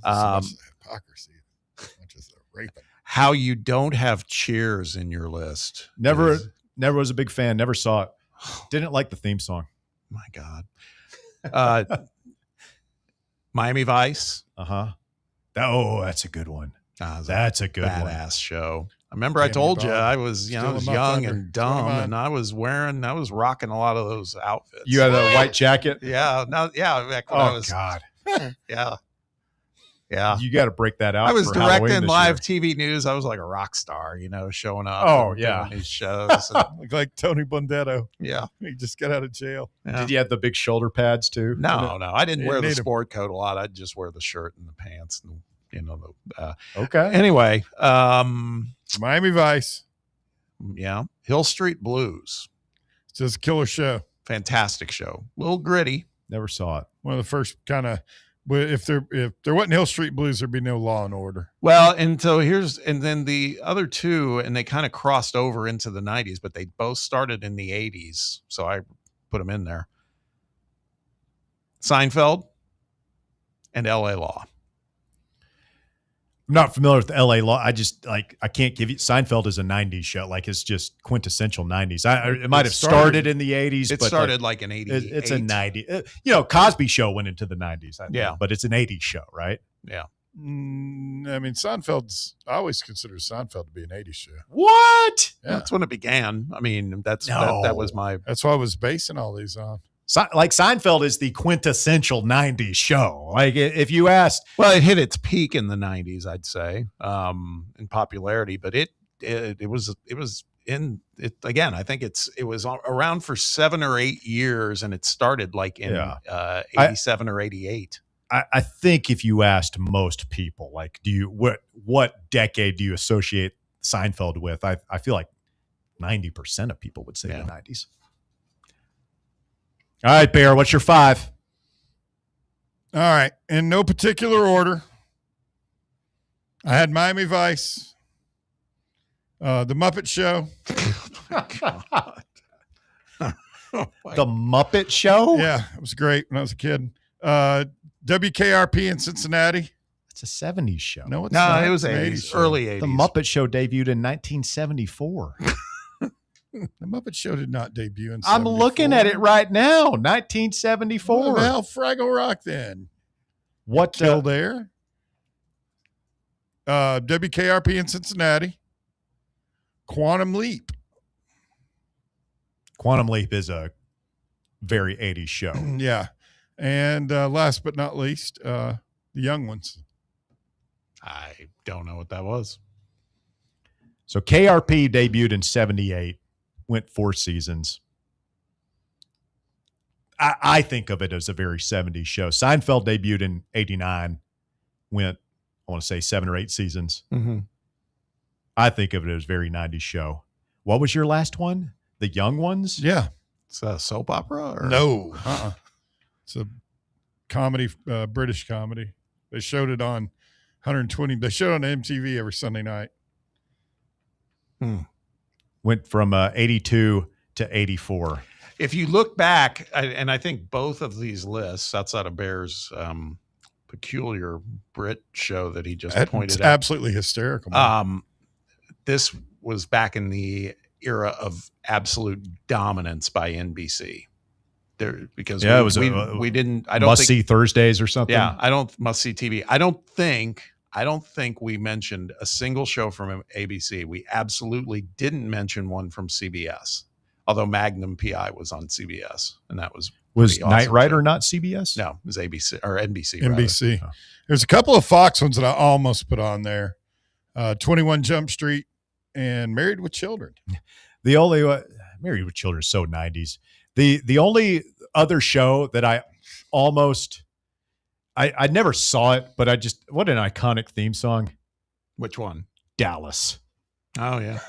Not just hypocrisy, not just raping. How you don't have Cheers in your list? Never is- was a big fan. Never saw it. Didn't like the theme song. my God. Miami Vice. Uh-huh. That's a good one. That's a good one. badass show. I remember I Damn you, told you Bob. I was, I was Stealing my young thunder. and It's one of dumb, mine. and I was rocking a lot of those outfits. You had a white jacket? Yeah, back when I Oh, was, God. yeah. You got to break that out. I was for Halloween directing this live year. TV news. I was like a rock star, showing up. Oh, and yeah. doing these shows. and- Look like Tony Bondetto. yeah. He just got out of jail. Yeah. Did you have the big shoulder pads too? No, I didn't You wear the need 'em. sport coat a lot. I'd just wear the shirt and the pants, and Okay. Anyway, Miami Vice. yeah, Hill Street Blues, It's just a killer show. fantastic show, a little gritty. Never saw it. One of the first kind of. If there wasn't Hill Street Blues, there'd be no Law and Order. Well, and then the other two, and they kind of crossed over into the 90s, but they both started in the 80s, so I put them in there. Seinfeld and LA Law. I'm not familiar with the LA law. I just I can't give you Seinfeld is a 90s show. Like it's just quintessential 90s. It might have started in the 80s. It but started like in 88. It's a 90. Cosby Show went into the 90s. I think, Yeah. but it's an 80s show, right? Yeah. I mean, I always consider Seinfeld to be an 80s show. What? Yeah. That's when it began. I mean, that was my. That's what I was basing all these on. Like Seinfeld is the quintessential 90s show. Like if you asked, Well, it hit its peak in the 90s, I'd say, in popularity, but it was in it again. I think it was around for 7 or 8 years, and it started like in 87 or 88. I think if you asked most people, like, what decade do you associate Seinfeld with? I feel like 90% of people would say the 90s. All right, Bear, what's your 5? All right. In no particular order, I had Miami Vice, The Muppet Show. The Muppet Show? Yeah, it was great when I was a kid. WKRP in Cincinnati. It's a 70s show. No, it's not. It was It's an 80s, 80s show. early 80s. The Muppet Show debuted in 1974. The Muppet Show did not debut in I'm 74. looking at it right now. 1974. What the hell, Fraggle Rock then? What Kildare? WKRP in Cincinnati. Quantum Leap. Quantum Leap is a very 80s show. Yeah. And last but not least, The Young Ones. I don't know what that was. So KRP debuted in 78, went 4 seasons. I think of it as a very 70s show. Seinfeld debuted in 89, went, I want to say 7 or 8 seasons. Mm-hmm. I think of it as a very 90s show. What was your last one? The Young Ones? Yeah. It's a soap opera? Or? No. It's a comedy, British comedy. They showed it on 120. They showed it on MTV every Sunday night. Went from 82 to 84. If you look back, and I think both of these lists, outside of Bear's peculiar Brit show that he just pointed It's out, absolutely hysterical. this was back in the era of absolute dominance by NBC. Because it was we didn't. I don't must see think Thursdays or something. Yeah, must see TV. I don't think we mentioned a single show from ABC. We absolutely didn't mention one from CBS. Although Magnum PI was on CBS, and that was Knight awesome Rider show. not CBS? No, it was ABC or NBC. NBC. rather. There's a couple of Fox ones that I almost put on there. 21 Jump Street and Married with Children. The only Married with Children is so 90s. The only other show that I almost I never saw it, but what an iconic theme song. Which one? Dallas. Oh yeah.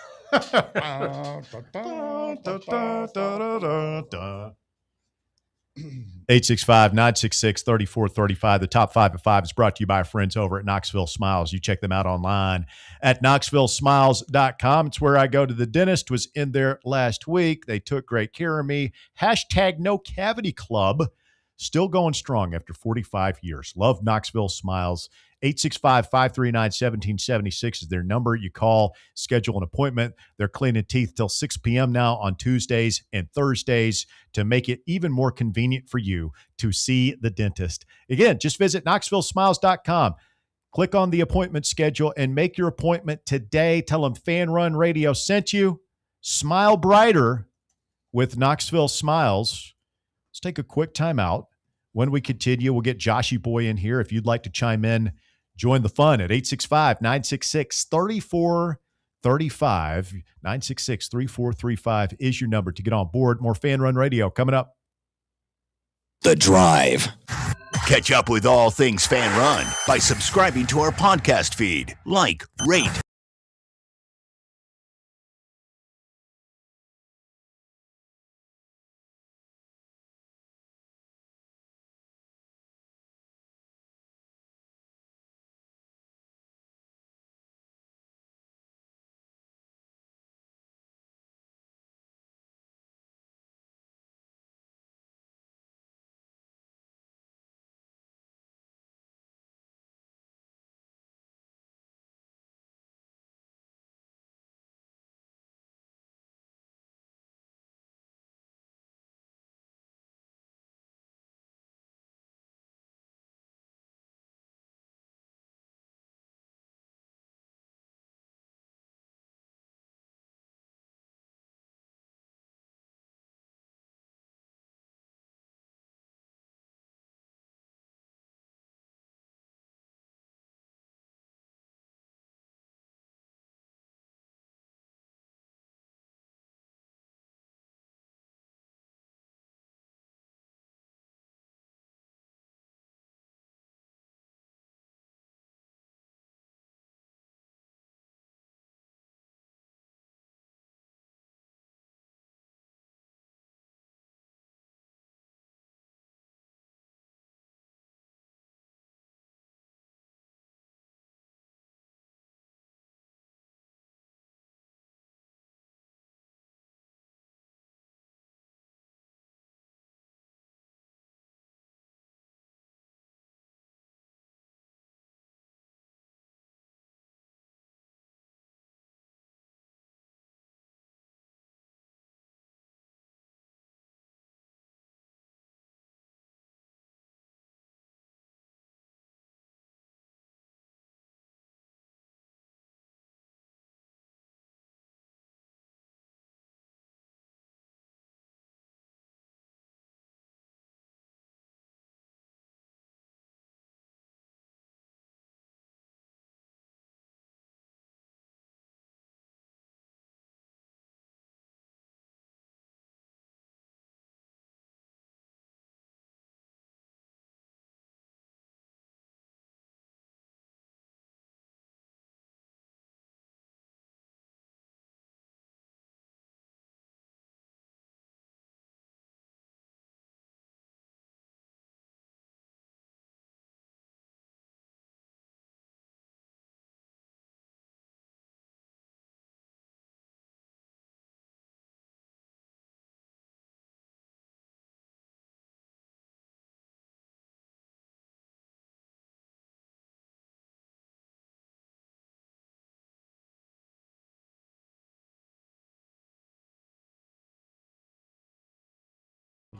865-966-3435. The Top 5 at 5 is brought to you by our friends over at Knoxville Smiles. You check them out online at knoxvillesmiles.com. It's where I go to the dentist. Was in there last week. They took great care of me. #No Cavity Club. Still going strong after 45 years. Love Knoxville Smiles. 865-539-1776 is their number. You call, schedule an appointment. They're cleaning teeth till 6 p.m. now on Tuesdays and Thursdays to make it even more convenient for you to see the dentist. Again, just visit knoxvillesmiles.com. Click on the appointment schedule and make your appointment today. Tell them Fan Run Radio sent you. Smile brighter with Knoxville Smiles. Let's take a quick time out. When we continue, we'll get Joshy Boy in here. If you'd like to chime in, join the fun at 865-966-3435. 966-3435 is your number to get on board. More Fan Run Radio coming up. The Drive. Catch up with all things Fan Run by subscribing to our podcast feed. Like, rate,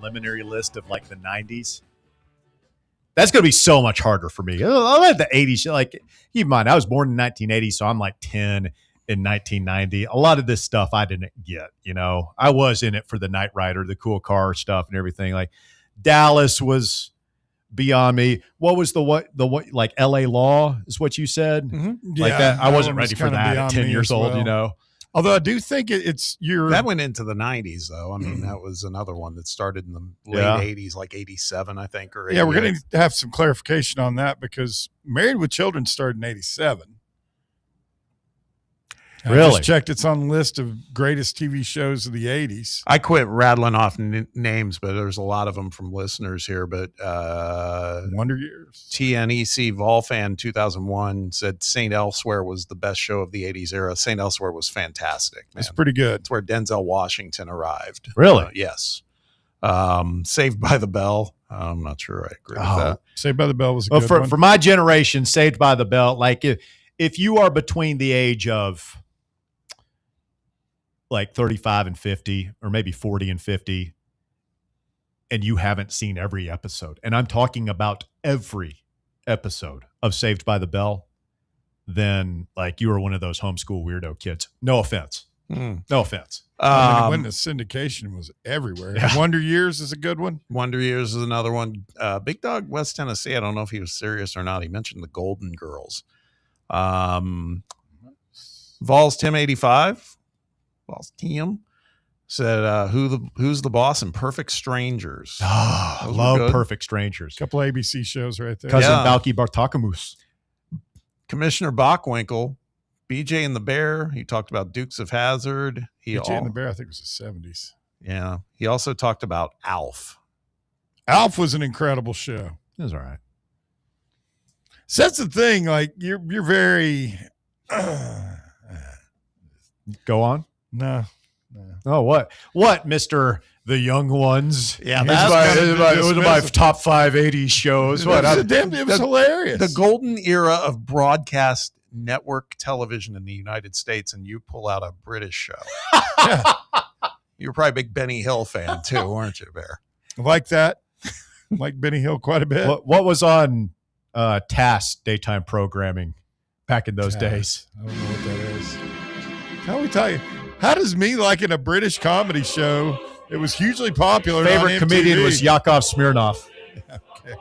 preliminary list of like the 90s, that's going to be so much harder for me. I'll have the 80s. Like, keep in mind, I was born in 1980, so I'm like 10 in 1990. A lot of this stuff I didn't get, you know. I was in it for the Knight Rider, the cool car stuff and everything. Like, Dallas was beyond me. What was the what like LA Law is what you said? Mm-hmm. Like that. I wasn't ready for that at 10 years old, you know. Although I do think it's that went into the 90s, though. I mean, that was another one that started in the late 80s, like 87, I think. Or 88. Yeah, we're going to have some clarification on that because Married with Children started in 87. Really? I just checked. It's on the list of greatest TV shows of the 80s. I quit rattling off names, but there's a lot of them from listeners here. But Wonder Years. TNEC Volfan 2001 said St. Elsewhere was the best show of the 80s era. St. Elsewhere was fantastic. Man. It's pretty good. It's where Denzel Washington arrived. Really? Yes. Saved by the Bell. I'm not sure I agree with that. Saved by the Bell was a good one. For my generation, Saved by the Bell, like if you are between the age of like 35 and 50 or maybe 40 and 50 and you haven't seen every episode, and I'm talking about every episode of Saved by the Bell, then like you are one of those homeschool weirdo kids. No offense. No offense. When the syndication was everywhere. Yeah. Wonder Years is a good one. Wonder Years is another one. Big Dog West Tennessee, I don't know if he was serious or not. He mentioned the Golden Girls. Vols Tim 85. Vols Tim said, who's the boss in Perfect Strangers? I love Perfect Strangers. Couple ABC shows right there. Cousin Balky Bartakamus. Commissioner Bachwinkle, BJ and the Bear. He talked about Dukes of Hazzard. BJ and the Bear, I think it was the 70s. Yeah. He also talked about Alf. Alf was an incredible show. It was all right. So that's the thing. Like you're very. Go on. No. Oh, what, Mr. The Young Ones? Yeah, it was my top 5 80s shows. It was hilarious. The golden era of broadcast network television in the United States, and you pull out a British show. You're probably a big Benny Hill fan too, aren't you, Bear? Like that. Like Benny Hill quite a bit. What was on TASS daytime programming back in those days? I don't know what that is. How we tell you? How does me liking a British comedy show? It was hugely popular. Favorite comedian was Yakov Smirnoff. Okay.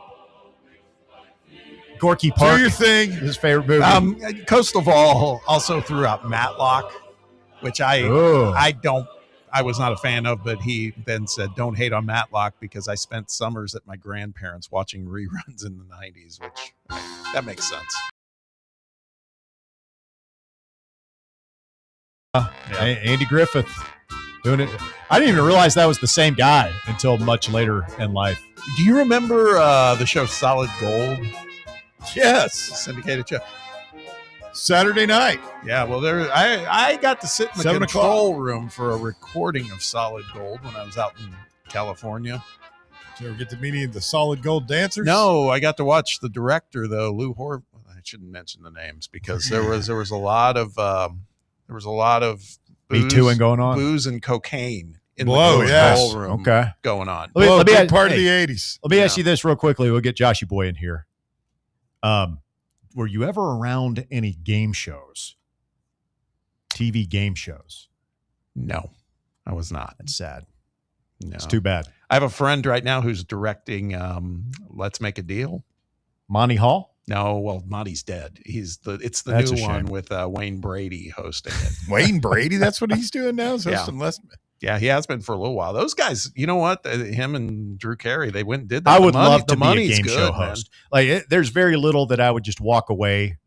Gorky Park. Do your thing. His favorite movie. Coastal Vol also threw out Matlock, which I was not a fan of, but he then said, don't hate on Matlock because I spent summers at my grandparents watching reruns in the 90s, which that makes sense. Andy Griffith doing it. I didn't even realize that was the same guy until much later in life. Do you remember the show Solid Gold? Yes. Syndicated show. Saturday night. Yeah, well, I got to sit in the 7 control room for a recording of Solid Gold when I was out in California. Did you ever get to meet any of the Solid Gold dancers? No, I got to watch the director though, Lou Hor. I shouldn't mention the names because there was a lot of Me Too-ing going on, booze and cocaine in the control room. Okay, going on. Let me part of the 80s. Let me ask you this real quickly. We'll get Joshy Boy in here. Were you ever around any game shows? TV game shows? No, I was not. That's sad. No. It's too bad. I have a friend right now who's directing Let's Make a Deal. Monty Hall? No, well, Monty's dead. It's the That's new a one shame. with Wayne Brady hosting it. Wayne Brady? That's what he's doing now? Yeah, he has been for a little while. Those guys, you know what? Him and Drew Carey, they went and did that. I would love to be a game good, show man. host. There's very little that I would just walk away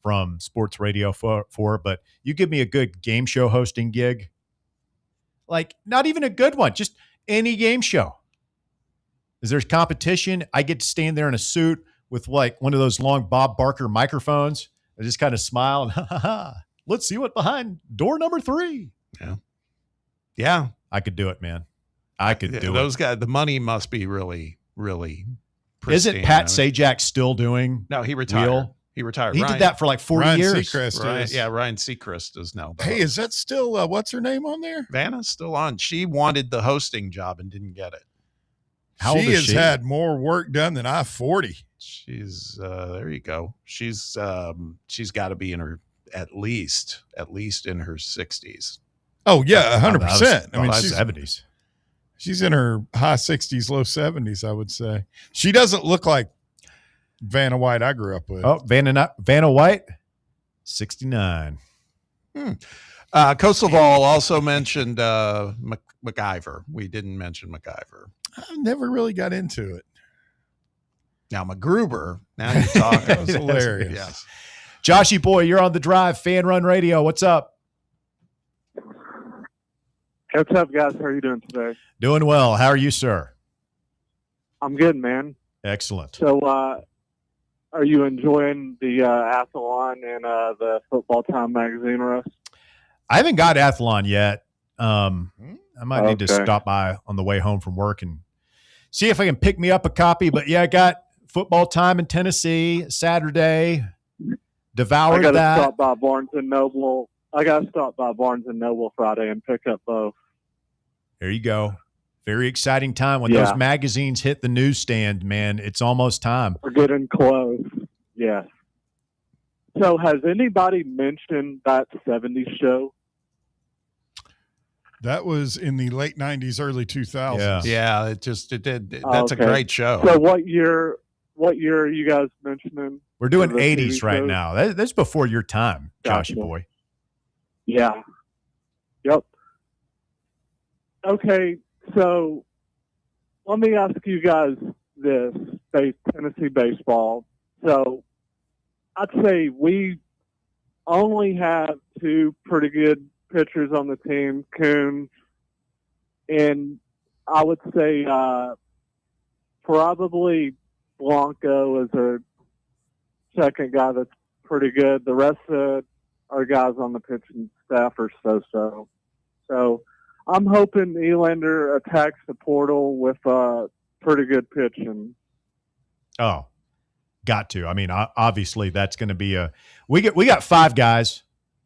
from sports radio for, but you give me a good game show hosting gig, like not even a good one, just any game show. Is there's competition? I get to stand there in a suit with like one of those long Bob Barker microphones. I just kind of smile and let's see what behind door number 3. Yeah. I could do it, man. I could do Those it. guys, the money must be really, really pristine. Isn't Pat Sajak still doing? No, he retired. Wheel? He retired. He did that for like 40 Ryan years. Seacrest is. Yeah, Ryan Seacrest is now. Hey, is that still what's her name on there? Vanna's still on. She wanted the hosting job and didn't get it. How old She is has she? had more work done than I-40. She's there you go. She's got to be in her at least in her 60s. Oh yeah, 100%. I mean, she's 70s. She's in her high 60s, low 70s, I would say. She doesn't look like Vanna White I grew up with. Oh, Vanna White, 69. Coastal Vol also mentioned MacGyver. We didn't mention MacGyver. I never really got into it. Now MacGruber. Now you're talking. That was hilarious. Yes. Joshy boy, you're on the drive. Fan Run Radio. What's up? What's up, guys? How are you doing today? Doing well. How are you, sir? I'm good, man. Excellent. So, are you enjoying the Athlon and the Football Time magazine, Russ? I haven't got Athlon yet. I might need to Okay. stop by on the way home from work and see if I can pick me up a copy. But yeah, I got Football Time in Tennessee Saturday. I Devoured got to that. stop by Barnes and Noble. I got to stop by Barnes and Noble Friday and pick up both. There you go. Very exciting time when Yeah. those magazines hit the newsstand, man. It's almost time. We're getting close. Yes. So, has anybody mentioned that 70s show? That was in the late 90s, early 2000s. Yeah, it did. That's a Okay. great show. So, what year are you guys mentioning? We're doing for the 80s TV right shows? now. That's before your time, Gotcha. Joshy boy. Yeah. Yep. Okay, so let me ask you guys this, Tennessee baseball. So I'd say we only have two pretty good pitchers on the team, Coons, and I would say probably Blanco is our second guy that's pretty good. The rest of our guys on the pitching staff are so-so. So I'm hoping Elander attacks the portal with pretty good pitching. Oh, got to. I mean, obviously that's going to be we got five guys,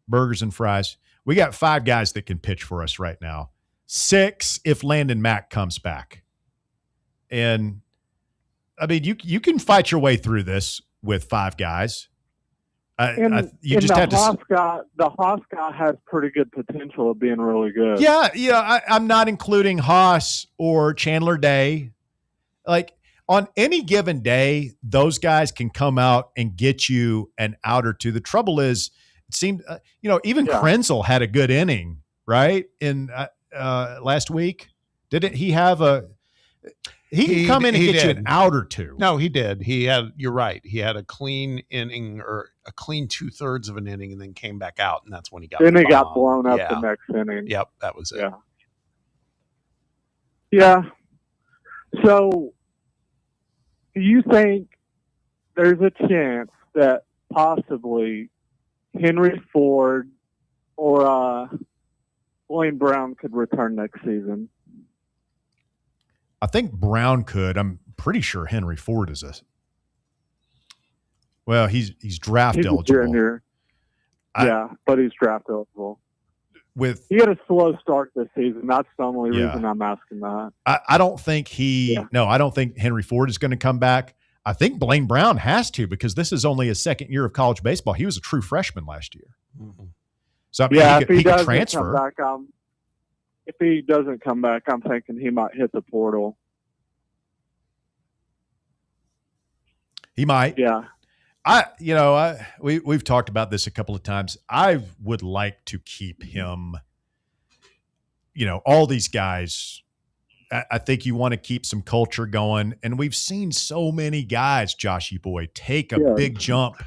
burgers and fries. We got five guys that can pitch for us right now. 6 if Landon Mack comes back. And I mean, you can fight your way through this with 5 guys. You just have to. The Haas guy has pretty good potential of being really good. Yeah. I'm not including Haas or Chandler Day. Like on any given day, those guys can come out and get you an out or two. The trouble is, it seemed, even Krenzel had a good inning, right? In last week, didn't he have a? He can come in and get you an out or two. No, he did. You're right. He had a clean inning or a clean 2/3 of an inning and then came back out. And that's when he got Then the he got bomb. blown up Yeah. the next inning. Yep. That was it. Yeah. So, do you think there's a chance that possibly Henry Ford or Blaine Brown could return next season? I think Brown could. I'm pretty sure Henry Ford is he's draft He's eligible. a junior. But he's draft eligible. He had a slow start this season. That's the only reason I'm asking that. I don't think I don't think Henry Ford is going to come back. I think Blaine Brown has to because this is only his second year of college baseball. He was a true freshman last year. Mm-hmm. So I mean, If he could doesn't transfer. come back, if he doesn't come back, I'm thinking he might hit the portal. He might. Yeah. We've talked about this a couple of times. I would like to keep him, all these guys. I think you want to keep some culture going. And we've seen so many guys, Joshy boy, take a big jump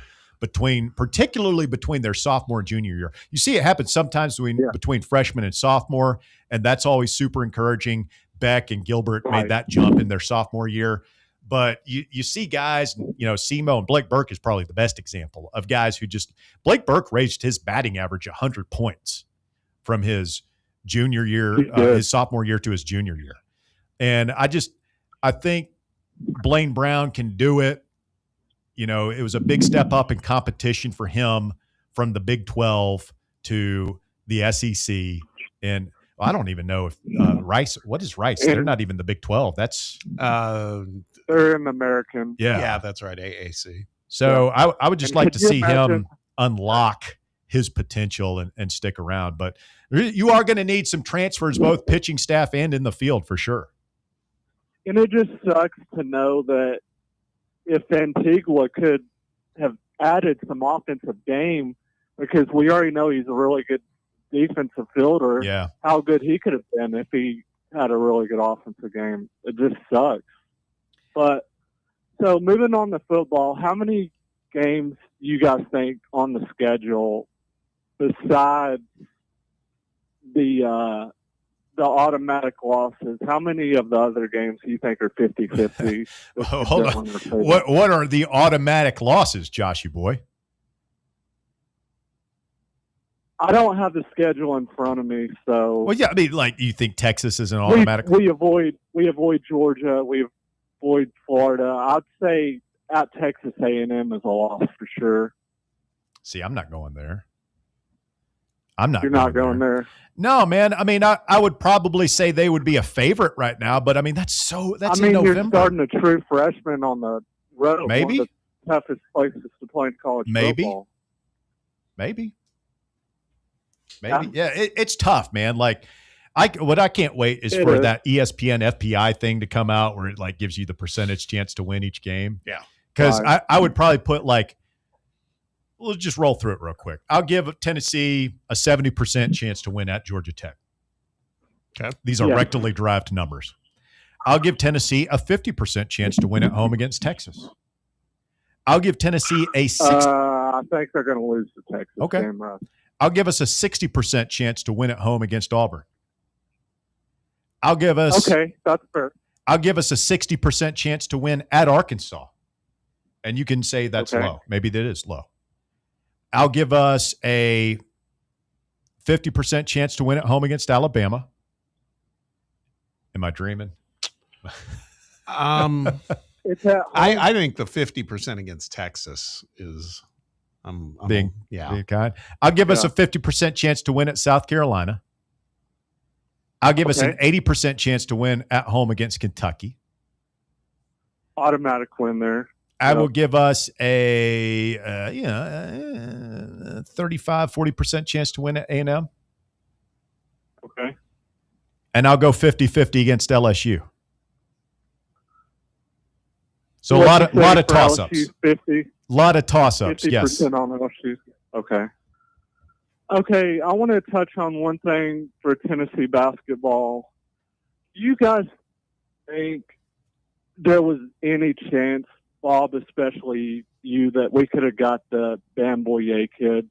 particularly between their sophomore and junior year. You see it happen sometimes between freshman and sophomore, and that's always super encouraging. Beck and Gilbert made that jump in their sophomore year. But you see guys, Semo and Blake Burke is probably the best example of guys who Blake Burke raised his batting average 100 points from his junior year, his sophomore year to his junior year. And I think Blaine Brown can do it. It was a big step up in competition for him from the Big 12 to the SEC. And I don't even know if Rice. What is Rice? They're not even the Big 12. That's they're an American. Yeah, that's right. AAC. So I would just like to see imagine him unlock his potential and stick around. But you are going to need some transfers, both pitching staff and in the field for sure. And it just sucks to know that if Antigua could have added some offensive game, because we already know he's a really good defensive fielder, Yeah. how good he could have been if he had a really good offensive game. It just sucks. But so moving on to football, how many games do you guys think on the schedule besides the automatic losses? How many of the other games do you think are 50-50? Hold on. What are the automatic losses, Joshy boy? I don't have the schedule in front of me, so Well, yeah, I mean, like, you think Texas is an automatic? we avoid Georgia, we avoid Florida. I'd say at Texas A&M is a loss for sure. See, I'm not going there. I'm not. You're not going there. No, man. I mean, I would probably say they would be a favorite right now, but I mean, that's in you're November. starting a true freshman on the road. Maybe. One of the toughest places to play in college football. Maybe. Yeah, it's tough, man. Like, what I can't wait is for that ESPN FPI thing to come out where it like gives you the percentage chance to win each game. Yeah. Because I would probably put we'll just roll through it real quick. I'll give Tennessee a 70% chance to win at Georgia Tech. Okay. These are rectally derived numbers. I'll give Tennessee a 50% chance to win at home against Texas. I'll give Tennessee a 60. I think they're going to lose the Texas game. I'll give us a 60% chance to win at home against Auburn. I'll give us that's fair. I'll give us a 60% chance to win at Arkansas. And you can say that's low. Maybe that is low. I'll give us a 50% chance to win at home against Alabama. Am I dreaming? I think the 50% against Texas is being kind. I'll give us a 50% chance to win at South Carolina. I'll give us an 80% chance to win at home against Kentucky. Automatic win there. I will give us a 35-40% chance to win at A&M. Okay. And I'll go 50-50 against LSU. So a lot of toss-ups. 50. A lot of toss-ups, yes. 50% on LSU. Okay. Okay, I want to touch on one thing for Tennessee basketball. Do you guys think there was any chance, Bob, especially you, that we could have got the Bamboye kid?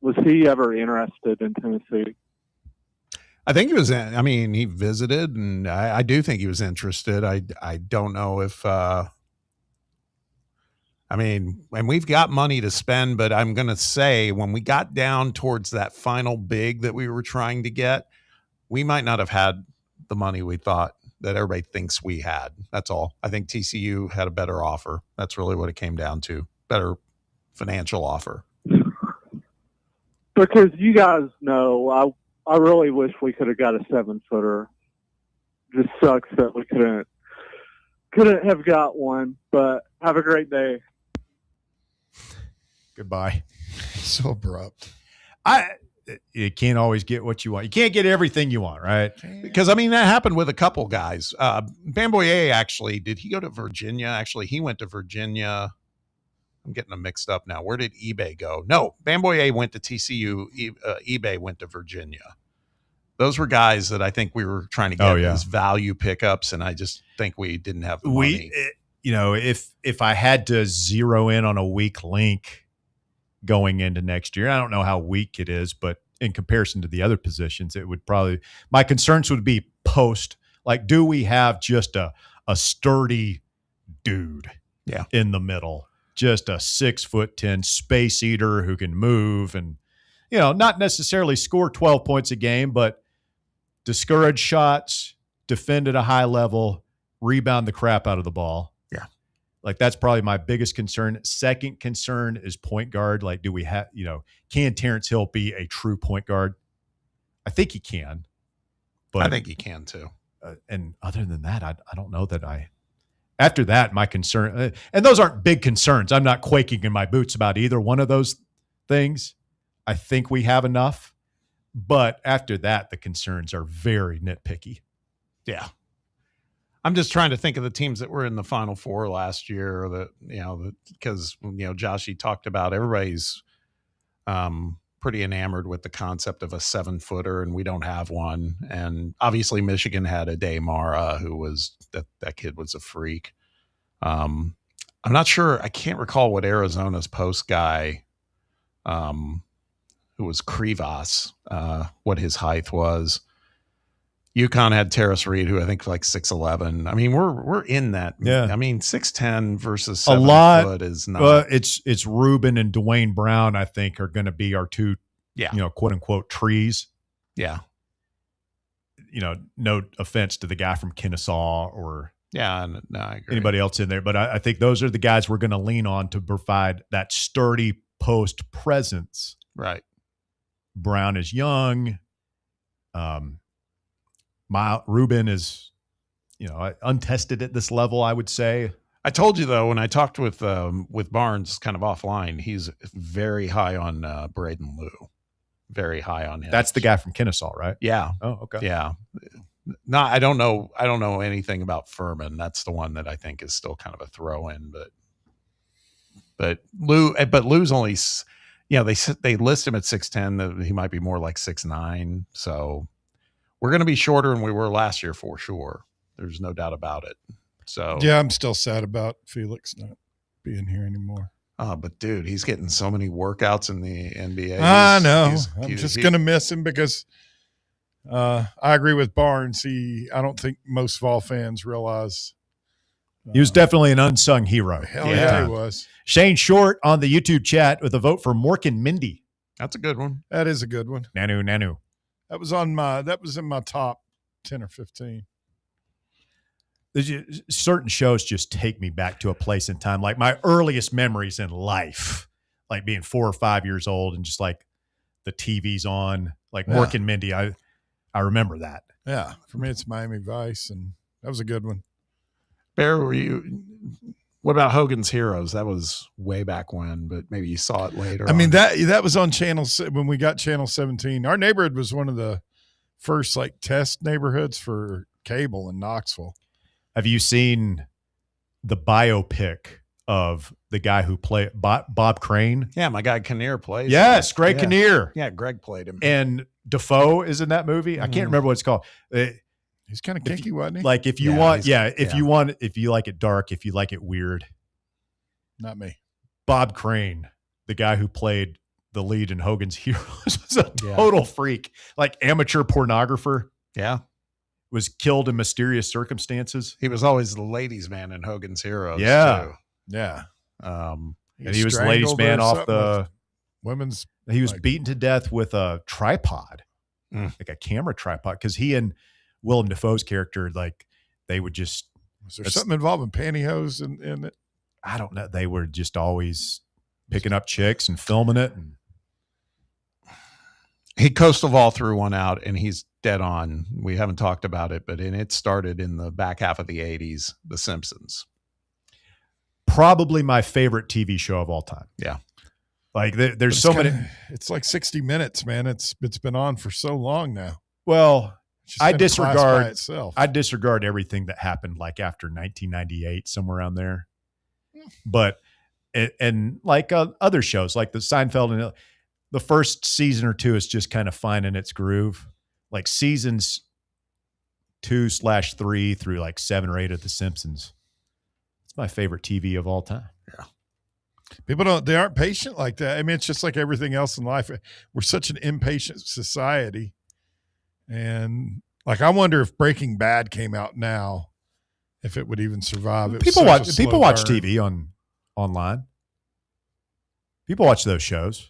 Was he ever interested in Tennessee? I think he was. He visited, and I do think he was interested. I don't know if. And we've got money to spend, but I'm going to say when we got down towards that final big that we were trying to get, we might not have had the money we thought that everybody thinks we had. That's all. I think TCU had a better offer. That's really what it came down to. Better financial offer. Because you guys know, I really wish we could have got a 7-footer. Just sucks that we couldn't have got one, but have a great day. Goodbye. So abrupt. You can't always get what you want. You can't get everything you want, right? Because, that happened with a couple guys. Bamboye, actually, did he go to Virginia? Actually, he went to Virginia. I'm getting them mixed up now. Where did eBay go? No, Bamboye went to TCU. eBay went to Virginia. Those were guys that I think we were trying to get as value pickups, and I just think we didn't have the money. If I had to zero in on a weak link going into next year, I don't know how weak it is, but in comparison to the other positions, it would probably, my concerns would be post. Like, do we have just a sturdy dude in the middle? Just a 6'10" space eater who can move and, not necessarily score 12 points a game, but discourage shots, defend at a high level, rebound the crap out of the ball. Yeah. Like, that's probably my biggest concern. Second concern is point guard. Like, do we have, can Terrence Hill be a true point guard? I think he can. But I think he can too. And other than that, I don't know that after that, my concern, and those aren't big concerns. I'm not quaking in my boots about either one of those things. I think we have enough. But after that, the concerns are very nitpicky. Yeah. I'm just trying to think of the teams that were in the Final Four last year because, Joshy talked about everybody's pretty enamored with the concept of a 7-footer, and we don't have one. And obviously Michigan had a Mara who was that kid was a freak. I'm not sure. I can't recall what Arizona's post guy, who was Krivas, what his height was. UConn had Terrace Reed, who I think like 6'11". I mean, we're in that. Yeah. I mean, 6'10" versus 7 a lot foot is not. It's Ruben and Dwayne Brown, I think, are going to be our two, quote unquote trees. Yeah. No offense to the guy from Kennesaw or I agree. Anybody else in there, but I think those are the guys we're going to lean on to provide that sturdy post presence. Right. Brown is young. Ruben is, untested at this level, I would say. I told you, though, when I talked with Barnes kind of offline, he's very high on Braden Liu. Very high on him. That's the guy from Kennesaw, right? Yeah. Oh, okay. Yeah. No, I don't know anything about Furman. That's the one that I think is still kind of a throw in, but Lou's only, they list him at 6'10", that he might be more like 6'9". So we're going to be shorter than we were last year for sure. There's no doubt about it. So yeah, I'm still sad about Felix not being here anymore. Oh, but dude, he's getting so many workouts in the NBA. I know. I'm just going to miss him because I agree with Barnes. I don't think most Vol fans realize. He was definitely an unsung hero. Hell yeah, he was. Shane Short on the YouTube chat with a vote for Mork and Mindy. That's a good one. That is a good one. Nanu. That was in my top 10 or 15. Certain shows just take me back to a place in time, like my earliest memories in life, like being 4 or 5 years old and just like the TV's on, like Mork and Mindy. I remember that. Yeah, for me it's Miami Vice, and that was a good one. Bear, what about Hogan's Heroes? That was way back when, but maybe you saw it later. I mean, that was on when we got Channel 17. Our neighborhood was one of the first like test neighborhoods for cable in Knoxville. Have you seen the biopic of the guy who played Bob Crane? Yeah, my guy Kinnear plays. Yes, Greg Kinnear. Yeah, Greg played him. And Defoe is in that movie. I can't remember what it's called. He's kind of kinky, wasn't he? Like if you want, if you like it dark, if you like it weird. Not me. Bob Crane, the guy who played the lead in Hogan's Heroes, was a total freak, like amateur pornographer. Yeah. Was killed in mysterious circumstances. He was always the ladies' man in Hogan's Heroes. Yeah. Too. Yeah. And he was the ladies' man off the women's. He was beaten to death with a tripod, like a camera tripod, because he and Willem Dafoe's character, like they would just. Was there something involving pantyhose in it? I don't know. They were just always picking up chicks and filming it. And he Coastal Vol threw one out, and he's dead on. We haven't talked about it, but it started in the back half of the 80s, The Simpsons. Probably my favorite TV show of all time. Yeah. Like there's so many. It's like 60 Minutes, man. It's been on for so long now. Well, I disregard itself. I disregard everything that happened like after 1998, somewhere around there. But and like other shows like the Seinfeld, and the first season or two is just kind of finding its groove. Like seasons 2/3 through like 7 or 8 of The Simpsons. It's my favorite TV of all time. Yeah. People they aren't patient like that. I mean, it's just like everything else in life. We're such an impatient society. And like, I wonder if Breaking Bad came out now, if it would even survive. People watch TV online. People watch those shows.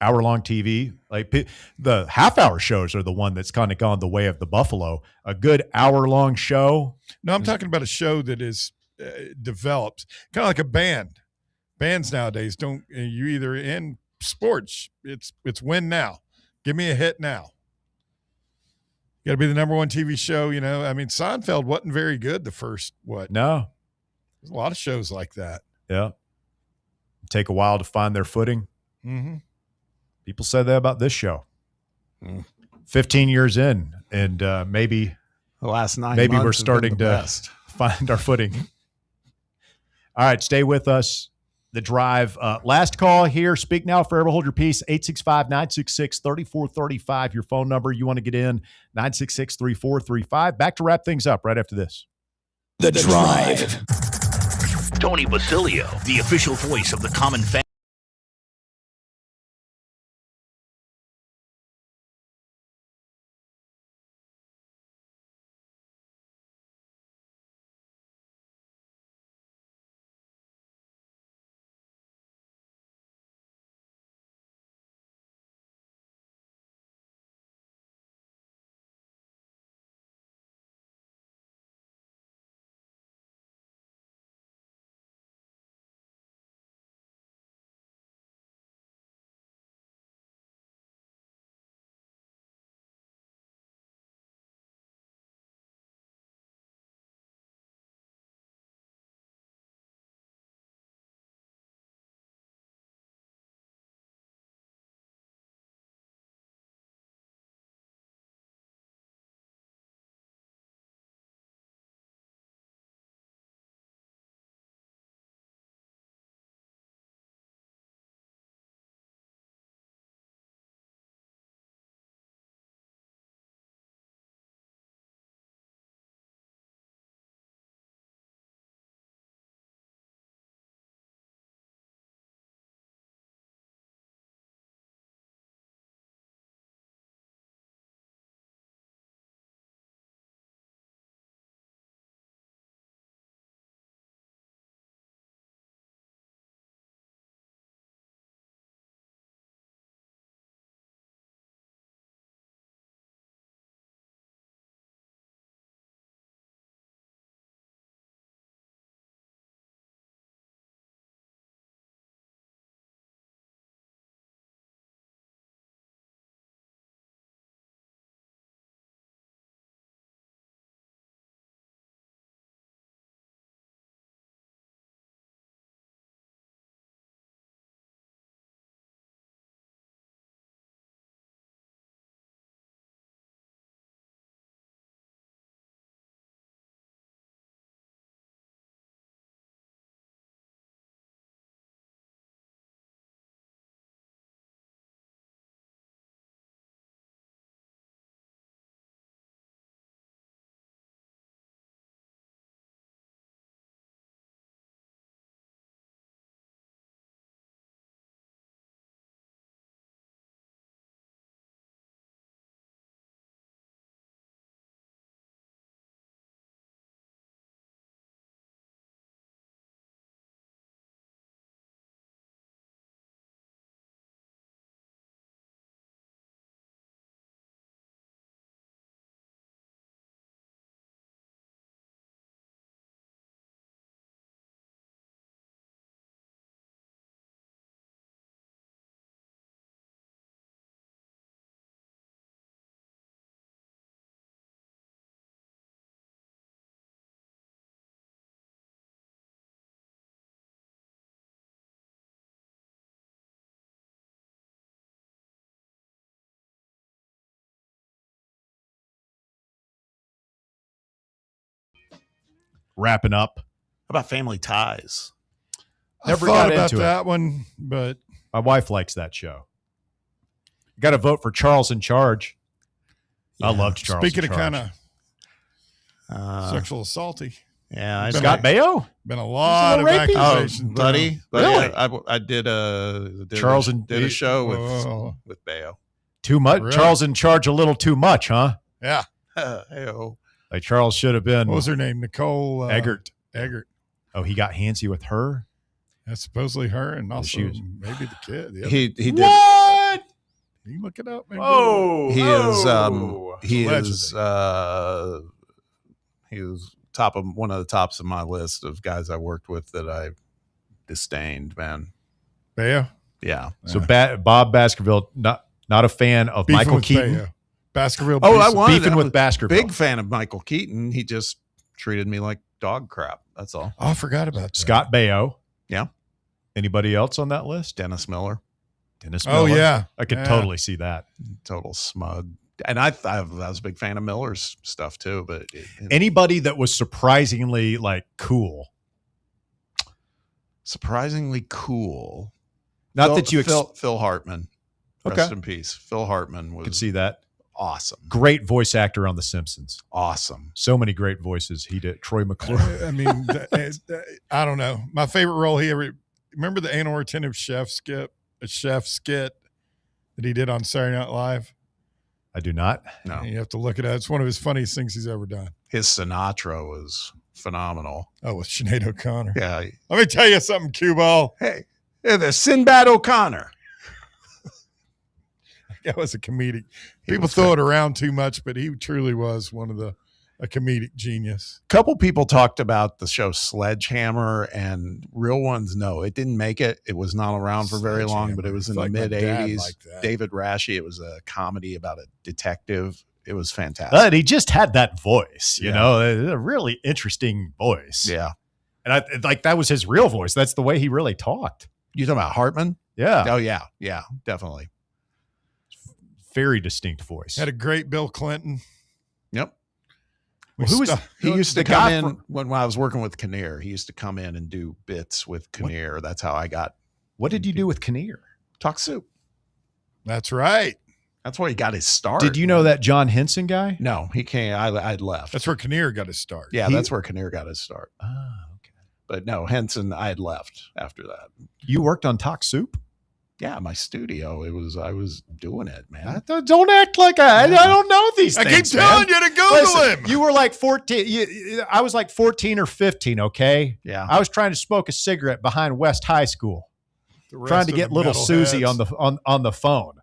Hour-long TV. Like the half-hour shows are the one that's kind of gone the way of the buffalo. A good hour-long show. No, I'm talking about a show that is developed, kind of like a band. Bands nowadays you either in sports, it's win now. Give me a hit now. got to be the number one TV show. You know, I mean, Seinfeld wasn't very good the first, No. There's a lot of shows like that. Yeah. Take a while to find their footing. Mm-hmm. People said that about this show. 15 years in, and maybe the last 9 maybe months we're have starting been the to best. find our footing. All right, stay with us. The Drive. Last call here. Speak now, forever hold your peace. 865-966-3435. Your phone number. You want to get in, 966-3435. Back to wrap things up right after this. The Drive. Tony Basilio, the official voice of the Common Fan. Wrapping up. How about Family Ties? Never I thought got about into that it. one, but My wife likes that show. Got to vote for Charles in Charge. I loved Charles speaking in of Charge. kind of sexual assaulty, Yeah, I Scott Baio? been a lot of He's a little rapey? accusations. buddy. Really? I did Charles did a show Whoa. with Bayo. Too much. Really? Charles in Charge a little too much, huh? Yeah. Hey-oh. Like Charles should have been What was her name? Nicole Eggert. Eggert. Oh, he got handsy with her? That's supposedly her, and also she was- maybe the kid. The other- He did. What? you look it up. Maybe. Oh, He Allegedly. he was one of the tops of my list of guys I worked with that I disdained, man. Bayo. Yeah. So Bob Baskerville, not a fan of Beefing Michael with Keaton. Bayo. Baskerville. Oh, I wanted beefing with Baskerville. Big fan of Michael Keaton. He just treated me like dog crap. That's all. Oh, I forgot about that. Scott Baio. Yeah. Anybody else on that list? Dennis Miller. Dennis Miller. Oh, yeah. I could Yeah. totally see that. Total smug. And I was a big fan of Miller's stuff too. But Anybody that was surprisingly like cool. Surprisingly cool. Not that you Phil Hartman. Okay. Rest in peace. Phil Hartman was could see that. awesome. Great voice actor on The Simpsons. Awesome. So many great voices. He did. Troy McClure. I mean, I don't know. My favorite role he ever. Remember the anal retentive chef skit that he did on Saturday Night Live? I do not. No. You have to look it up. It's one of his funniest things he's ever done. His Sinatra was phenomenal. Oh, with Sinead O'Connor. Yeah. Let me tell you something, Cue Ball. Hey, there's Sinbad O'Connor. That was a comedic. People throw it around too much, but he truly was a comedic genius. A couple people talked about the show Sledgehammer, and real ones, no, it didn't make it. It was not around for very long, but it was in the mid 80s. David Rashi. It was a comedy about a detective. It was fantastic. But he just had that voice, you know, a really interesting voice. Yeah. And that was his real voice. That's the way he really talked. You talking about Hartman? Yeah. Oh, yeah. Yeah, definitely. Very distinct voice. Had a great Bill Clinton. Yep. He used to come in when I was working with Kinnear. He used to come in and do bits with Kinnear. That's how I got. What did you do with Kinnear? Talk soup. That's right. That's where he got his start. Did you know that John Henson guy? No, he can't. I'd left. That's where Kinnear got his start. Yeah, that's where Kinnear got his start. Oh, okay. But no, Henson, I had left after that. You worked on Talk Soup? Yeah, my studio. I was doing it, man. Don't act like I don't know these things. I keep telling you to Google him. You were like 14. I was like 14 or 15, okay? Yeah. I was trying to smoke a cigarette behind West High School, trying to get little Susie on the phone.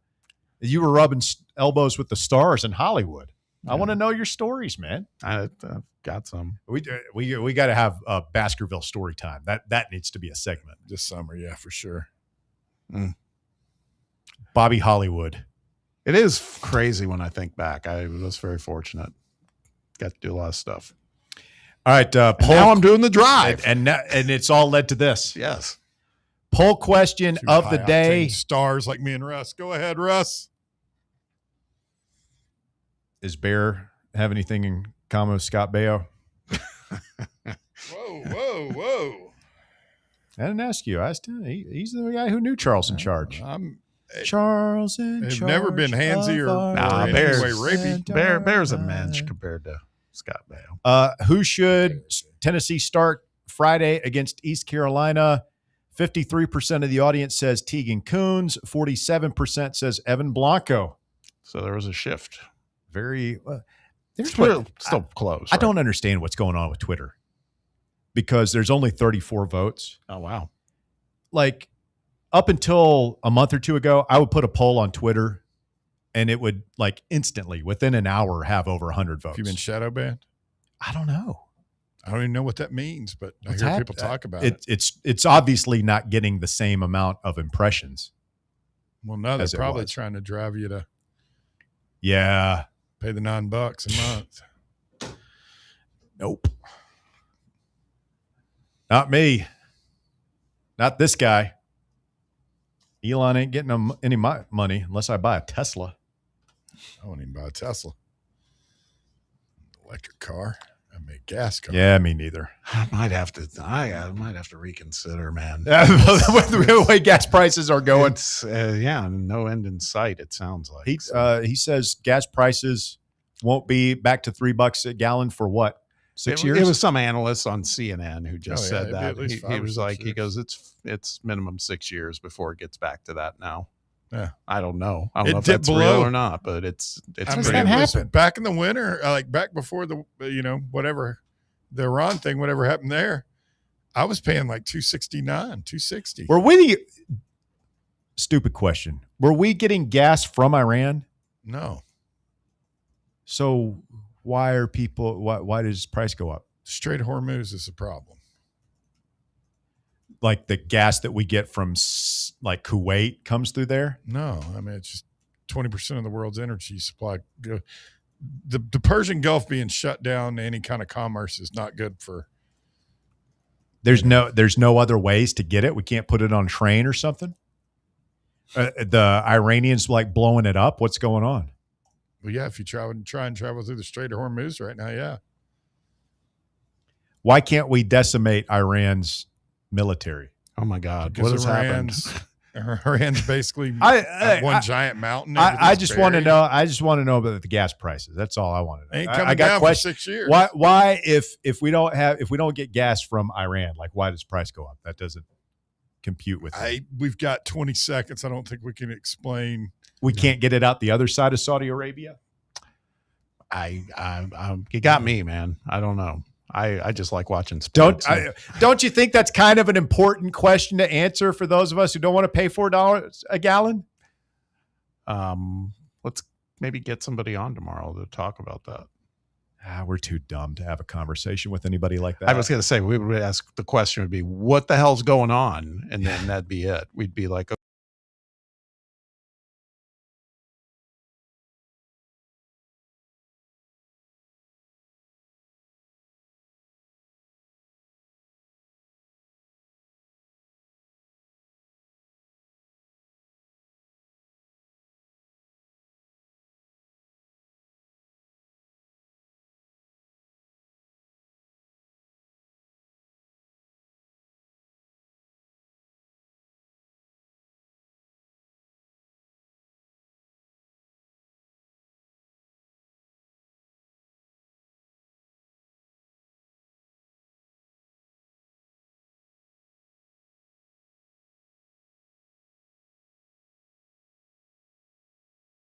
You were rubbing elbows with the stars in Hollywood. I want to know your stories, man. I've got some. We got to have a Baskerville story time. That needs to be a segment this summer. Yeah, for sure. Bobby Hollywood. It is crazy when I think back. I was very fortunate. Got to do a lot of stuff. All right, now I'm doing the drive, and it's all led to this. Yes. Poll question of the day. Stars like me and Russ. Go ahead, Russ. Does Bear have anything in common with Scott Baio? Whoa. I didn't ask you. I asked him. He's the guy who knew Charles in Charge. Charles in Charge. I've never been handsy or Bear's, any way rapey. Bear's a mensch compared to Scott Baio. Who should Tennessee start Friday against East Carolina? 53% of the audience says Tegan Coons. 47% says Evan Blanco. So there was a shift. Very. Still close. I don't understand what's going on with Twitter because there's only 34 votes. Oh, wow. Like up until a month or two ago, I would put a poll on Twitter and it would like instantly within an hour have over 100 votes. Have you been shadow banned? I don't know. I don't even know what that means, but I hear people talk about it. It's obviously not getting the same amount of impressions. Well, no, they're probably trying to drive you to pay the $9 a month. Nope. Not me. Not this guy. Elon ain't getting any money unless I buy a Tesla. I won't even buy a Tesla. Electric car. I mean, gas car. Yeah, me neither. I might have to reconsider, man. The way gas prices are going. It's, no end in sight, it sounds like. He says gas prices won't be back to $3 a gallon for what? 6 years? It was some analyst on CNN who just said that. at least 5 He or was 6 like, years. he goes, it's minimum 6 years before it gets back to that now. Yeah. I don't know. I don't It know if dipped that's below. real or not, but it's I mean, pretty. it was back in the winter, like back before the, whatever the Iran thing, whatever happened there. I was paying like $2.69, $2.60. Were we stupid question? Were we getting gas from Iran? No. So why are people? Why does price go up? Strait of Hormuz is the problem. Like the gas that we get from like Kuwait comes through there? No, I mean it's just 20% of the world's energy supply. The Persian Gulf being shut down to any kind of commerce is not good for. There's no other ways to get it. We can't put it on a train or something. The Iranians like blowing it up. What's going on? Well, yeah, if you try and travel through the Strait of Hormuz right now, yeah. Why can't we decimate Iran's military? Oh my God! Because what has happened? Iran's basically one giant mountain. I just want to know. I just want to know about the gas prices. That's all I want to know. Ain't coming I got down questions. for 6 years. Why if we don't get gas from Iran, like why does price go up? That doesn't compute with it. We've got 20 seconds. I don't think we can explain. We can't get it out the other side of Saudi Arabia. You got me, man. I don't know. I just like watching sports. Don't you think that's kind of an important question to answer for those of us who don't want to pay $4 a gallon? Let's maybe get somebody on tomorrow to talk about that. We're too dumb to have a conversation with anybody like that. I was going to say, we would ask, the question would be, what the hell's going on? And then that'd be it. We'd be like,